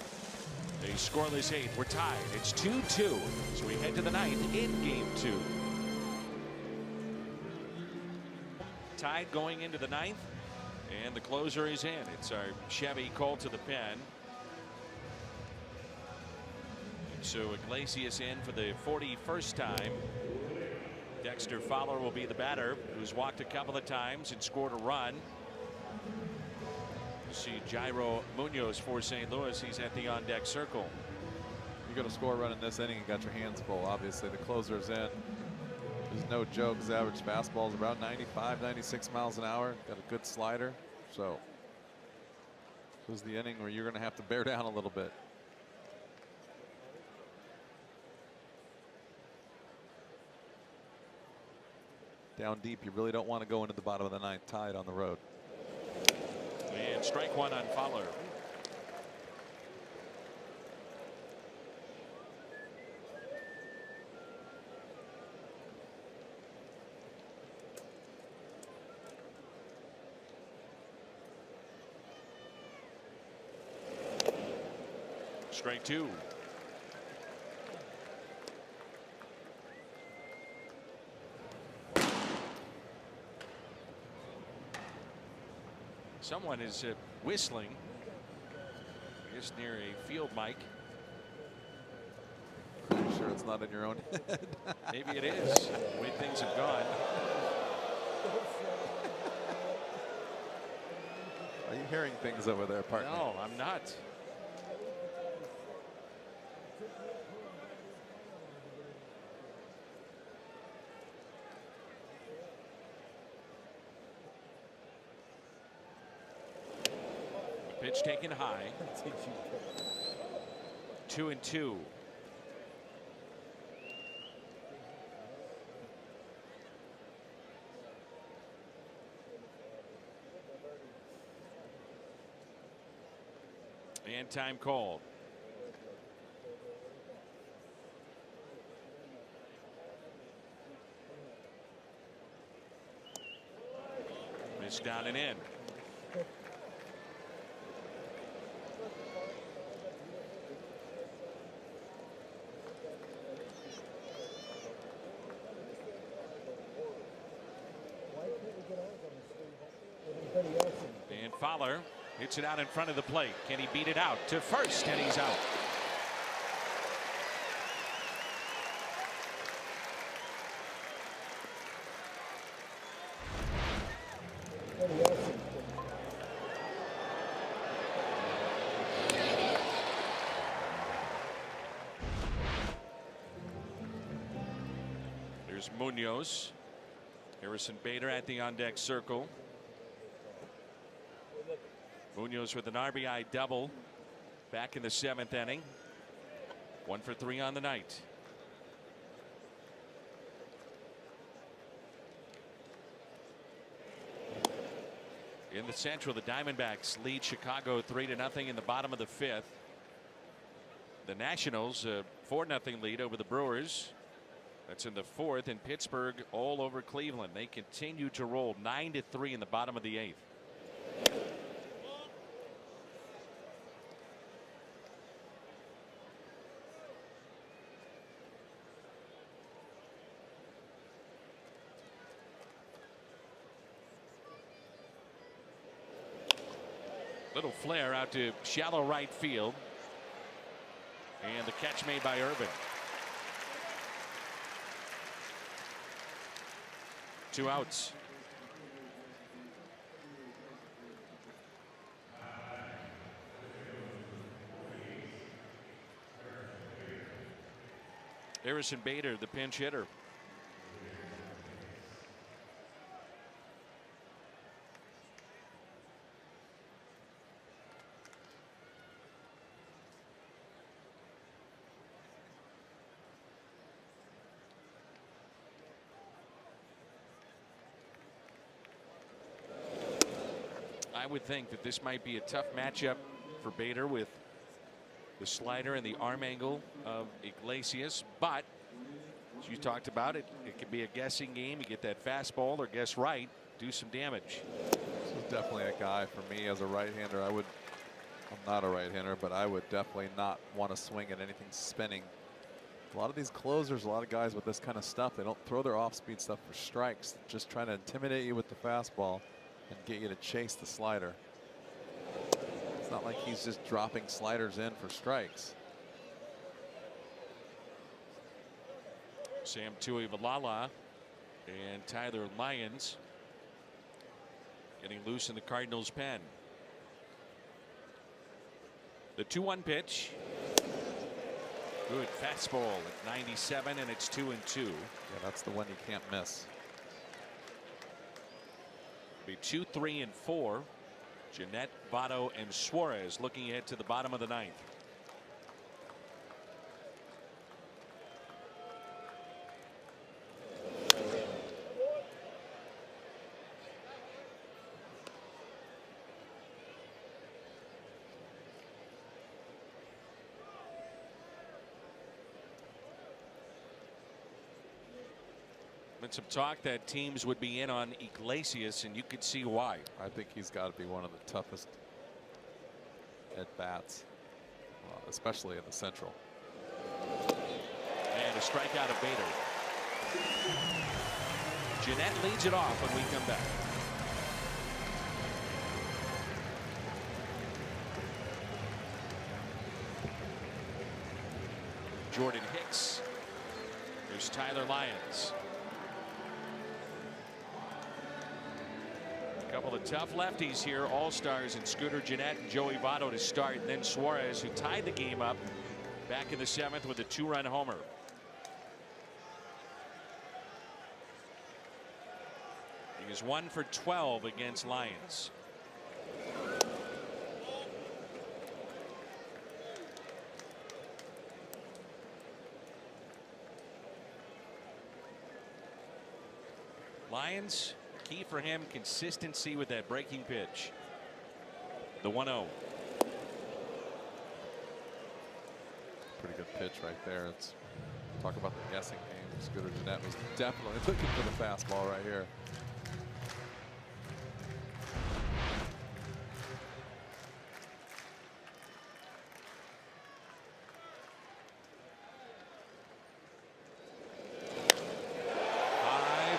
a scoreless eighth. We're tied. It's 2-2, so we head to the ninth in Game 2. Tied going into the ninth, and the closer is in. It's our Chevy Cole to the pen. And so Iglesias in for the 41st time. Dexter Fowler will be the batter, who's walked a couple of times and scored a run. You see Jairo Munoz for St. Louis. He's at the on-deck circle. You're going to score a run in this inning, you got your hands full. Obviously, the closer's in. There's no joke. His average fastball is about 95, 96 miles an hour. Got a good slider. So this is the inning where you're going to have to bear down a little bit. Down deep, you really don't want to go into the bottom of the ninth tied on the road. And strike one on Fowler. Strike two. Someone is whistling. I guess near a field mic. I'm sure it's not in your own head. Maybe it is. The way things have gone. Are you hearing things over there, partner? No, I'm not. Pitch taken high. 2-2. And time called. Missed down and in. And Fowler hits it out in front of the plate. Can he beat it out to first? And he's out. There's Munoz. Harrison Bader at the on-deck circle. Munoz with an RBI double back in the 7th inning. 1 for 3 on the night. In the Central, the Diamondbacks lead Chicago 3-0 in the bottom of the 5th. The Nationals 4-0 lead over the Brewers. That's in the fourth, and Pittsburgh all over Cleveland. They continue to roll 9-3 in the bottom of the eighth. Little flare out to shallow right field. And the catch made by Irvin. 2 outs. Harrison Bader, the pinch hitter. I would think that this might be a tough matchup for Bader with the slider and the arm angle of Iglesias, but as you talked about, it could be a guessing game. You get that fastball or guess right, do some damage. This is definitely a guy for me as a right-hander. I'm not a right-hander, but I would definitely not want to swing at anything spinning. A lot of these closers, a lot of guys with this kind of stuff, they don't throw their off-speed stuff for strikes. They're just trying to intimidate you with the fastball and get you to chase the slider. It's not like he's just dropping sliders in for strikes. Sam Tuivailala and Tyler Lyons getting loose in the Cardinals' pen. The 2-1 pitch. Good fastball at 97, and it's 2-2. Yeah, that's the one you can't miss. Be 2, 3, and 4. Jeanette, Votto, and Suarez looking ahead to the bottom of the ninth. Been some talk that teams would be in on Iglesias, and you could see why. I think he's got to be one of the toughest at bats, especially in the Central. And a strikeout of Bader. Jeanette leads it off when we come back. Jordan Hicks. There's Tyler Lyons. A couple of tough lefties here, all-stars, and Scooter Gennett and Joey Votto to start, and then Suarez, who tied the game up back in the 7th with a 2-run homer. He is 1 for 12 against Lyons. Lyons, key for him, consistency with that breaking pitch. The 1-0. Pretty good pitch right there. It's talk about the guessing game. Scooter Gennett was definitely looking for the fastball right here.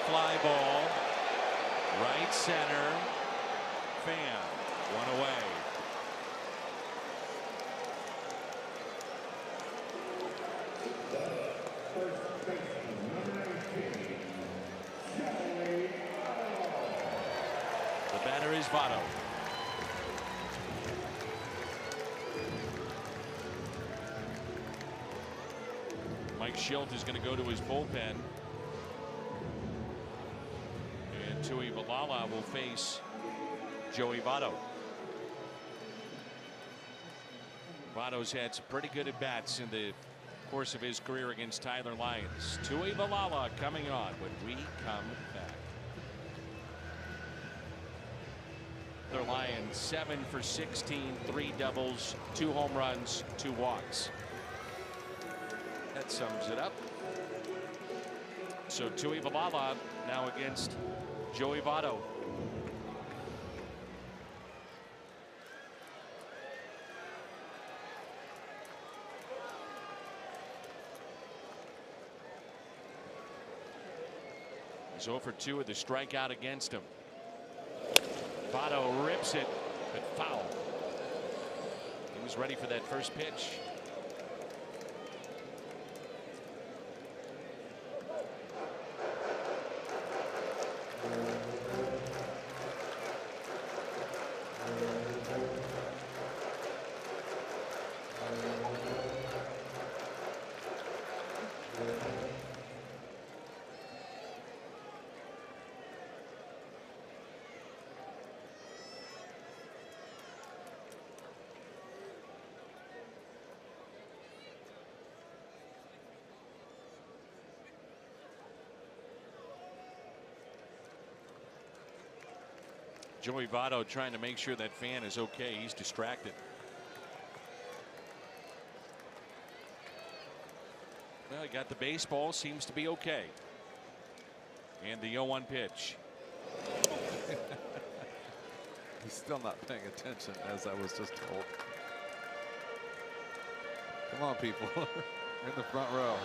Fly ball, right center, fan, one away. The batter is Votto. Mike Schilt is going to go to his bullpen. Tuivailala will face Joey Votto. Votto's had some pretty good at-bats in the course of his career against Tyler Lyons. Tuivailala coming on when we come back. Tyler Lyons 7 for 16, 3 doubles, 2 home runs, 2 walks. that sums it up. So Tuivalu now against Joey Votto. He's 0 for 2 with the strikeout against him. Votto rips it, but foul. He was ready for that first pitch. Joey Votto trying to make sure that fan is okay. He's distracted. Well, he got the baseball. Seems to be okay. And the 0-1 pitch. He's still not paying attention, as I was just told. Come on, people. In the front row.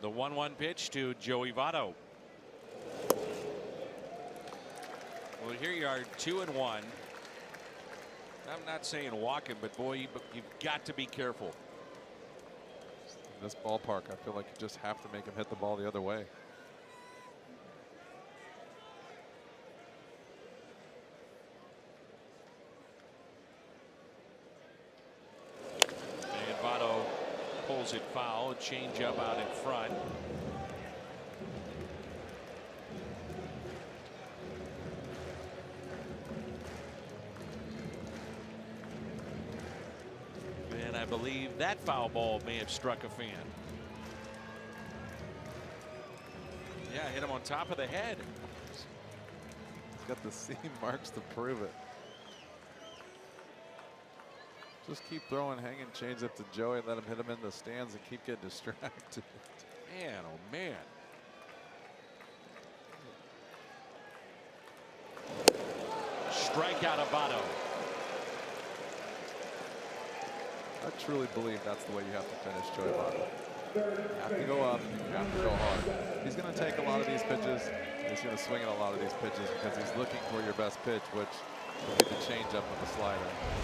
The 1-1 pitch to Joey Votto. Well, here you are, 2-1. I'm not saying walk him, but boy, you've got to be careful. In this ballpark, I feel like you just have to make him hit the ball the other way. And Votto pulls it foul. Change up out in front. And I believe that foul ball may have struck a fan. Yeah, hit him on top of the head. He's got the seam marks to prove it. Just keep throwing hanging change up to Joey and let him hit him in the stands and keep getting distracted. Man, oh man. Strikeout of Votto. I truly believe that's the way you have to finish Joey Votto. You have to go up, you have to go hard. He's going to take a lot of these pitches. He's going to swing at a lot of these pitches because he's looking for your best pitch, which will be the changeup with the slider.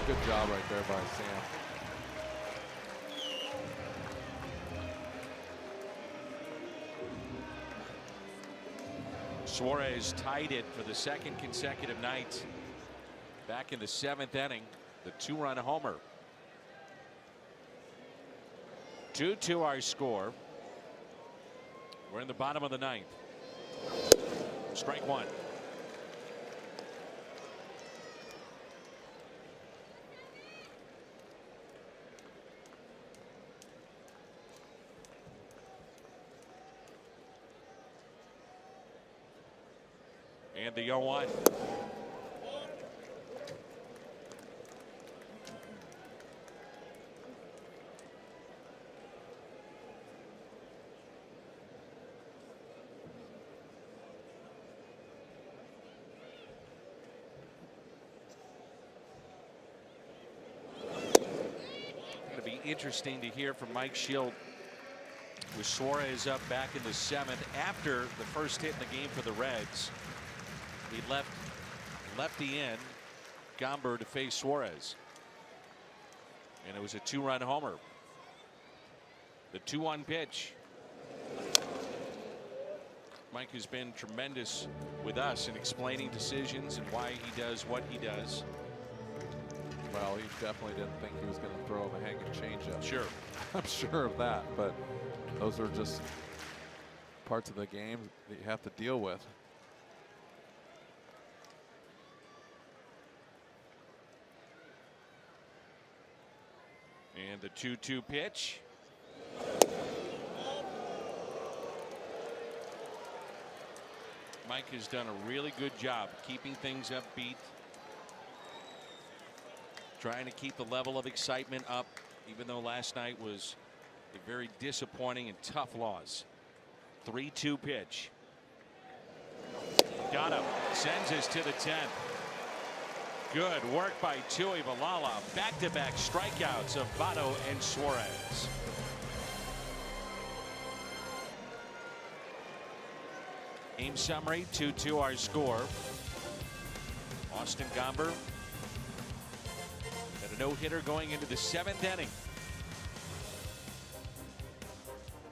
Good job right there by Sam. Suarez tied it for the second consecutive night. Back in the 7th inning, the 2-run homer. 2-2 our score. We're in the bottom of the 9th. Strike one. And the 0-1. Going to be interesting to hear from Mike Schilt with Suarez up back in the 7th after the first hit in the game for the Reds. He left lefty in Gomber to face Suarez. And it was a 2-run homer. The 2-1 pitch. Mike has been tremendous with us in explaining decisions and why he does what he does. Well, he definitely didn't think he was going to throw him a hanging changeup. Sure. I'm sure of that, but those are just parts of the game that you have to deal with. And the 2-2 pitch. Mike has done a really good job keeping things upbeat, trying to keep the level of excitement up, even though last night was a very disappointing and tough loss. 3-2 pitch. Got him. Sends us to the 10th. Good work by Tui Valala. Back-to-back strikeouts of Votto and Suarez. Game summary, 2-2 our score. Austin Gomber had a no-hitter going into the 7th inning.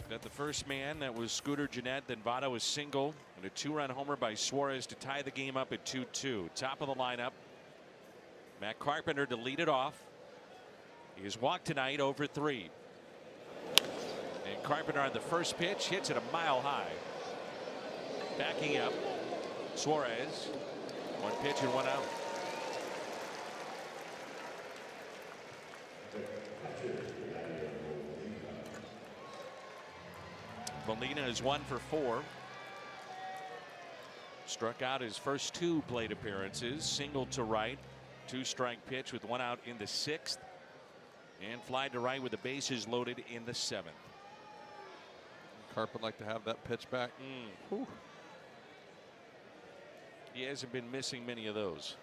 Got the first man, that was Scooter Gennett, then Votto was single, and a 2-run homer by Suarez to tie the game up at 2-2. Top of the lineup, Matt Carpenter to lead it off. He has walked tonight over 3. And Carpenter on the first pitch hits it a mile high. Backing up, Suarez. 1 pitch and 1 out. Molina is 1 for 4. Struck out his first 2 plate appearances. Single to right. 2-strike pitch with 1 out in the 6th. And fly to right with the bases loaded in the 7th. Carp would like to have that pitch back. Whew. He hasn't been missing many of those.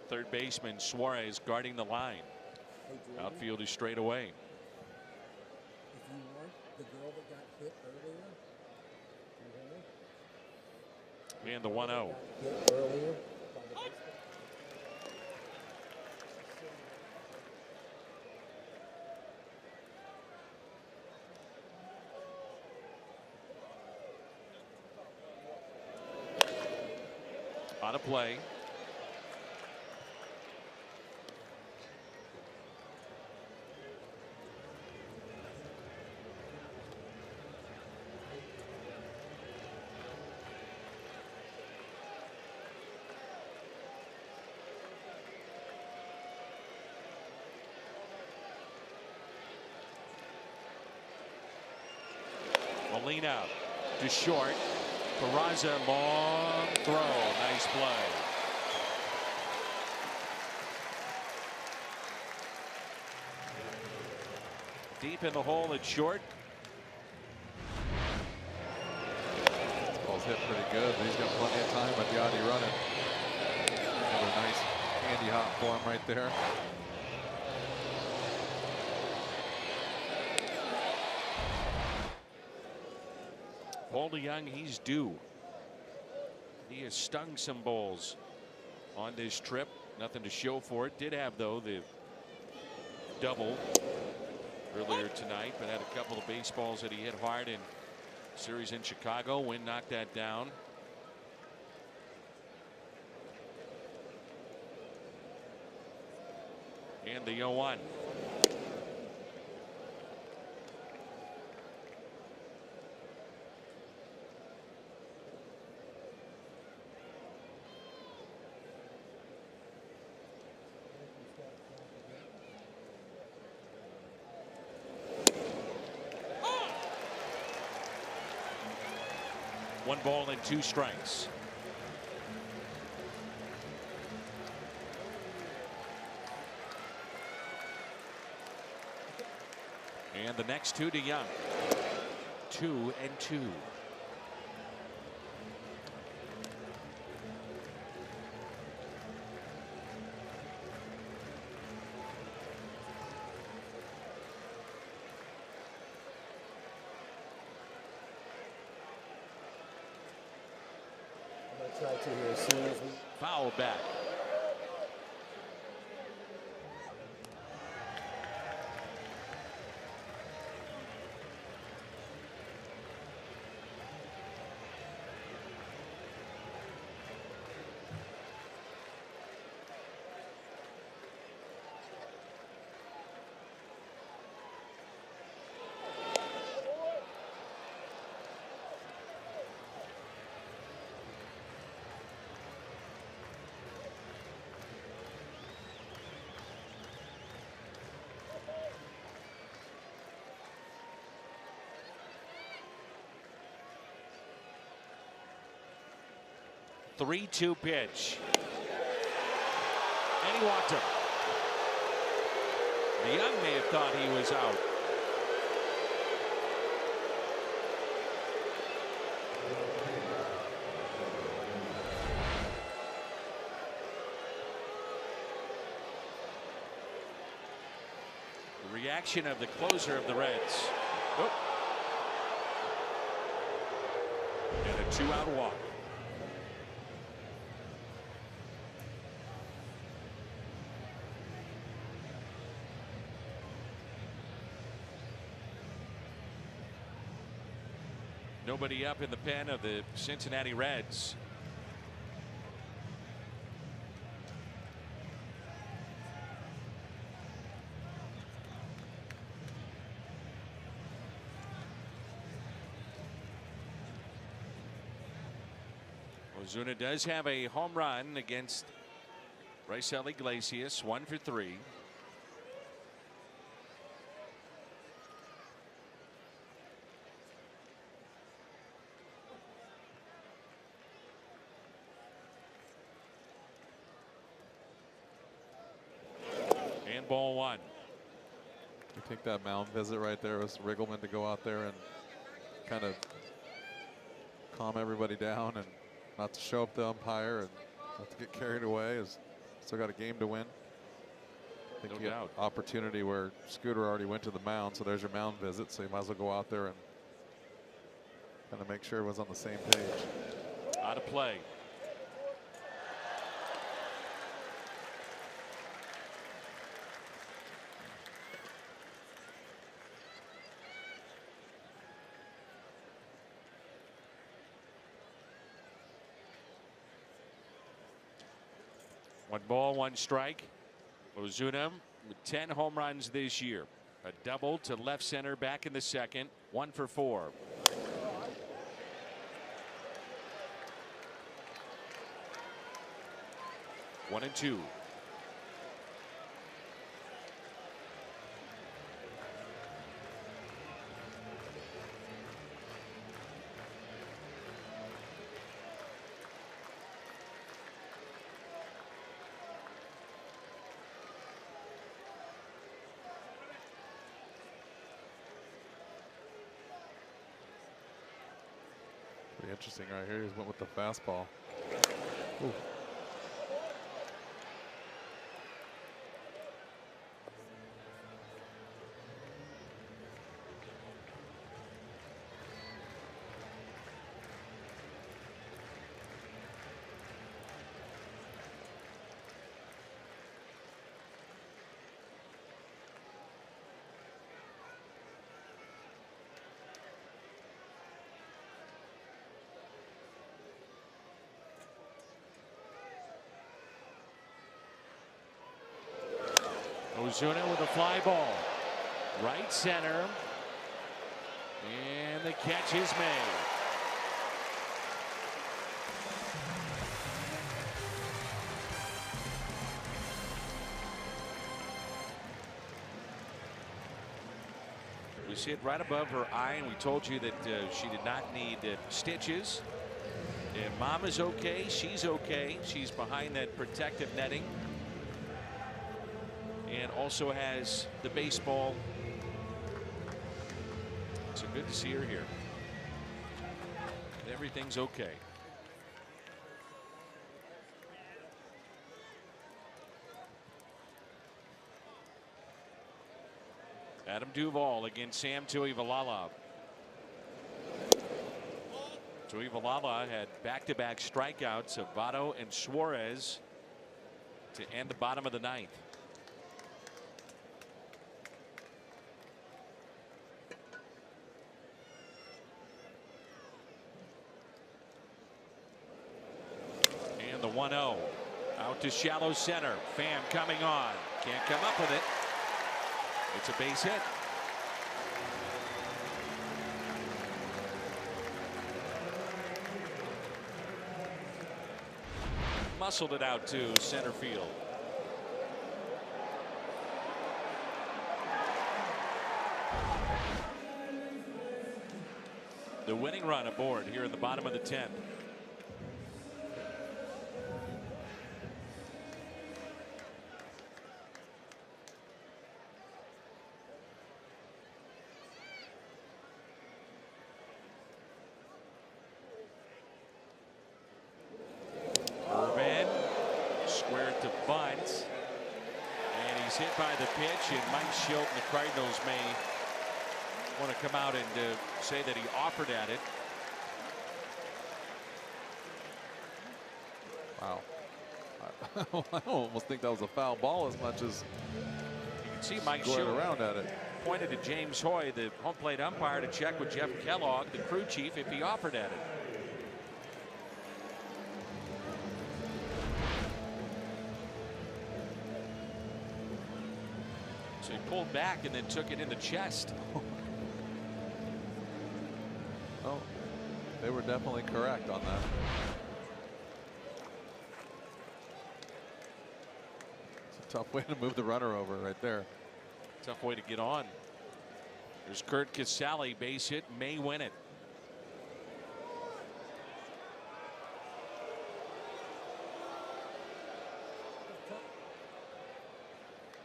Third baseman Suarez guarding the line. Outfield is straight away. If you want the girl that got hit earlier, And the 1-0. hit earlier by the baseball. On a play. Molina to short. Peraza, long throw. Nice play. Deep in the hole at short. Ball's hit pretty good, but he's got plenty of time at the Yachty running. Another nice handy hop for him right there. Paul DeYoung, he's due. He has stung some balls on this trip. Nothing to show for it. Did have, though, the double earlier tonight, but had a couple of baseballs that he hit hard in series in Chicago. Wynn knocked that down. And the 0-1. One ball and 2 strikes. And the next 2 to Young. 2-2. Try to here as soon as we Foul back. 3-2 pitch. And he walked him. The young may have thought he was out. The reaction of the closer of the Reds. Oh. And a 2-out walk. Nobody up in the pen of the Cincinnati Reds. Ozuna does have a home run against Raisel Iglesias, 1 for 3. And ball 1. I think that mound visit right there was Riggleman to go out there and kind of calm everybody down and not to show up the umpire and not to get carried away. Is still got a game to win. I think No you have doubt. opportunity where Scooter already went to the mound, so there's your mound visit. So you might as well go out there and kind of make sure everyone's on the same page. Out of play. One ball, one strike. Ozuna with 10 home runs this year. A double to left center back in the second. 1 for 4. One and 2. Pretty interesting right here. He went with the fastball. Ooh. Ozuna with a fly ball. Right center. And the catch is made. We see it right above her eye, and we told you that she did not need stitches. And Mom is okay. She's okay. She's behind that protective netting. And also has the baseball. So good to see her here. Everything's okay. Adam Duvall against Sam Tuivailala. Tuivailala had back-to-back strikeouts of Votto and Suarez to end the bottom of the 9th. And the 1-0 out to shallow center. Pham coming on. Can't come up with it. It's a base hit. Muscled it out to center field. The winning run aboard here in the bottom of the 10th. to bunt. And he's hit by the pitch, and Mike Schilt and the Cardinals may want to come out and say that he offered at it. Wow. I almost think that was a foul ball as much as You can see Mike going Schilt around at it. pointed to James Hoy, the home plate umpire, to check with Jeff Kellogg, the crew chief, if he offered at it. So he pulled back and then took it in the chest. Oh, they were definitely correct on that. It's a tough way to move the runner over right there. Tough way to get on. There's Kurt Casale, base hit, may win it.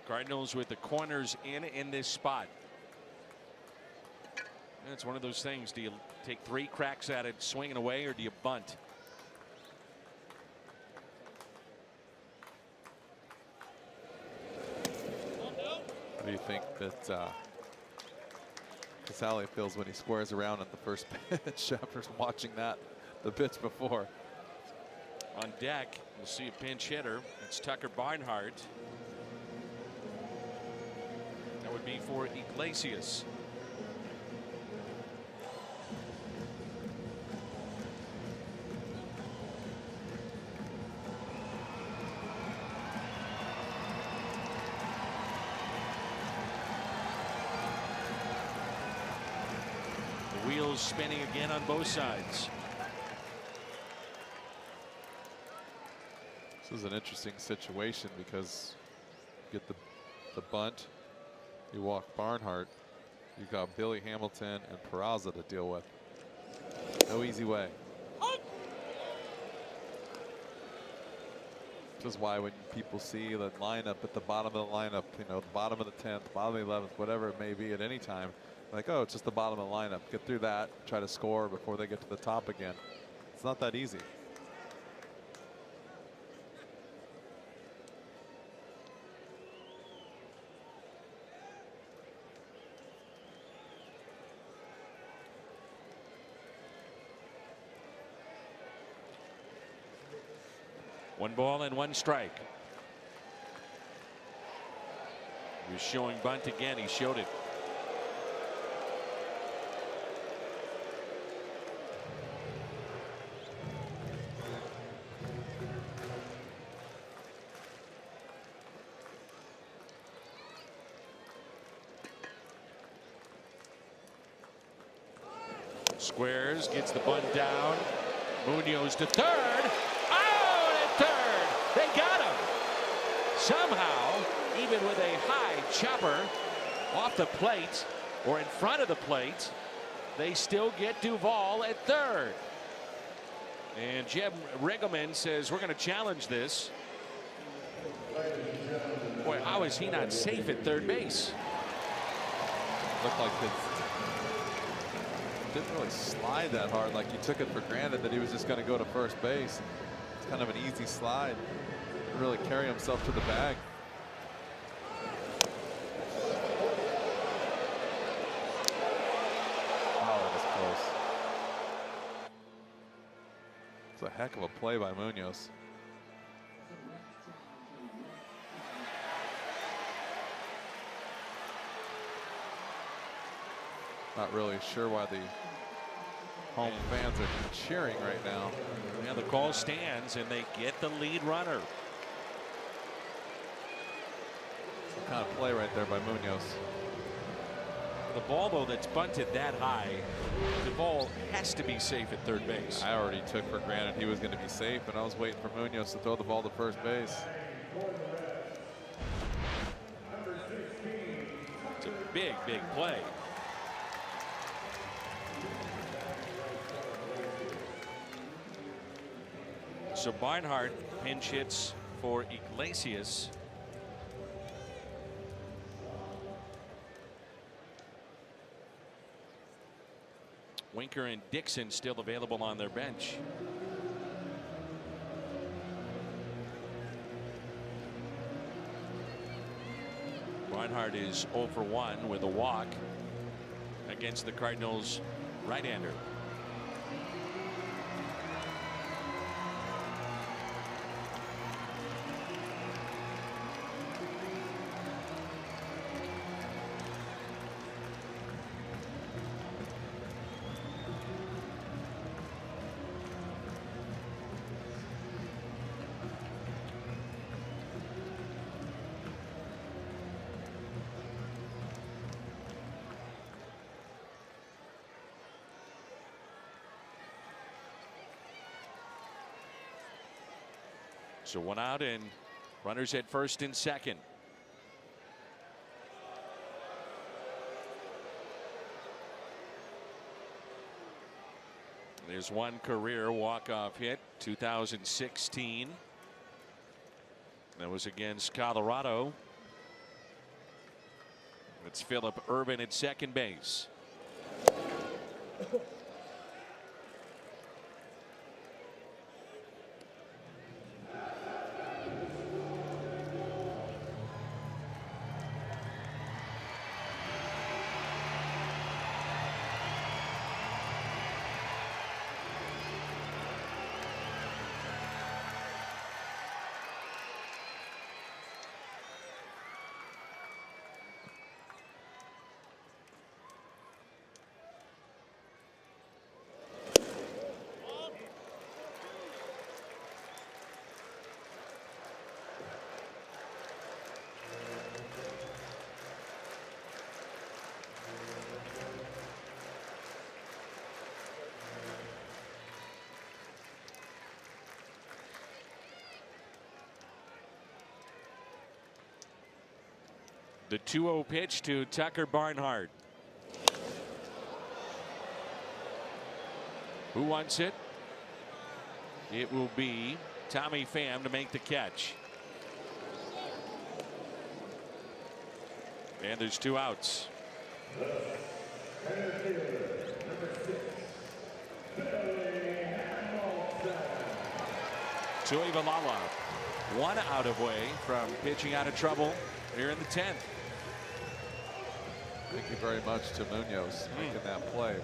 Cardinals with the corners in this spot. And it's one of those things. Do you take 3 cracks at it swinging away, or do you bunt? What do you think that Casale feels when he squares around at the first pitch after watching the pitch before? On deck, we'll see a pinch hitter. It's Tucker Barnhart. That would be for Iglesias. The wheels spinning again on both sides. This is an interesting situation because you get the bunt, you walk Barnhart, you've got Billy Hamilton and Peraza to deal with. No easy way. This is why when people see the lineup at the bottom of the lineup, you know, the bottom of the 10th, bottom of the 11th, whatever it may be at any time, like, oh, it's just the bottom of the lineup. Get through that, try to score before they get to the top again. It's not that easy. One ball and one strike. He was showing bunt again. He showed it. Squares, gets the bunt down. Munoz to third. They got him. Somehow, even with a high chopper off the plate or in front of the plate, they still get Duvall at third. And Jim Riggleman says, we're going to challenge this. Boy, how is he not safe at third base? Looked like it didn't really slide that hard. Like he took it for granted that he was just going to go to first base. It's kind of an easy slide. Didn't really carry himself to the bag. Oh, that was close. It's a heck of a play by Munoz. Not really sure why the home fans are cheering right now. Yeah, the call stands and they get the lead runner. Some kind of play right there by Munoz. The ball, though, that's bunted that high, the ball has to be safe at third base. I already took for granted he was going to be safe, and I was waiting for Munoz to throw the ball to first base. It's a big, big play. So Barnhart pinch hits for Iglesias. Winker and Dixon still available on their bench. Barnhart is 0 for 1 with a walk against the Cardinals right-hander. So 1 out and runners at first and second. There's one career walk-off hit, 2016. That was against Colorado. It's Phillip Ervin at second base. The 2-0 pitch to Tucker Barnhart. Who wants it? It will be Tommy Pham to make the catch. And there's 2 outs. Tuivailala 1 out of way from pitching out of trouble here in the 10th. Thank you very much to Munoz making that play.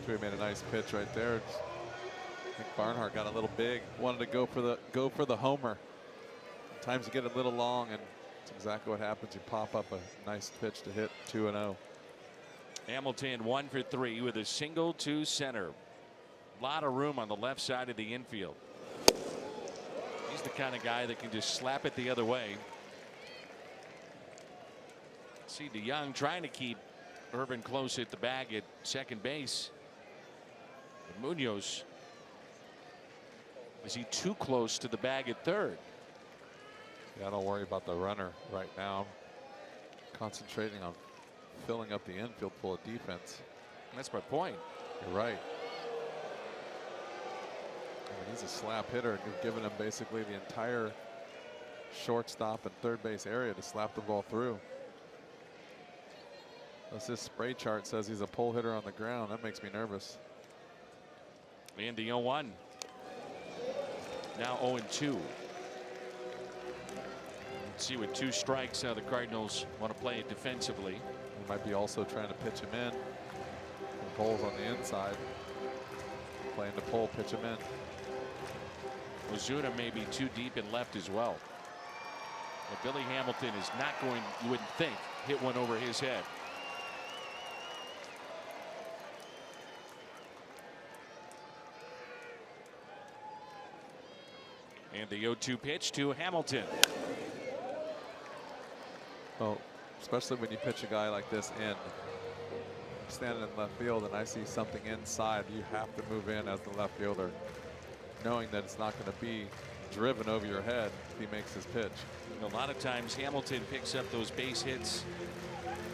He made a nice pitch right there. I think Barnhart got a little big, wanted to go for the homer. Sometimes you get a little long, and it's exactly what happens. You pop up a nice pitch to hit 2-0. Hamilton 1 for 3 with a single to center. A lot of room on the left side of the infield. He's the kind of guy that can just slap it the other way. See DeYoung trying to keep Urban close at the bag at second base. And Munoz, is he too close to the bag at third? Yeah, don't worry about the runner right now. Concentrating on filling up the infield full of defense. That's my point. You're right. I mean, he's a slap hitter. You've given him basically the entire shortstop and third base area to slap the ball through. As this spray chart says he's a pull hitter on the ground. That makes me nervous. And the 0-1. Now 0-2. Let's see with 2 strikes how the Cardinals want to play it defensively. He might be also trying to pitch him in. Some holes on the inside. Playing to pull, pitch him in. Ozuna may be too deep and left as well. But Billy Hamilton is not going, you wouldn't think, hit one over his head. And the 0-2 pitch to Hamilton. Well, especially when you pitch a guy like this in. Standing in left field and I see something inside, you have to move in as the left fielder, knowing that it's not going to be driven over your head if he makes his pitch. A lot of times Hamilton picks up those base hits,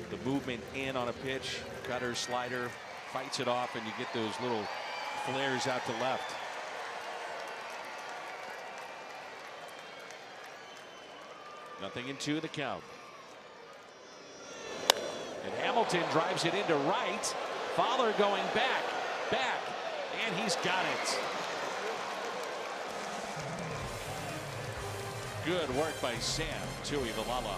the movement in on a pitch, cutter, slider, fights it off, and you get those little flares out to left. Nothing in 2 the count. And Hamilton drives it into right. Fowler going back, and he's got it. Good work by Sam Tuivailala.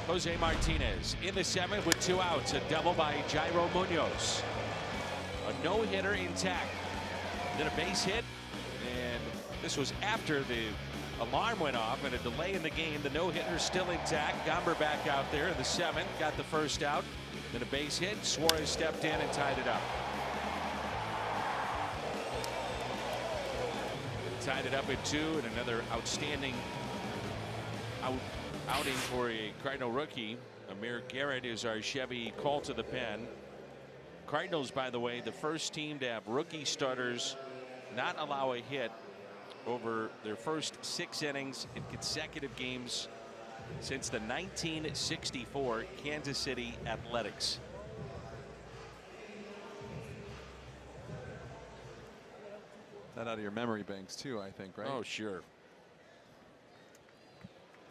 Jose Martinez in the 7th with 2 outs. A double by Jairo Munoz. A no-hitter intact. Then a base hit, and this was after the alarm went off and a delay in the game. The no-hitter still intact. Gomber back out there in the 7th, got the first out. Then a base hit. Suarez stepped in and tied it up. Tied it up at 2, and another outstanding outing for a Cardinal rookie. Amir Garrett is our Chevy call to the pen. Cardinals, by the way, the first team to have rookie starters not allow a hit over their first 6 innings in consecutive games since the 1964 Kansas City Athletics. That out of your memory banks too, I think, right? Oh, sure.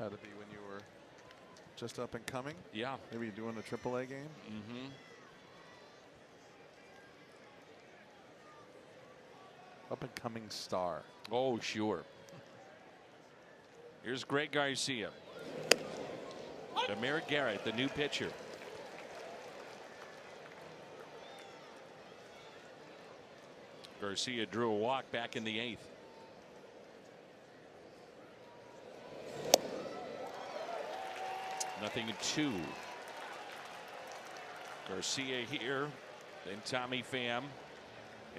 Had to be when you were just up and coming. Yeah. Maybe doing a AAA game. Mm-hmm. Up and coming star. Oh, sure. Here's Greg Garcia. Amir Garrett, the new pitcher. Garcia drew a walk back in the 8th. Nothing in 2. Garcia here, then Tommy Pham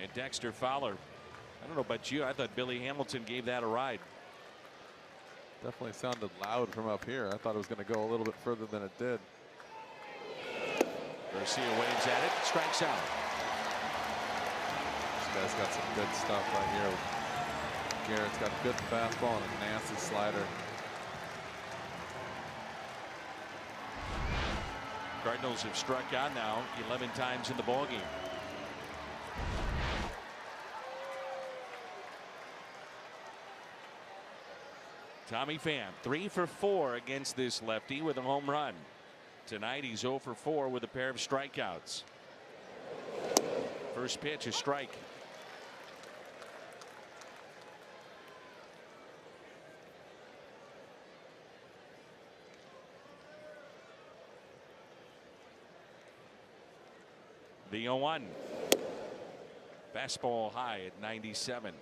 and Dexter Fowler. I don't know about you, I thought Billy Hamilton gave that a ride. Definitely sounded loud from up here. I thought it was going to go a little bit further than it did. Garcia waves at it, strikes out. This guy's got some good stuff right here. Garrett's got a good fastball and a nasty slider. Cardinals have struck out now 11 times in the ballgame. Tommy Pham 3 for 4 against this lefty with a home run. Tonight he's 0 for 4 with a pair of strikeouts. First pitch, a strike. The 0-1. Fastball high at 97.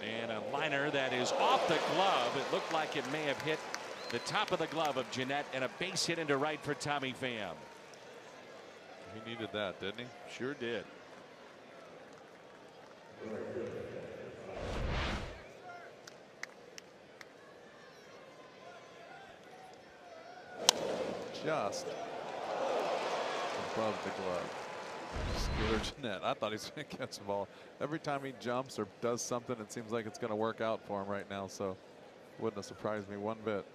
And a liner that is off the glove. It looked like it may have hit the top of the glove of Jeanette, and a base hit into right for Tommy Pham. He needed that, didn't he? Sure did. Just above the glove. Skeeter Jeanette. I thought he was going to catch the ball. Every time he jumps or does something, it seems like it's going to work out for him right now. So wouldn't have surprised me one bit.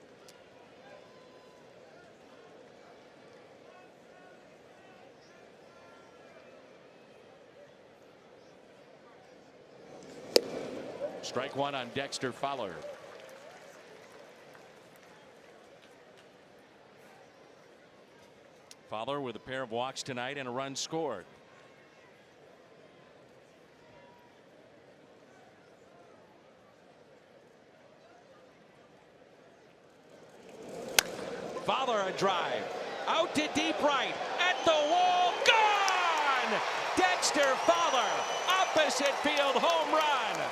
Strike 1 on Dexter Fowler. Fowler with a pair of walks tonight and a run scored. Fowler a drive out to deep right at the wall, gone. Dexter Fowler, opposite field home run.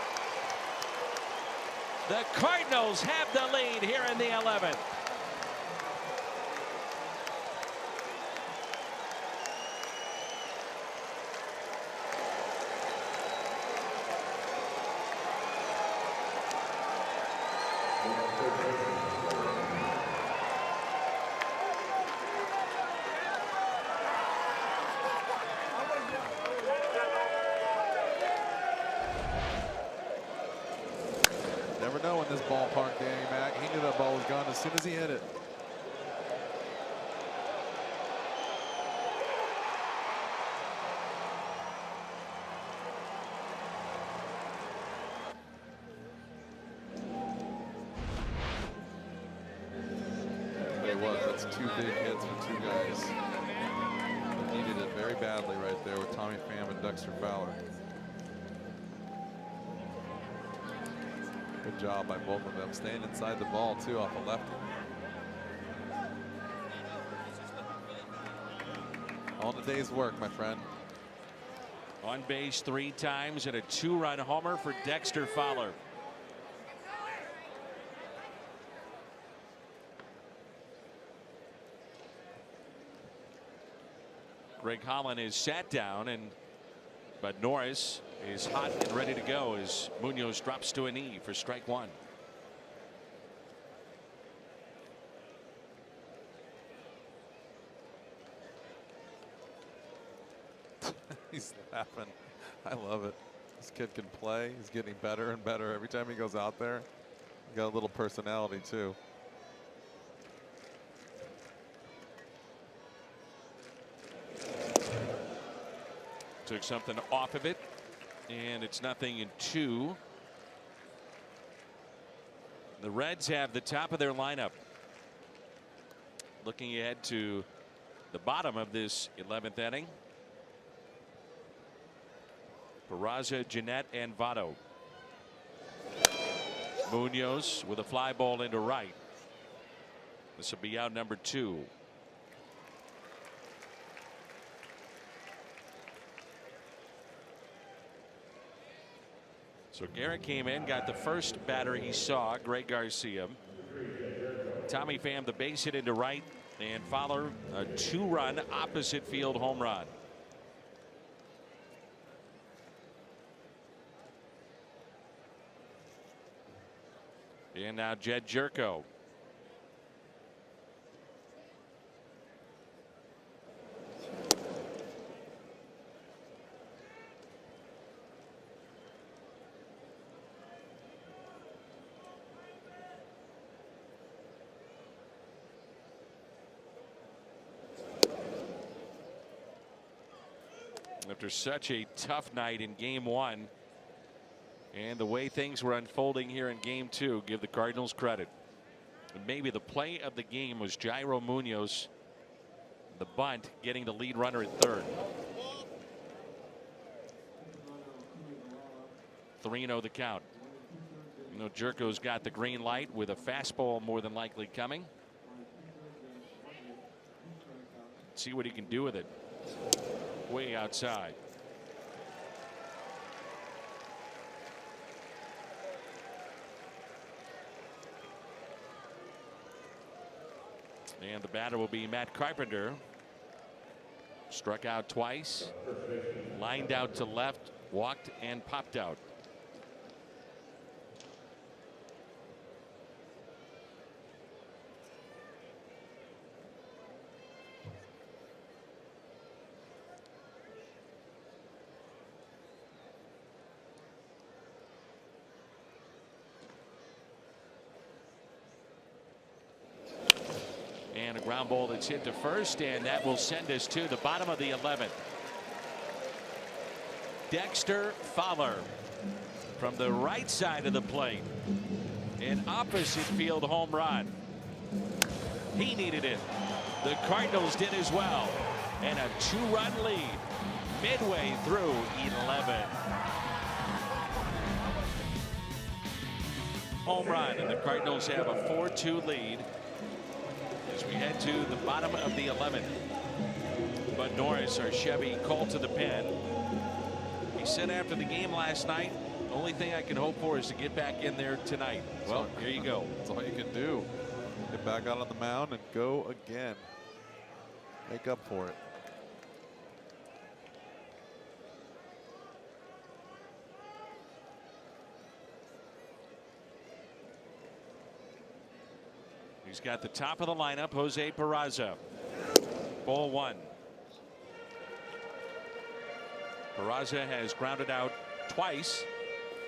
The Cardinals have the lead here in the 11th. Never know in this ballpark, Danny Mac. He knew that ball was gone as soon as he hit it. really was. That's 2 big hits for 2 guys. They needed it very badly right there with Tommy Pham and Dexter Fowler. Good job by both of them, staying inside the ball too off a lefty. All in a day's work, my friend. On base 3 times and a 2-run homer for Dexter Fowler. Greg Holland is sat down, but Norris is hot and ready to go as Munoz drops to a knee for strike 1. He's laughing. I love it. This kid can play. He's getting better and better every time he goes out there. He's got a little personality too. Took something off of it, and it's 0-2. The Reds have the top of their lineup. Looking ahead to the bottom of this 11th inning. Peraza, Jeanette, and Votto. Munoz with a fly ball into right. This will be out number 2. So Garrett came in, got the first batter he saw, Greg Garcia. Tommy Pham the base hit into right, and Fowler a 2-run opposite field home run. And now Jed Jerko. After such a tough night in game 1 and the way things were unfolding here in game 2, give the Cardinals credit. And maybe the play of the game was Jairo Munoz, the bunt, getting the lead runner at third. 3-0 the count. You know, Jerko's got the green light with a fastball more than likely coming. See what he can do with it. Way outside. And the batter will be Matt Carpenter. Struck out twice, lined out to left, walked, and popped out. And a ground ball that's hit to first, and that will send us to the bottom of the 11th. Dexter Fowler from the right side of the plate. An opposite field home run. He needed it. The Cardinals did as well. And a 2-run lead midway through 11. Home run, and the Cardinals have a 4-2 lead as we head to the bottom of the 11th. But Norris, our Chevy, called to the pen. He said after the game last night, the only thing I can hope for is to get back in there tonight. Well, here you go. That's all you can do. Get back out on the mound and go again. Make up for it. He's got the top of the lineup, Jose Peraza. Ball 1. Peraza has grounded out twice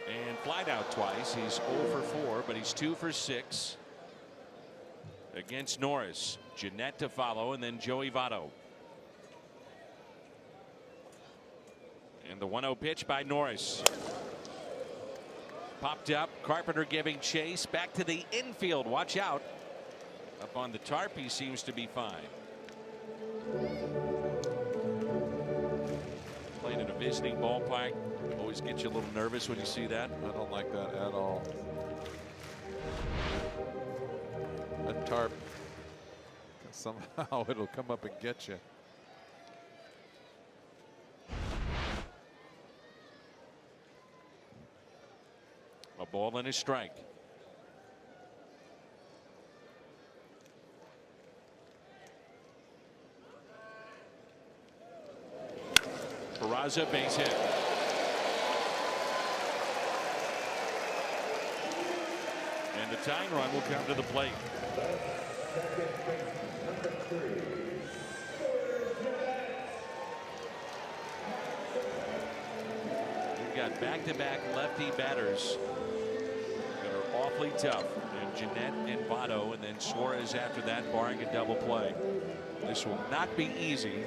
and flied out twice. He's 0 for 4, but he's 2 for 6 against Norris. Jeanette to follow, and then Joey Votto. And the 1-0 pitch by Norris. Popped up. Carpenter giving chase back to the infield. Watch out. Up on the tarp, he seems to be fine. Playing in a visiting ballpark always gets you a little nervous when you see that. I don't like that at all. That tarp, somehow it'll come up and get you. A ball and a strike. Peraza, base hit. And the tying run will come to the plate. We've got back-to-back lefty batters that are awfully tough. And Jeanette and Votto, and then Suarez after that, barring a double play. This will not be easy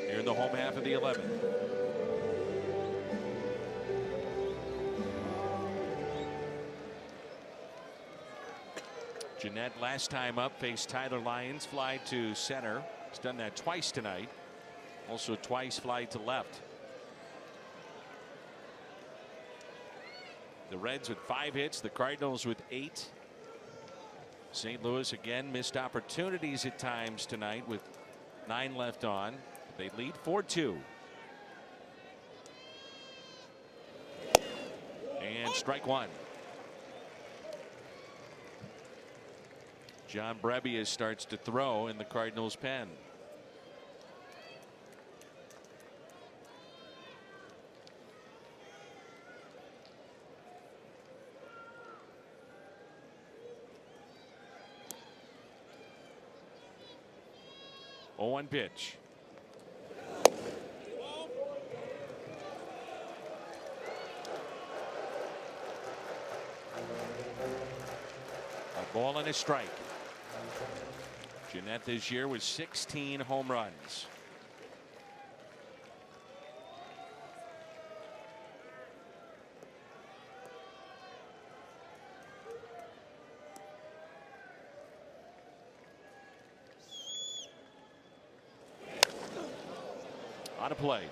here in the home half of the 11th. Jeanette last time up faced Tyler Lyons, fly to center. He's done that twice tonight. Also twice fly to left. The Reds with 5 hits, the Cardinals with 8. St. Louis again missed opportunities at times tonight with 9 left on. They lead 4-2. And strike one. John Brebbia starts to throw in the Cardinals' pen. Oh, 1 pitch. A ball and a strike. Jeanette this year with 16 home runs. On a play.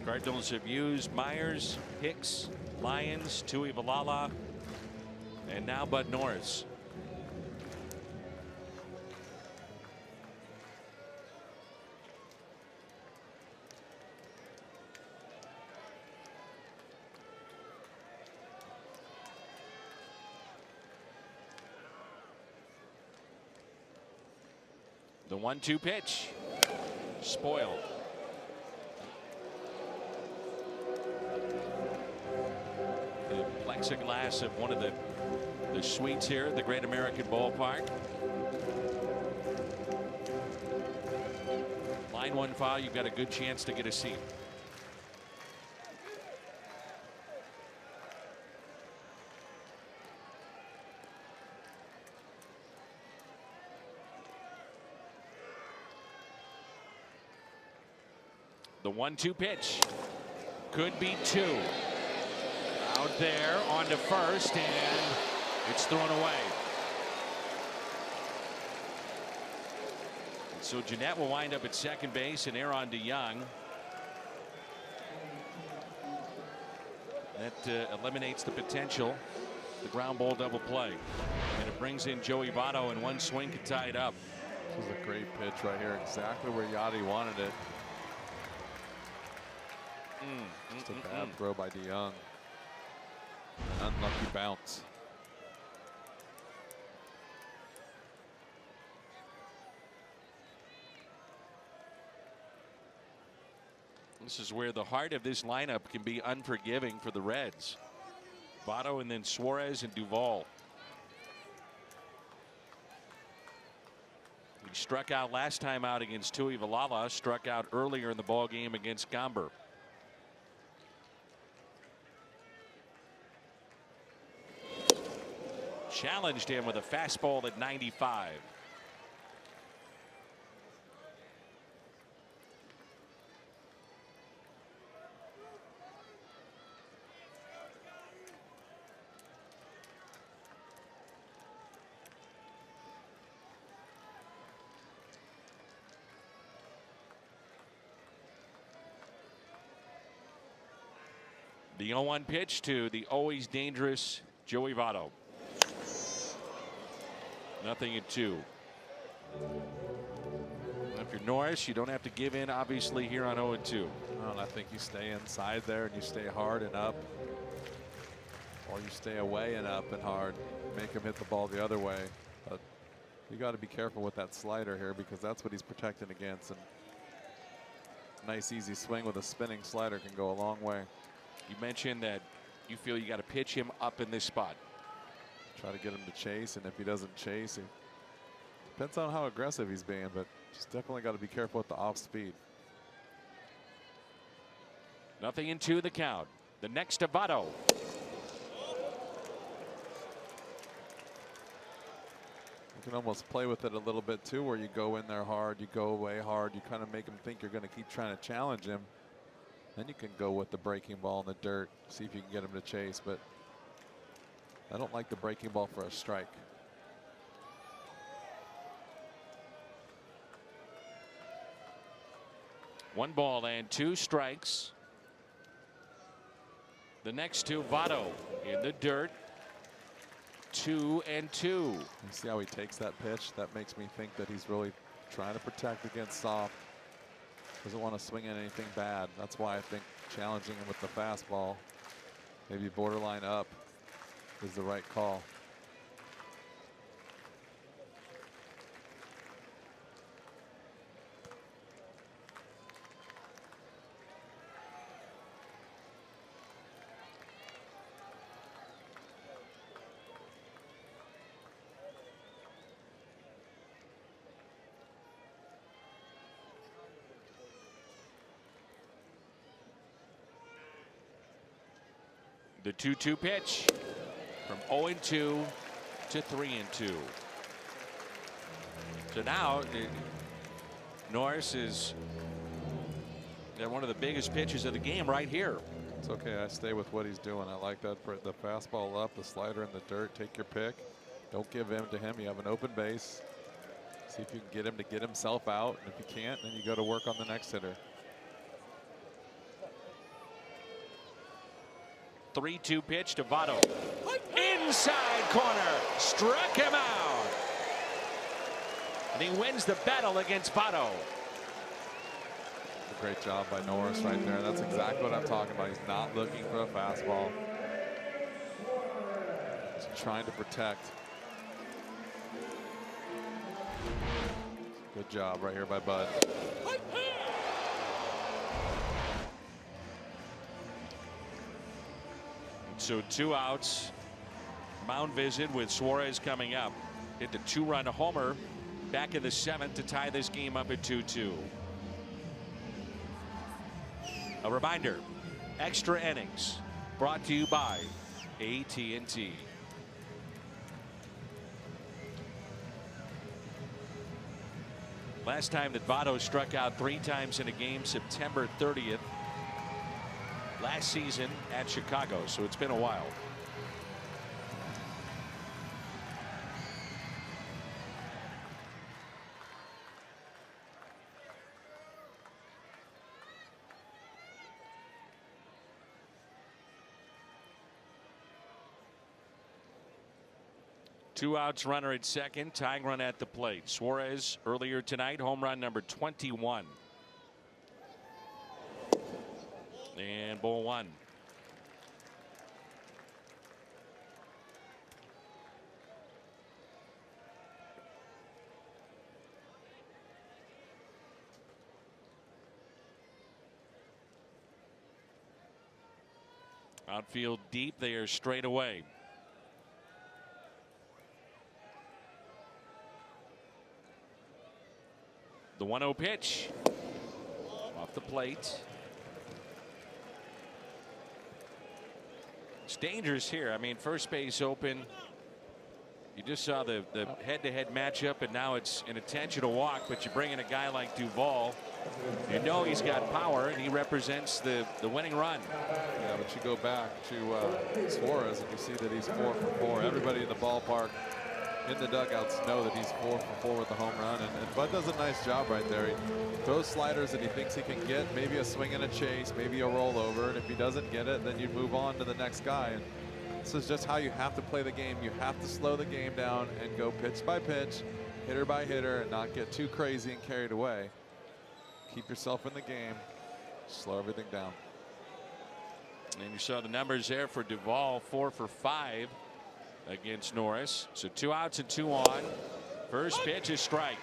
Cardinals have used Myers, Hicks, Lyons, Tuivailala, and now Bud Norris. The 1-2 pitch. Spoiled. The plexiglass of one of the suites here at the Great American Ballpark. Line one foul, you've got a good chance to get a seat. The 1-2 pitch could be 2. Out there onto first, and it's thrown away. So Jeanette will wind up at second base, and Aaron DeYoung. That eliminates the potential, the ground ball double play, and it brings in Joey Votto, and one swing can tie it up. This is a great pitch right here, exactly where Yachty wanted it. Just a bad throw by DeYoung. Unlucky bounce. This is where the heart of this lineup can be unforgiving for the Reds. Votto and then Suarez and Duvall. He struck out last time out against Tuivailala, struck out earlier in the ball game against Gomber. Challenged him with a fastball at 95. The 0-1 pitch to the always dangerous Joey Votto. 0-2. If you're Norris, you don't have to give in, obviously, here on 0-2. Well, and I think you stay inside there and you stay hard and up, or you stay away and up and hard, make him hit the ball the other way. But you got to be careful with that slider here, because that's what he's protecting against. And nice easy swing with a spinning slider can go a long way. You mentioned that you feel you got to pitch him up in this spot. Try to get him to chase, and if he doesn't chase, he depends on how aggressive he's being, but just definitely got to be careful with the off speed. 0-2 the count. The next to Votto. You can almost play with it a little bit too, where you go in there hard, you go away hard, you kind of make him think you're going to keep trying to challenge him. Then you can go with the breaking ball in the dirt, see if you can get him to chase. But I don't like the breaking ball for a strike. One ball and 2 strikes. The next to Votto in the dirt. 2-2. You see how he takes that pitch? That makes me think that he's really trying to protect against soft. Doesn't want to swing in anything bad. That's why I think challenging him with the fastball, maybe borderline up, is the right call. The 2-2 pitch from 0-2 to 3-2. So now Norris is one of the biggest pitches of the game right here. It's okay. I stay with what he's doing. I like that. The fastball up, the slider in the dirt. Take your pick. Don't give in to him. You have an open base. See if you can get him to get himself out. And if you can't, then you go to work on the next hitter. 3-2 pitch to Votto. Inside corner. Struck him out. And he wins the battle against Votto. Great job by Norris right there. That's exactly what I'm talking about. He's not looking for a fastball. He's trying to protect. Good job right here by Bud. So 2 outs. Mound visit with Suarez coming up. Hit the 2-run homer back in the 7th to tie this game up at 2-2. A reminder, extra innings brought to you by AT&T. Last time that Votto struck out 3 times in a game, September 30th. Last season at Chicago, so it's been a while. Two outs, runner at second, tying run at the plate. Suarez earlier tonight, home run number 21. And ball 1. Outfield deep, they are straight away. The 1-0 pitch off the plate. It's dangerous here. I mean, first base open. You just saw the head-to-head matchup, and now it's an intentional walk. But you bring in a guy like Duvall, you know he's got power, and he represents the winning run. Yeah, but you go back to Suarez, and you see that he's 4 for 4. Everybody in the ballpark in the dugouts know that he's 4 for 4 with the home run, and Bud does a nice job right there. He throws sliders that he thinks he can get, maybe a swing and a chase, maybe a rollover, and if he doesn't get it, then you move on to the next guy. And this is just how you have to play the game. You have to slow the game down and go pitch by pitch, hitter by hitter, and not get too crazy and carried away. Keep yourself in the game, slow everything down. And you saw the numbers there for Duvall, 4 for 5 against Norris. So 2 outs and 2 on. First pitch is strike.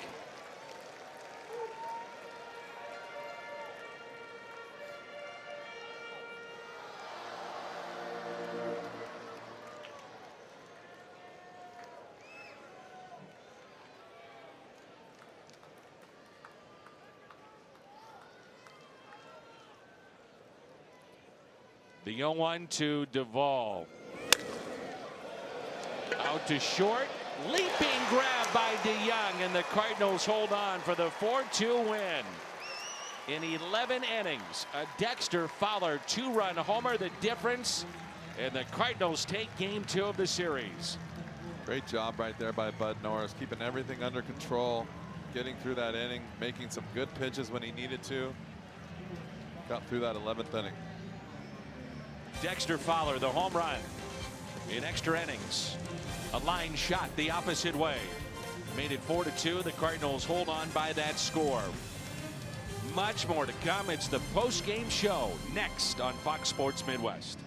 The 0-1 to Duvall. Out to short. Leaping grab by DeYoung, and the Cardinals hold on for the 4-2 win. In 11 innings, a Dexter Fowler 2-run homer, the difference, and the Cardinals take game 2 of the series. Great job right there by Bud Norris, keeping everything under control, getting through that inning, making some good pitches when he needed to. Got through that 11th inning. Dexter Fowler, the home run in extra innings. A line shot the opposite way. Made it 4-2. The Cardinals hold on by that score. Much more to come. It's the post-game show next on Fox Sports Midwest.